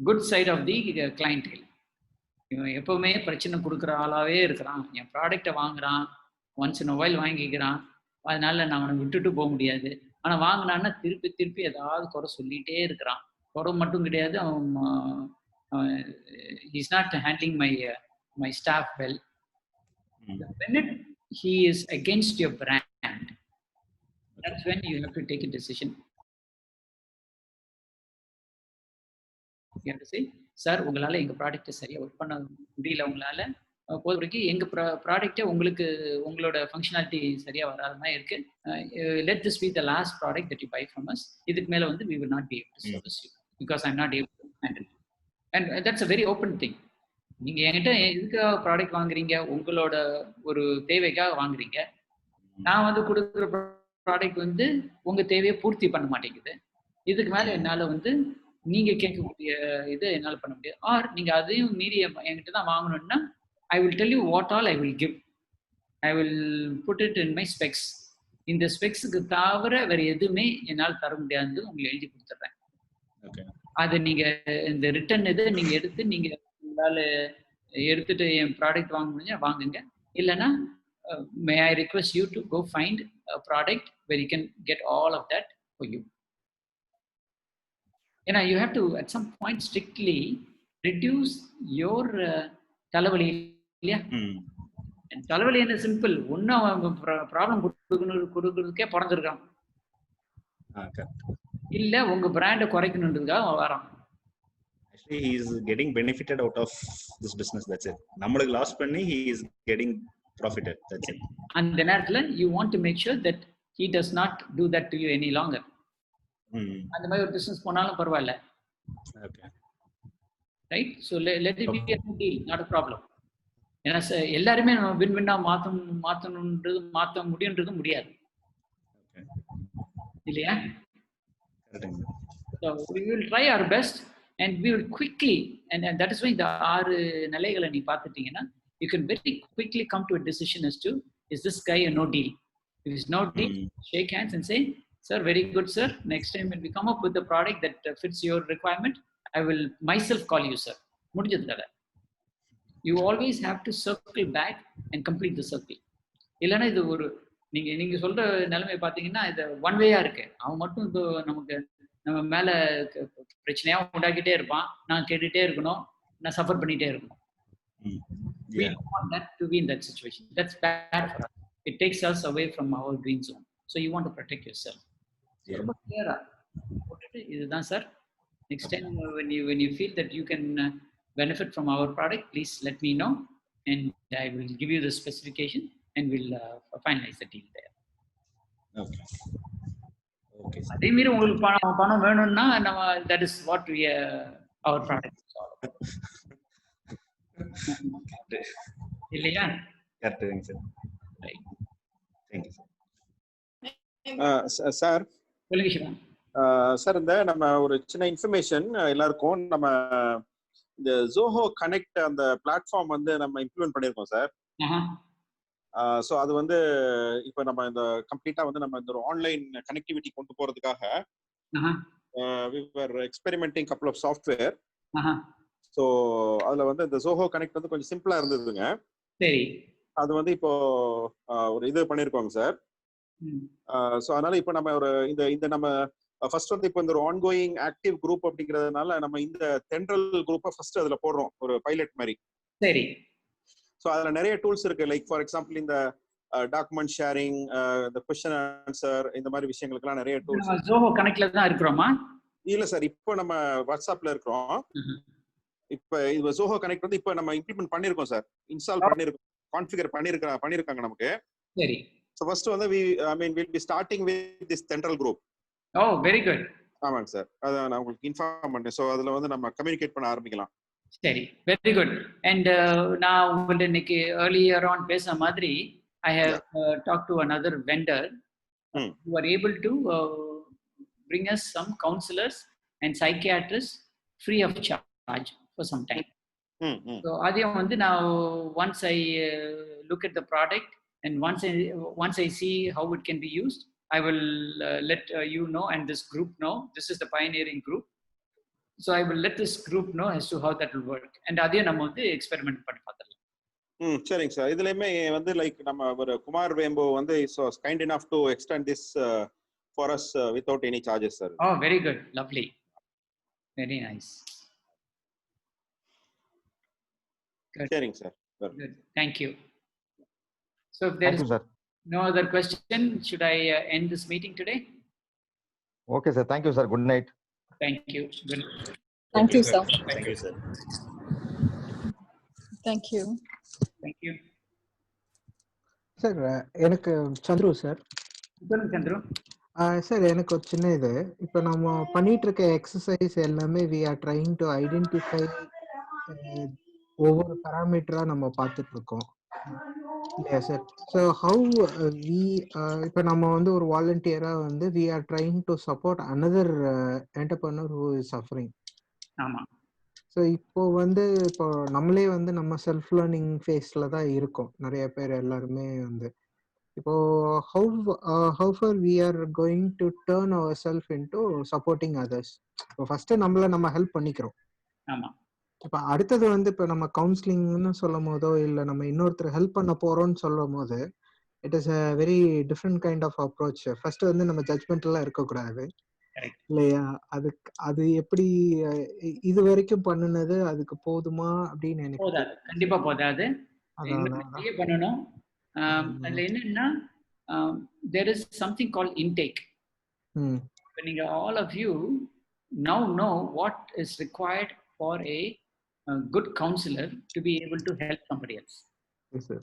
S1: good side of the clientele? இவன் எப்பவுமே பிரச்சனை கொடுக்குற ஆளாவே இருக்கிறான், என் ப்ராடக்டை வாங்குறான், ஒன்ஸ் இன் ஒவைல் வாங்கிக்கிறான், அதனால நான் அவனை விட்டுட்டு போக முடியாது. ஆனால் வாங்கினான்னா திருப்பி ஏதாவது குறை சொல்லிகிட்டே இருக்கிறான். குறை மட்டும் கிடையாது, அவன் he's not handling my staff well. The minute he is against your brand, that's when you have to take a decision. You have to say, sir, உங்களால எங்க ப்ராடக்ட் சரியா ஒர்க் பண்ண முடியல, உங்களால போதுக்கு எங்க ப்ராடக்ட்டே உங்களுக்கு உங்களோட ஃபங்க்ஷனாலிட்டி சரியா வராத மாதிரி இருக்கு. Let this be the last product that you buy from us. இதுக்கு மேல வந்து we will not be able to service you because I'm not able to handle it. And that's a very open thing. நீங்க என்கிட்ட எதுக்காக ப்ராடக்ட் வாங்குறீங்க? உங்களோட ஒரு தேவைக்காக வாங்குறீங்க. நான் வந்து கொடுக்குற ப்ராடக்ட் வந்து உங்க தேவையை பூர்த்தி பண்ண மாட்டேங்குது. இதுக்கு மேல என்னால வந்து நீங்க கேட்கக்கூடிய இது என்னால பண்ண முடியாது. ஆர் நீங்க அதையும் மீறி என்கிட்ட தான் வாங்கணும்னா I will tell you what all I will give. I will put it in my specs. இந்த ஸ்பெக்ஸுக்கு தவிர வேற எதுவுமே என்னால் தர முடியாது உங்களுக்கு எழுதி கொடுத்துட்றேன். அது நீங்க இந்த ரிட்டர்ன் இது நீங்க எடுத்து நீங்க உங்களால எடுத்துட்டு என் ப்ராடக்ட் வாங்க முடிஞ்சா வாங்குங்க. இல்லைன்னா may I request you to go find a product where you can get all of that for you. You know, you have to at some point strictly reduce your தலைவலி இல்லையா? தலைவலி என்ன சிம்பிள், ஒன்னும் ப்ராப்ளம் கொடுக்கறதுக்கே பிறந்திருக்கான், இல்ல உங்க பிராண்டை குறைக்கணுன்றதுக்காக வரான்.
S11: Actually, he is getting benefited out of this business. That's it. நம்மளுக்கு லாஸ் பண்ணி he is getting profited. That's it.
S1: அந்த நேரத்துல you want to make sure that he does not do that to you any longer. அந்த மாதிரி ஒரு பிசினஸ் போனாலும் பரவாயில்ல.
S11: Okay.
S1: Right? So let it be a deal, not a problem. ஏன்னா எல்லாருமே நம்ம வின் வின்னா மாத்தணும்ன்றது மாத்த முடியுன்றது முடியாது இல்லையா? So we will try our best and we will quickly, and that is why the 6 நிலைகளை நீ பார்த்துட்டீங்கன்னா you can very quickly come to a decision as to is this guy a no deal. If it's no deal, shake hands and say, sir, very good sir, next time when we come up with a product that fits your requirement, I will myself call you sir. முடிஞ்சது கதை. You always have to circle back and complete the circle. இல்லைன்னா இது ஒரு நீங்க சொல்ற நிலைமை பார்த்தீங்கன்னா இது ஒன் வேயா இருக்கு. அவன் மட்டும் இப்போ நமக்கு நம்ம மேல பிரச்சனையா உண்டாக்கிட்டே இருப்பான், நான் கேட்டுட்டே இருக்கணும், நான் சஃபர் பண்ணிட்டே இருக்கணும். We don't want that to be in that situation. That's bad for us. It takes us away from our green zone. So you want to protect yourself. ரொம்ப கிளியரா போட்டுட்டு இதுதான் sir, next time when you feel that you can benefit from our product, please let me know and I will give you the specification and we'll finalize the deal there.
S11: Okay. Okay.
S1: அதே மீறி உங்களுக்கு பணம் வேணும்னா நம்ம that is what we our product is all about. இல்லையா?
S11: கரெக்ட்டுங்க sir.
S1: Right.
S11: Thank you
S8: sir. Sir
S1: சொல்லுங்க சிவா.
S8: சார் இந்த நம்ம ஒரு சின்ன இன்ஃபர்மேஷன் எல்லாருக்கும், நம்ம இந்த ஜோஹோ கனெக்ட் அந்த பிளாட்ஃபார்ம் வந்து நம்ம இம்ப்ளிமெண்ட் பண்ணியிருக்கோம் சார். ஸோ அது வந்து இப்போ நம்ம இந்த கம்ப்ளீட்டா வந்து நம்ம இந்த ஒரு ஆன்லைன் கனெக்டிவிட்டி கொண்டு போறதுக்காக we were experimenting couple of software. So அதுல வந்து இந்த ஜோஹோ கனெக்ட் வந்து கொஞ்சம் சிம்பிளா இருந்ததுங்க.
S1: சரி.
S8: அது வந்து இப்போ ஒரு இது பண்ணியிருக்கோங்க சார். ஸோ அதனால இப்போ நம்ம ஒரு இந்த நம்ம ஃபர்ஸ்ட் வந்து இப்போ இந்த ஒரு ஆன்கோயிங் ஆக்டிவ் குரூப் அப்படிங்கிறதுனால நம்ம இந்த சென்ட்ரல் குரூப்பை ஃபர்ஸ்ட் அதுல போடுறோம் ஒரு பைலட் மாதிரி.
S1: சரி.
S8: ஸோ அதுல நிறைய டூல்ஸ் இருக்கு. லைக் ஃபார் எக்ஸாம்பிள் இந்த டாக்குமெண்ட் ஷேரிங், இந்த கொஸ்டின் ஆன்சர், இந்த மாதிரி விஷயங்களுக்குலாம் நிறைய டூல்ஸ்.
S1: ஜோஹோ கனெக்ட்ல தான் இருக்கிறோமா?
S8: இல்ல சார், இப்போ நம்ம வாட்ஸ்அப்ல இருக்கிறோம். இப்போ இது ஜோஹோ கனெக்ட் வந்து இப்போ நம்ம இம்ப்ளிமெண்ட் பண்ணிருக்கோம் சார், இன்ஸ்டால் பண்ணிருக்கோம், கான்ஃபிகர் பண்ணிருக்காங்க நமக்கு.
S1: சரி.
S8: So first வந்து we'll be starting with this central group.
S1: Oh, very good.
S8: ஆமாங்க சார், அத நான் உங்களுக்கு இன்ஃபார்ம் பண்ணேன். சோ அதுல வந்து நம்ம கம்யூனிகேட் பண்ண ஆரம்பிக்கலாம்.
S1: சரி, வெரி குட். அண்ட் நான் உங்கள்ட்ட இன்னைக்கு earlier on பேச மாதிரி I have talked to another vendor who are able to bring us some counselors and psychiatrists free of charge for some time. So அதையும் வந்து நான் once I look at the product and once I see how it can be used, I will let you know and this group know. This is the pioneering group. So I will let this group know as to how that will work. And அதையும் நம்ம வந்து எக்ஸ்பெரிமெண்ட் பண்ணி பார்த்துடலாம்.
S8: சரிங்க சார். இதுலயுமே வந்து லைக் நம்ம ஒரு குமார் வேம்போ வந்து so kind enough to extend this for us without any charges sir.
S1: Oh, very good. Lovely. Very nice.
S8: சரிங்க sir.
S1: Good. Thank you. So if there
S9: Thank
S1: is
S9: you, sir.
S1: no other question, should I end this meeting today?
S9: Okay, sir. Thank you, sir. Good night.
S1: Thank you. Good.
S4: Thank you, sir.
S11: Thank you, sir.
S3: Thank you.
S1: Thank you.
S2: Sir எனக்கு சந்துரு சார்.
S1: சொல்லுங்க சந்துரு.
S2: சார் எனக்கு ஒரு சின்ன இது, இப்போ நம்ம பண்ணிட்டு இருக்க எக்ஸசைஸ் எல்லாமே we are trying to identify ஒவ்வொரு பேராமீட்டரா நம்ம பார்த்துட்டு இருக்கோம் இல்லையா சார்? ஸோ ஹவு வி இப்போ நம்ம வந்து ஒரு வாலண்டியரா வந்து we are trying to support another entrepreneur who is suffering.
S1: ஆமா.
S2: ஸோ இப்போ வந்து இப்போ நம்மளே வந்து நம்ம செல்ஃப் லேர்னிங் ஃபேஸ்ல தான் இருக்கோம் நிறைய பேர் எல்லாருமே வந்து. இப்போ how far we are going to turn ourselves into supporting others. இப்போ ஃபர்ஸ்ட் நம்ம ஹெல்ப் பண்ணிக்கிறோம்.
S1: ஆமா.
S2: இப்போ அடுத்தது வந்து இப்போ நம்ம கவுன்சிலிங்னு சொல்லும் போதோ இல்லை நம்ம இன்னொருத்தர் ஹெல்ப் பண்ண போறோம்னு சொல்லும் போது it is a very different kind of approach. First வந்து நம்ம ஜட்மெண்ட்லாம் இருக்கக்கூடாது இல்லையா? அது எப்படி இது வரைக்கும் பண்ணுனது அதுக்கு போதுமா அப்படின்னு எனக்கு
S1: போதாது, கண்டிப்பா போதாது. நிறைய பண்ணணும். அதுல என்னன்னா there is something called intake. நீங்க all of you now know what is required for a good counselor to be able to help somebody else.
S2: Yes, sir.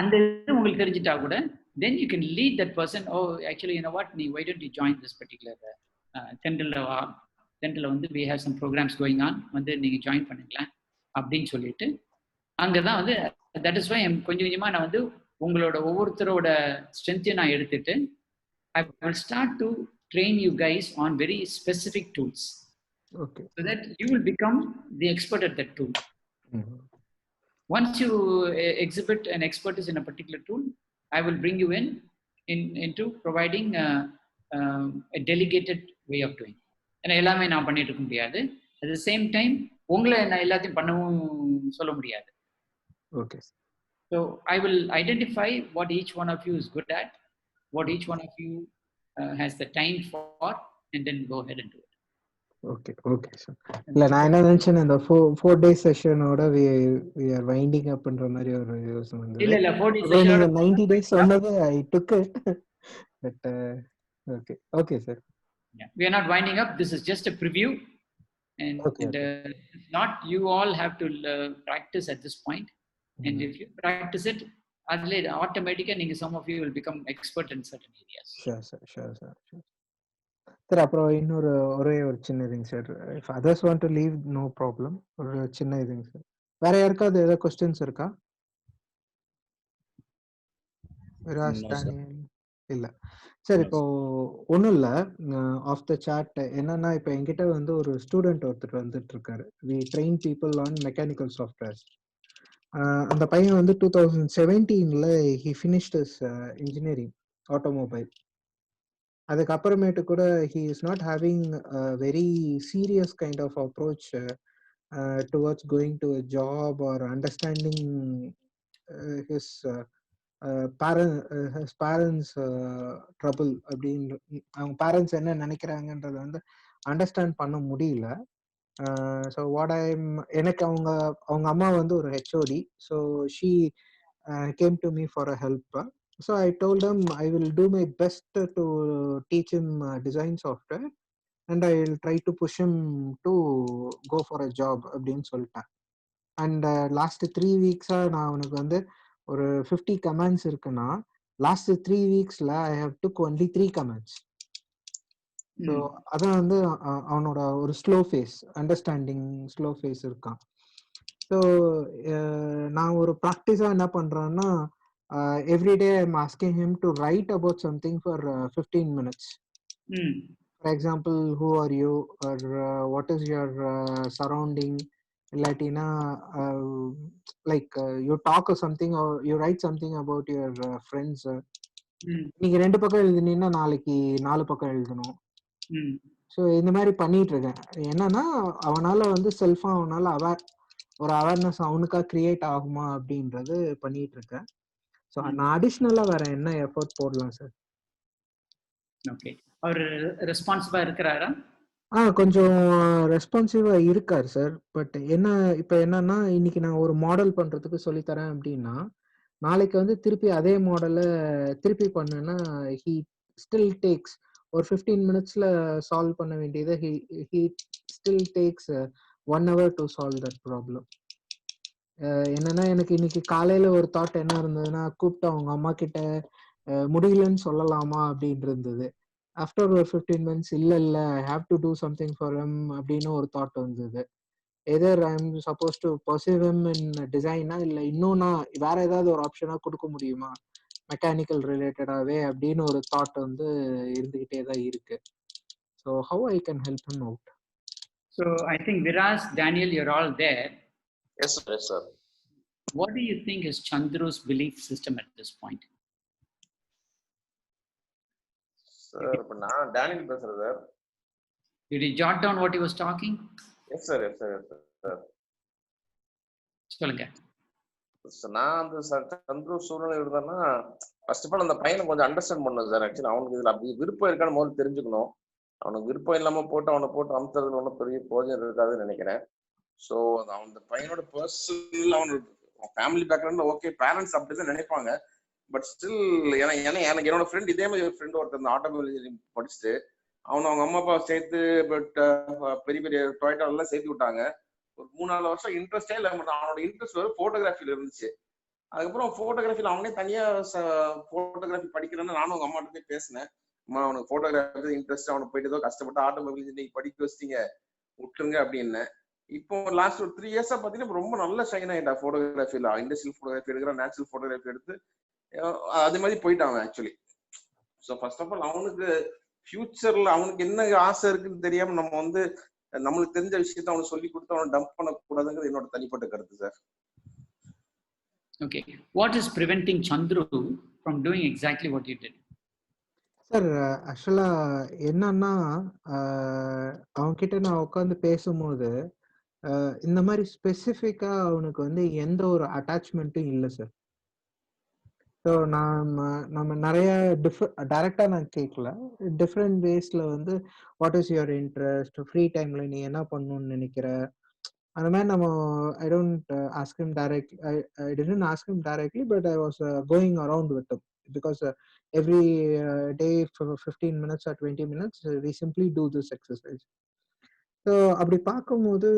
S1: அந்த இது உங்களுக்கு தெரிஞ்சிட்டா கூட then you can lead that person. Oh, actually, you know what, why don't you join this particular Central வந்து we have some programs going on, வந்து நீங்க ஜாயின் பண்ணுங்களேன் அப்படின்னு சொல்லிட்டு அங்கதான் வந்து that is why கொஞ்சம் கொஞ்சமா நான் வந்து உங்களோட ஒவ்வொருத்தரோட ஸ்ட்ரென்த்தையும் நான் எடுத்துட்டு I will start to train you guys on very specific tools.
S2: Okay.
S1: So that you will become the expert at that tool. Once you exhibit an expertise in a particular tool, I will bring you into providing a delegated way of doing. ஏன்னா எல்லாமே நான் பண்ணிட்டு இருக்க முடியாது. At the same time உங்களை நான் எல்லாத்தையும் பண்ணவும் சொல்ல முடியாது.
S2: Okay.
S1: So I will identify what each one of you is good at, what each one of you has the time for, and then go ahead and do it.
S2: Okay, okay, sir. இல்ல நான் என்ன நினைச்சேன், இந்த 4 day செஷனோட we are winding up பண்ற மாதிரி ஒரு யோசனை வந்தது.
S1: இல்ல 4 day session
S2: 90 days சொன்னது I took it. But okay sir.
S1: Yeah, we are not winding up. This is just a preview, and not you all have to practice at this point. And if you practice it, automatically some of you will become expert in certain areas.
S2: Sure sir. Sir, அப்புறம் ஒரே ஒரு சின்ன இதுங்க sir. If others want to leave, no problem. ஒரு சின்ன இதுங்க சார். வேற யாருக்காவது ஏதாவது கொஸ்டின்ஸ் இருக்கா? இல்ல சார். இப்போ ஒன்றும் இல்லை, ஆஃப் த சாட் என்னன்னா, இப்போ என்கிட்ட வந்து ஒரு ஸ்டூடெண்ட் ஒருத்தர் வந்துட்டு இருக்காரு. We train people on mechanical softwares. அந்த பையன் வந்து 2017 he finished his engineering automobile. அதுக்கப்புறமேட்டு கூட he is not having very serious kind of approach towards going to a job or understanding his parents trouble அப்படின்னு, அவங்க பேரண்ட்ஸ் என்ன நினைக்கிறாங்கன்றத வந்து அண்டர்ஸ்டாண்ட் பண்ண முடியல. ஸோ எனக்கு அவங்க அம்மா வந்து ஒரு HOD. So she came to me for a help. So I told him I will do my best to teach him design software and I will try to push him to go for a job அப்படின்னு சொல்லிட்டேன். அண்ட் லாஸ்ட் 3 weeks நான் அவனுக்கு வந்து ஒரு 50 கமெண்ட்ஸ் இருக்குன்னா, லாஸ்ட் 3 weeksல I have took only 3 comments. So அதான் வந்து அவனோட ஒரு slow phase, understanding slow phase இருக்கான். ஸோ நான் ஒரு ப்ராக்டிஸாக என்ன பண்ணுறேன்னா, everyday I am asking him to write about something for 15 minutes. For example, who are you or what is your surrounding, இல்லாட்டினா like you talk something, you write something about your friends. நீங்க 2 பக்கம் எழுதுனீங்கன்னா நாளைக்கு 4 பக்கம் எழுதணும். ஸோ இந்த மாதிரி பண்ணிட்டு இருக்கேன். என்னன்னா, அவனால வந்து செல்ஃபா அவனால ஒரு அவேர்னஸ் அவனுக்கா கிரியேட் ஆகுமா அப்படின்றது பண்ணிட்டு இருக்கேன். ஸோ நான் அடிஷ்னலா வேற என்ன எஃபோர்ட் போடலாம் சார்?
S1: ஓகே, அவர் ரெஸ்பான்சிபிளா இருக்கிறாரா?
S2: கொஞ்சம் ரெஸ்பான்சிவா இருக்காரு சார். பட் இப்ப என்னன்னா, இன்னைக்கு நான் ஒரு மாடல் பண்றதுக்கு சொல்லித் தரேன் அப்படின்னா, நாளைக்கு வந்து திருப்பி அதே மாடல திருப்பி பண்ணேன்னா, ஹி ஸ்டில் டேக்ஸ் ஒரு 15 மினிட்ஸ்ல சால்வ் பண்ண வேண்டியத he still takes 1 hour to solve that problem. என்னன்னா, எனக்கு இன்னைக்கு காலையில ஒரு தாட் என்ன இருந்ததுன்னா, கூப்பிட்டு அவங்க அம்மா கிட்ட முடியலன்னு சொல்லலாமா அப்படின்னு இருந்தது. ஆஃப்டர் ஒரு 15 மினிட்ஸ் இல்ல I have to do something for him அப்படின்னு ஒரு தாட் வந்தது. Either I am suppose to perceive him in டிசைனா, இல்ல இன்னும் நான் வேற ஏதாவது ஒரு ஆப்ஷனா கொடுக்க முடியுமா மெக்கானிக்கல் ரிலேட்டடாவே அப்படின்னு ஒரு தாட் வந்து இருந்துகிட்டே தான் இருக்கு. So how I can help him out?
S1: So I think Viras, Daniel, you're all there.
S12: Yes, sir. Yes, sir.
S1: What do you think is Chandru's belief system at this point?
S12: Sir, but now Daniel பேசுறேன் sir.
S1: Did he jot down what he was talking?
S12: Yes, sir. Yes, sir. Yes, sir.
S1: சொல்லுங்க.
S12: நான் அந்த சந்துரு சூழ்நிலை இருந்தான்னா ஃபர்ஸ்ட் ஆஃப் ஆல் அந்த பையனை கொஞ்சம் அண்டர்ஸ்டாண்ட் பண்ணணும் சார். ஆக்சுவலி அவனுக்கு இதுல அப்படி விருப்பம் இருக்கான்னு முதல்ல தெரிஞ்சுக்கணும். அவனுக்கு விருப்பம் இல்லாம அவனை போட்டு அமுத்துறதுல ஒன்றும் பெரிய போஜனம் இருக்காதுன்னு நினைக்கிறேன். ஸோ அந்த பையனோட பர்சனல் அவனோட ஃபேமிலி பேக்ரவுண்ட் ஓகே, பேரண்ட்ஸ் அப்படிதான் நினைப்பாங்க. பட் ஸ்டில் எனக்கு என்னோட ஃப்ரெண்ட் இதே மாதிரி ஒரு ஃப்ரெண்ட் ஒருத்தர் ஆட்டோமொபைல் இன்ஜினியரிங் படிச்சுட்டு அவங்க அம்மா அப்பா சேர்த்து பட் பெரிய பெரிய டொயோட்டாலாம் சேர்த்து விட்டாங்க. ஒரு 3-4 வருஷம் இன்ட்ரெஸ்டே இல்லை. அவனோட இன்ட்ரெஸ்ட் வந்து போட்டோகிராஃபில இருந்துச்சு. அதுக்கப்புறம் போட்டோகிராஃபில அவனே தனியா போட்டோகிராஃபி படிக்கிறேன்னு நானும் அவங்க அம்மாட்ட போய் பேசினேன். அம்மா அவனுக்கு போட்டோகிராஃபி இன்ட்ரெஸ்ட், அவனுக்கு போயிட்டு ஏதோ கஷ்டப்பட்டு ஆட்டோமொபைல் இன்ஜினியரிங் படிக்க வச்சிட்டீங்க, விட்டுருங்க அப்படின்னு. இப்போ லாஸ்ட் ஒரு 3 இயர்ஸா பாத்தீங்கன்னா ரொம்ப நல்ல ஷைன் ஆயிட்டா போட்டோகிராஃபில. இண்டஸ்ட்ரியல் போட்டோகிராஃபி எடுக்கிறான், நேச்சுரல் போட்டோகிராஃபி எடுத்து அது மாதிரி போயிட்டான் actually. So first of all அவனுக்கு ஃபியூச்சர்ல அவனுக்கு என்ன ஆசை இருக்குன்னு தெரியாம நம்ம வந்து நம்மளுக்கு தெரிஞ்ச விஷயத்த அவனுக்கு சொல்லி கொடுத்து அவனை டம்ப் பண்ணக்கூடாதுங்கிறது என்னோட தனிப்பட்ட கருத்து sir.
S1: Okay, what is preventing Chandru from doing exactly what you did?
S2: Sir ஆக்சுவலா என்னன்னா, அவன்கிட்ட நான் உட்காந்து பேசும்போது இந்த மாதிரி ஸ்பெசிஃபிக்கா அவனுக்கு வந்து எந்த ஒரு அட்டாச்மெண்ட்டும் இல்லை சார். ஸோ நம்ம நிறைய டைரக்டா நான் கேட்கல, டிஃப்ரெண்ட் வேஸ்ல வந்து what is your interest, free டைம்ல நீ என்ன பண்ணணும்னு நினைக்கிற, அந்த மாதிரி நம்ம I don't ask him directly, I didn't ask him directly, but I was going around with him because every day for 15 minutes or 20 minutes we simply do this exercise. So அப்படி பார்க்கும்போது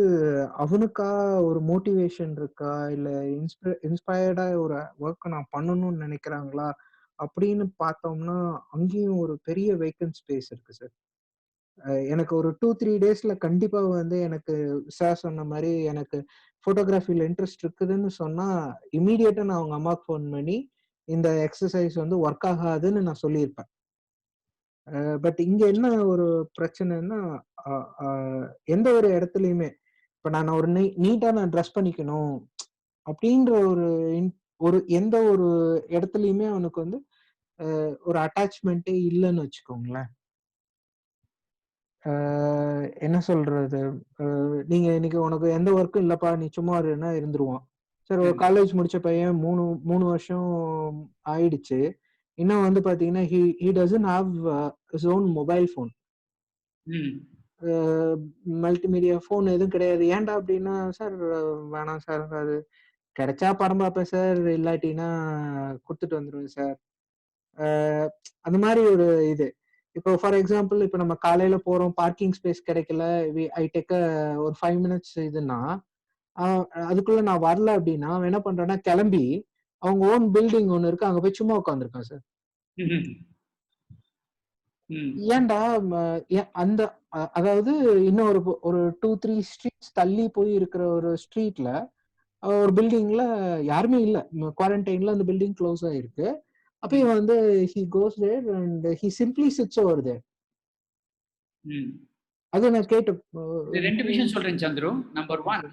S2: அவனுக்கா ஒரு மோட்டிவேஷன் இருக்கா, இல்லை இன்ஸ்பயர்டா ஒரு ஒர்க் நான் பண்ணணும்னு நினைக்கிறாங்களா அப்படின்னு பார்த்தோம்னா அங்கேயும் ஒரு பெரிய வேக்கன்ட் ஸ்பேஸ் இருக்கு சார். எனக்கு ஒரு 2-3 டேஸ்ல கண்டிப்பா வந்து எனக்கு சார் சொன்ன மாதிரி எனக்கு போட்டோகிராஃபில இன்ட்ரெஸ்ட் இருக்குதுன்னு சொன்னா இமீடியட்டா நான் அவங்க அம்மாவுக்கு ஃபோன் பண்ணி இந்த எக்ஸசைஸ் வந்து ஒர்க் ஆகாதுன்னு நான் சொல்லியிருப்பேன். பட் இங்க என்ன ஒரு பிரச்சனைன்னா, எந்த ஒரு இடத்துலயுமே இப்ப நான் ஒரு நீட்டா நான் ட்ரெஸ் பண்ணிக்கணும் அப்படின்ற ஒரு எந்த ஒரு இடத்துலயுமே அவனுக்கு வந்து ஒரு அட்டாச்மெண்ட்டே இல்லைன்னு வச்சுக்கோங்களேன். என்ன சொல்றது, நீங்க இன்னைக்கு உனக்கு எந்த ஒர்க்கும் இல்லப்பா நீ சும்மா இருந்துருவான். சார் ஒரு காலேஜ் முடிச்ச பையன் 3 வருஷம் ஆயிடுச்சு, இன்னும் வந்து பாத்தீங்கன்னா he doesn't have his own mobile phone. Multimedia phone எதுவும் கிடையாது. ஏன்டா அப்படின்னா, சார் வேணாம் சார், அது கிடைச்சா படம் பார்ப்பேன் சார், இல்லாட்டினா கொடுத்துட்டு வந்துடுவேன் சார். அந்த மாதிரி ஒரு இது. இப்போ ஃபார் எக்ஸாம்பிள் இப்போ நம்ம காலையில போறோம், பார்க்கிங் ஸ்பேஸ் கிடைக்கல, ஐ டேக் ஒரு 5 மினிட்ஸ் இதுன்னா அதுக்குள்ள நான் வரல அப்படின்னா அவன் என்ன பண்றான்னா கிளம்பி அவங்க ஓன் பில்டிங் ஒண்ணு இருக்கு, அங்க போய் சும்மா உட்காந்துருக்கான் சார். ஏன்டா அந்த அதாவது இன்னும் ஒரு 2-3 ஸ்ட்ரீட்ஸ் தள்ளி போய் இருக்கிற ஒரு ஸ்ட்ரீட்ல ஒரு பில்டிங்ல யாருமே இல்ல, குவாரண்டைன்ல அந்த பில்டிங் க்ளோஸ் ஆயிருக்கு. அப்பயும் வந்து he goes there and he simply sits over there. அது நான் கேட்டு
S1: 2 விஷயம் சொல்றேன் சந்துரு. நம்பர் 1,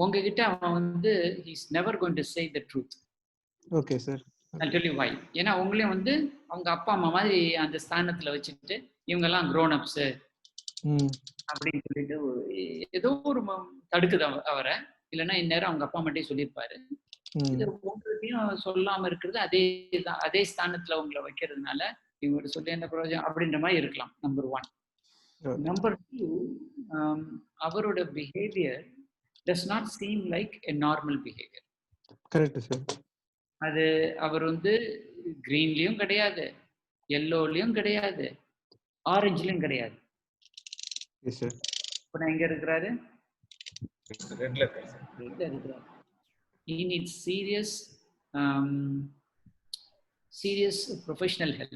S1: உங்ககிட்ட அவன் வந்து he is never going to say the truth.
S2: Okay sir,
S1: I'll tell you why. ஏன்னா உங்களையும் வந்து அவங்க அப்பா அம்மா மாதிரி அந்த ஸ்தானத்துல வச்சுக்கிட்டு இவங்க எல்லாம் grown ups அப்படின்னு சொல்லிட்டு ஏதோ ஒரு தடுக்குது அவரை. இல்லைன்னா இந்நேரம் அவங்க அப்பா அம்மாட்டே சொல்லியிருப்பாரு. இது ஒன்றையும் சொல்லாம இருக்கிறது அதே ஸ்தானத்துல உங்களை வைக்கிறதுனால இவங்க சொல்லி என்ன பிரயோஜனம் அப்படின்ற மாதிரி இருக்கலாம். நம்பர் 1. நம்பர் 2, அவரோட behaviour does not seem like a normal behavior.
S2: Correct sir.
S1: அது அவர் வந்து கிரீன்லயும் கிடையாது, எல்லோலயும் கிடையாது, ஆரஞ்சுலயும் கிடையாது.
S2: Yes sir.
S1: இப்போ நான் எங்க இருக்கிறாரு?
S10: ரெட்ல இருக்கிறாரு.
S1: He needs serious professional help.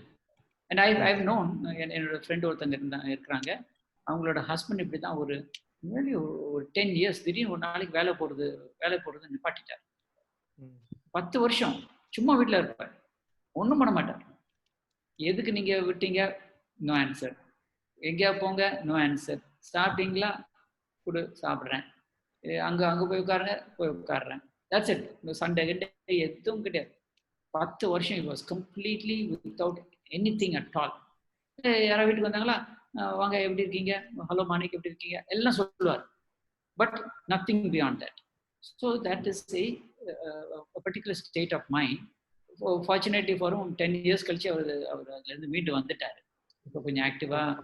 S1: And I've known, என்னோட ஃப்ரெண்ட் ஒருத்தங்க இருக்கிறாங்க, அவங்களோட ஹஸ்பண்ட் இப்படி தான் ஒரு 10 years திடீர்னு ஒரு நாளைக்கு வேலை போடுறது நிப்பாட்டிட்டார். 10 வருஷம் சும்மா வீட்டில் இருப்பார், ஒன்றும் பண்ண மாட்டார். எதுக்கு நீங்க விட்டீங்க? No answer. எங்கேயா போங்க? No answer. சாப்பிட்டீங்களா? கொடு, சாப்பிட்றேன். அங்கே போய் உட்காடுறேன். That's it. சண்டே கிண்டே எதுவும் கிடையாது. 10 வருஷம் it was completely without anything at all. யாராவது வீட்டுக்கு வந்தாங்களா, வாங்க எப்படி இருக்கீங்க, ஹலோ மாணிக் எப்படி இருக்கீங்க, எல்லாம் சொல்லுவார். But nothing beyond that. So that is a particular state of mind. Fortunately for 10 years கழிச்சு அவர் அதுலேருந்து மீண்டு வந்துட்டார். இப்போ கொஞ்சம் ஆக்டிவாக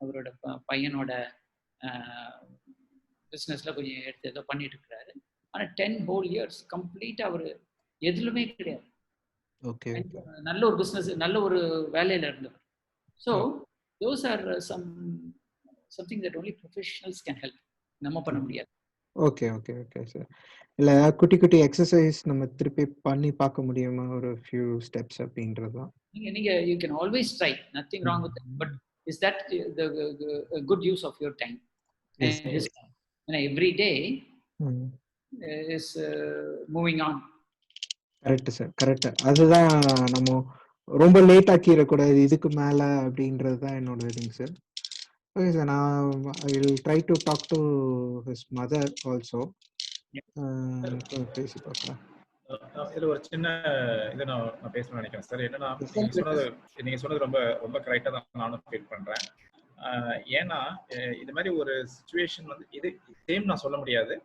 S1: அவரோட பையனோட பிஸ்னஸில் கொஞ்சம் எடுத்து ஏதோ பண்ணிட்டு இருக்கிறாரு. ஆனால் 10 whole years கம்ப்ளீட்டாக அவர் எதுலுமே கிடையாது.
S2: ஓகே.
S1: நல்ல ஒரு பிஸ்னஸ், நல்ல ஒரு வேலையில் இருந்தவர். So those are something that only professionals can help. நம்ம பண்ண முடியாது.
S2: Okay okay okay sir. இல்ல குட்டி குட்டி எக்ஸசைஸ் நம்ம திருப்பி பண்ணி பார்க்க முடியுமா, ஒரு few steps அப்படின்றதுதான்.
S1: நீங்க you can always try, nothing wrong with that, but is that the good use of your time?
S2: Yes,
S1: and his time, and every day is moving on.
S2: Correct sir, correct. அதுதான் நம்ம ரொம்ப லேட் ஆக்கிடக்கூடாது இதுக்கு மேல அப்படின்றது தான் என்னோட இதுங்க சார். ஓகே சார், நான் I will try to talk to his mother also. பேசி பார்க்கலாம்.
S10: இதுல ஒரு சின்ன இதை நான் பேசணும்னு நினைக்கிறேன் சார். என்னன்னா, நீங்க சொன்னது ரொம்ப ரொம்ப கரெக்டா தான் நானும் ஃபீல் பண்றேன். ஏன்னா இது மாதிரி ஒரு சிச்சுவேஷன் வந்து இது சேம் நான் சொல்ல முடியாது.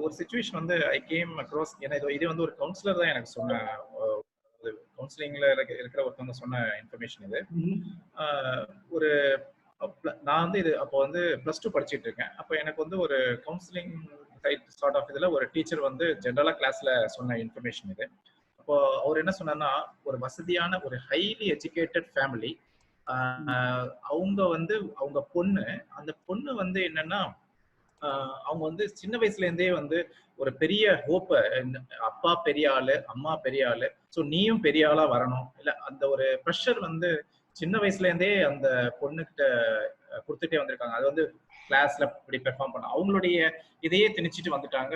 S10: ஒரு சிச்சுவேஷன் வந்து ஐ கேம் அக்ராஸ். ஏன்னா இது வந்து ஒரு கவுன்சிலர் தான் எனக்கு சொன்ன, கவுன்சிலிங்ல இருக்கிற ஒருத்தவங்க சொன்ன இன்ஃபர்மேஷன் இது. ஒரு நான் வந்து இது அப்போ வந்து +2 படிச்சுட்டு இருக்கேன். அப்போ எனக்கு வந்து ஒரு கவுன்சிலிங் சார்ட் ஆஃப் இதுல ஒரு டீச்சர் வந்து ஜென்ரலா கிளாஸ்ல சொன்ன இன்ஃபர்மேஷன் இது. அப்போ அவர் என்ன சொன்னார்னா, ஒரு வசதியான ஒரு ஹைலி எஜுகேட்டட் ஃபேமிலி, அவங்க வந்து அவங்க பொண்ணு, அந்த பொண்ணு வந்து என்னன்னா, அவங்க வந்து சின்ன வயசுல இருந்தே வந்து ஒரு பெரிய ஹோப்ப, அப்பா பெரிய ஆளு, அம்மா பெரிய ஆளு, ஸோ நீயும் பெரிய ஆளா வரணும், இல்ல அந்த ஒரு ப்ரெஷர் வந்து சின்ன வயசுல இருந்தே அந்த பொண்ணுகிட்ட கொடுத்துட்டே வந்திருக்காங்க. அது வந்து கிளாஸ்ல இப்படி பெர்ஃபார்ம் பண்ண அவங்களுடைய இதையே திணிச்சிட்டு வந்துட்டாங்க.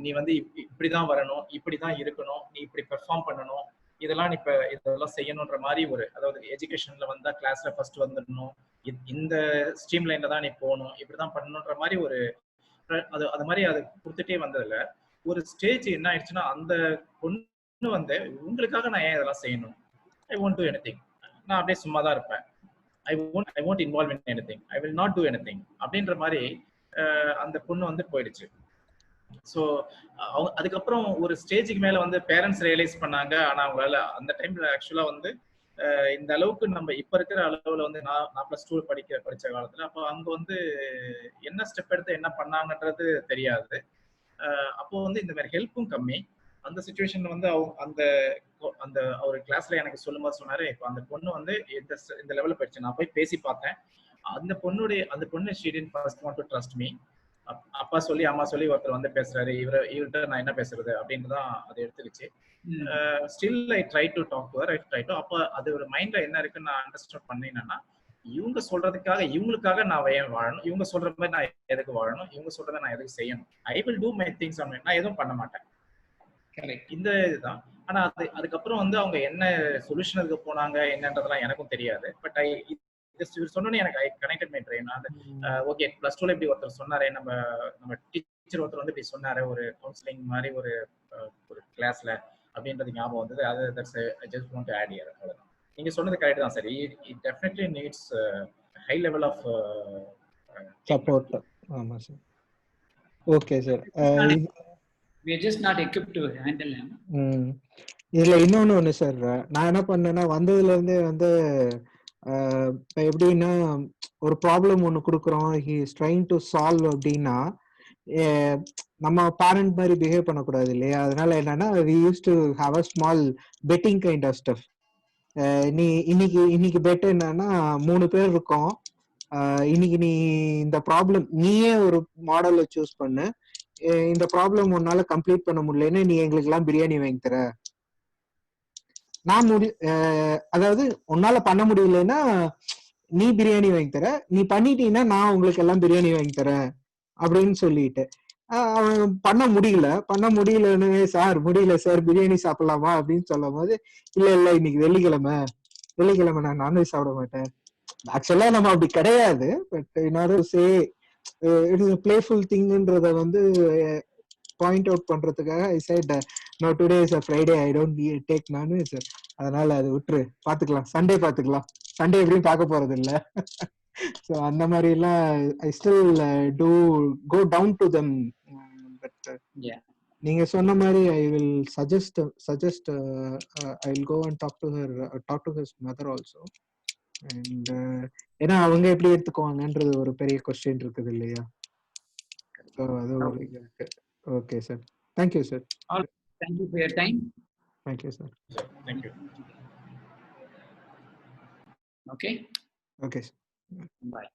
S10: நீ வந்து இப்படிதான் வரணும், இப்படிதான் இருக்கணும், நீ இப்படி பெர்ஃபார்ம் பண்ணணும், இதெல்லாம் நீ இதெல்லாம் செய்யணுன்ற மாதிரி ஒரு, அதாவது எஜுகேஷன்ல வந்தா கிளாஸ்ல ஃபர்ஸ்ட் வந்துடணும், இந்த ஸ்ட்ரீம் லைன்ல தான் நீ போகணும், இப்படிதான் பண்ணணுன்ற மாதிரி ஒரு அது மாதிரி அது கொடுத்துட்டே வந்ததுல ஒரு ஸ்டேஜ் என்ன ஆயிடுச்சுன்னா, அந்த பொண்ணு வந்து உங்களுக்காக நான் ஏன் இதெல்லாம் செய்யணும், I won't do anything, நான் அப்படியே சும்மா தான் இருப்பேன், I won't involve in anything, I will not do anything அப்படின்ற மாதிரி அந்த பொண்ணு வந்து போயிடுச்சு. ஸோ அதுக்கப்புறம் ஒரு ஸ்டேஜுக்கு மேல வந்து பேரண்ட்ஸ் ரியலைஸ் பண்ணாங்க. ஆனா அவங்களால அந்த டைம்ல ஆக்சுவலா வந்து இந்த அளவுக்கு நம்ம இப்ப இருக்கிற அளவுல வந்து நான் +2 படிச்ச காலத்துல, அப்போ அங்க வந்து என்ன ஸ்டெப் எடுத்து என்ன பண்ணாங்கன்றது தெரியாது. அப்போ வந்து இந்த மாதிரி ஹெல்ப்பும் கம்மி. அந்த சிச்சுவேஷன்ல வந்து அந்த அவர் கிளாஸ்ல எனக்கு சொல்லும்போது சொன்னாரு, இப்போ அந்த பொண்ணு வந்து இந்த லெவலில் போயிடுச்சு. நான் போய் பேசி பார்த்தேன். அந்த பொண்ணு she didn't first want to trust me. அப்பா சொல்லி அம்மா சொல்லி ஒருத்தர் வந்து பேசுறாரு, இவர்கிட்ட நான் என்ன பேசுறது அப்படின்னு தான் அதை எடுத்துக்கிச்சு. Still I try to talk to her, I try to. அப்போ அது ஒரு மைண்ட்ல என்ன இருக்குன்னு நான் அண்டர்ஸ்டாண்ட் பண்ணினேன்னா, இவங்க சொல்றதுக்காக இவங்களுக்காக நான் ஏன் வாழணும், இவங்க சொல்ற மாதிரி நான் எதுக்கு வாழணும், இவங்க சொல்றதை நான் எதுக்கு செய்யணும், ஐ will do my things on my, நான் எதுவும் பண்ண மாட்டேன். இந்த இதுதான். ஆனா அதுக்கப்புறம் வந்து அவங்க என்ன சொல்யூஷனுக்கு போனாங்க என்னன்றதெல்லாம் எனக்கும் தெரியாது. பட் சொன்னோன்னே எனக்கு ஐ கனெக்டட் மை பிரெயின். அந்த ஓகே +2ல இப்படி ஒருத்தர் சொன்னாரே, நம்ம டீச்சர் ஒருத்தர் வந்து இப்படி சொன்னாரு ஒரு கவுன்சிலிங் மாதிரி ஒரு கிளாஸ்ல அப்படின்றது ஞாபகம் வந்தது. அது that's I just want to add here. அவ்வளவுதான். நீங்க சொன்னது கரெக்ட் தான் sir. It definitely needs high level of
S2: support. ஆமா sir. Okay sir.
S1: we are just not equipped to handle him.
S2: இதுல இன்னொன்னு சார், நான் என்ன பண்ணேன்னா, வந்ததுல இருந்தே வந்து இப்போ எப்படின்னா ஒரு ப்ராப்ளம் ஒன்று கொடுக்குறோம், he is trying to solve அப்படின்னா நம்ம பேரண்ட் மாதிரி பிஹேவ் பண்ணக்கூடாது இல்லையா? அதனால என்னன்னா we use to have a small betting kind of stuff. நீ இன்னைக்கு பெட் என்னன்னா 3 பேர் இருக்கோம், இன்னைக்கு நீ இந்த ப்ராப்ளம் நீயே ஒரு மாடலை சூஸ் பண்ணு, இந்த ப்ராப்ளம் உன்னால கம்ப்ளீட் பண்ண முடியலன்னு நீ எங்களுக்கு எல்லாம் பிரியாணி வாங்கி தர. நான் அதாவது உன்னால பண்ண முடியலன்னா நீ பிரியாணி வாங்கி தர, நீ பண்ணிட்டீங்கன்னா நான் உங்களுக்கு எல்லாம் பிரியாணி வாங்கி தரேன் அப்படின்னு சொல்லிட்டு அவன் பண்ண முடியலன்னு, சார் முடியல சார் பிரியாணி சாப்பிடலாமா அப்படின்னு சொல்லும் போது, இல்ல இன்னைக்கு வெள்ளிக்கிழமை நான் நான்வெஜ் சாப்பிட மாட்டேன். ஆக்சுவலா நம்ம அப்படி கிடையாது, பட் இன்னொரு சே இட் இஸ் பிளேஃபுல் திங்ன்றத வந்து பாயிண்ட் அவுட் பண்றதுக்காக I said no today is a Friday, I don't take non veg, அதனால அது விட்டுரு, பாத்துக்கலாம் சண்டே பாத்துக்கலாம், சண்டே எப்படியும் பார்க்க போறது இல்ல. ஸோ அந்த மாதிரி எல்லாம் I still do go down to them. But நீங்க சொன்ன மாதிரி I will suggest I will go and talk to his mother also. And ஏன்னா அவங்க எப்படி எடுத்துக்குவாங்கன்றது ஒரு பெரிய கொஸ்டின் இருக்குது இல்லையா? ஸோ அது ஒரு இது இருக்கு. Okay, sir. Thank you, sir.
S1: Thank you for your time.
S2: Thank you, sir.
S10: Thank you.
S1: Okay.
S2: Okay.
S1: Bye.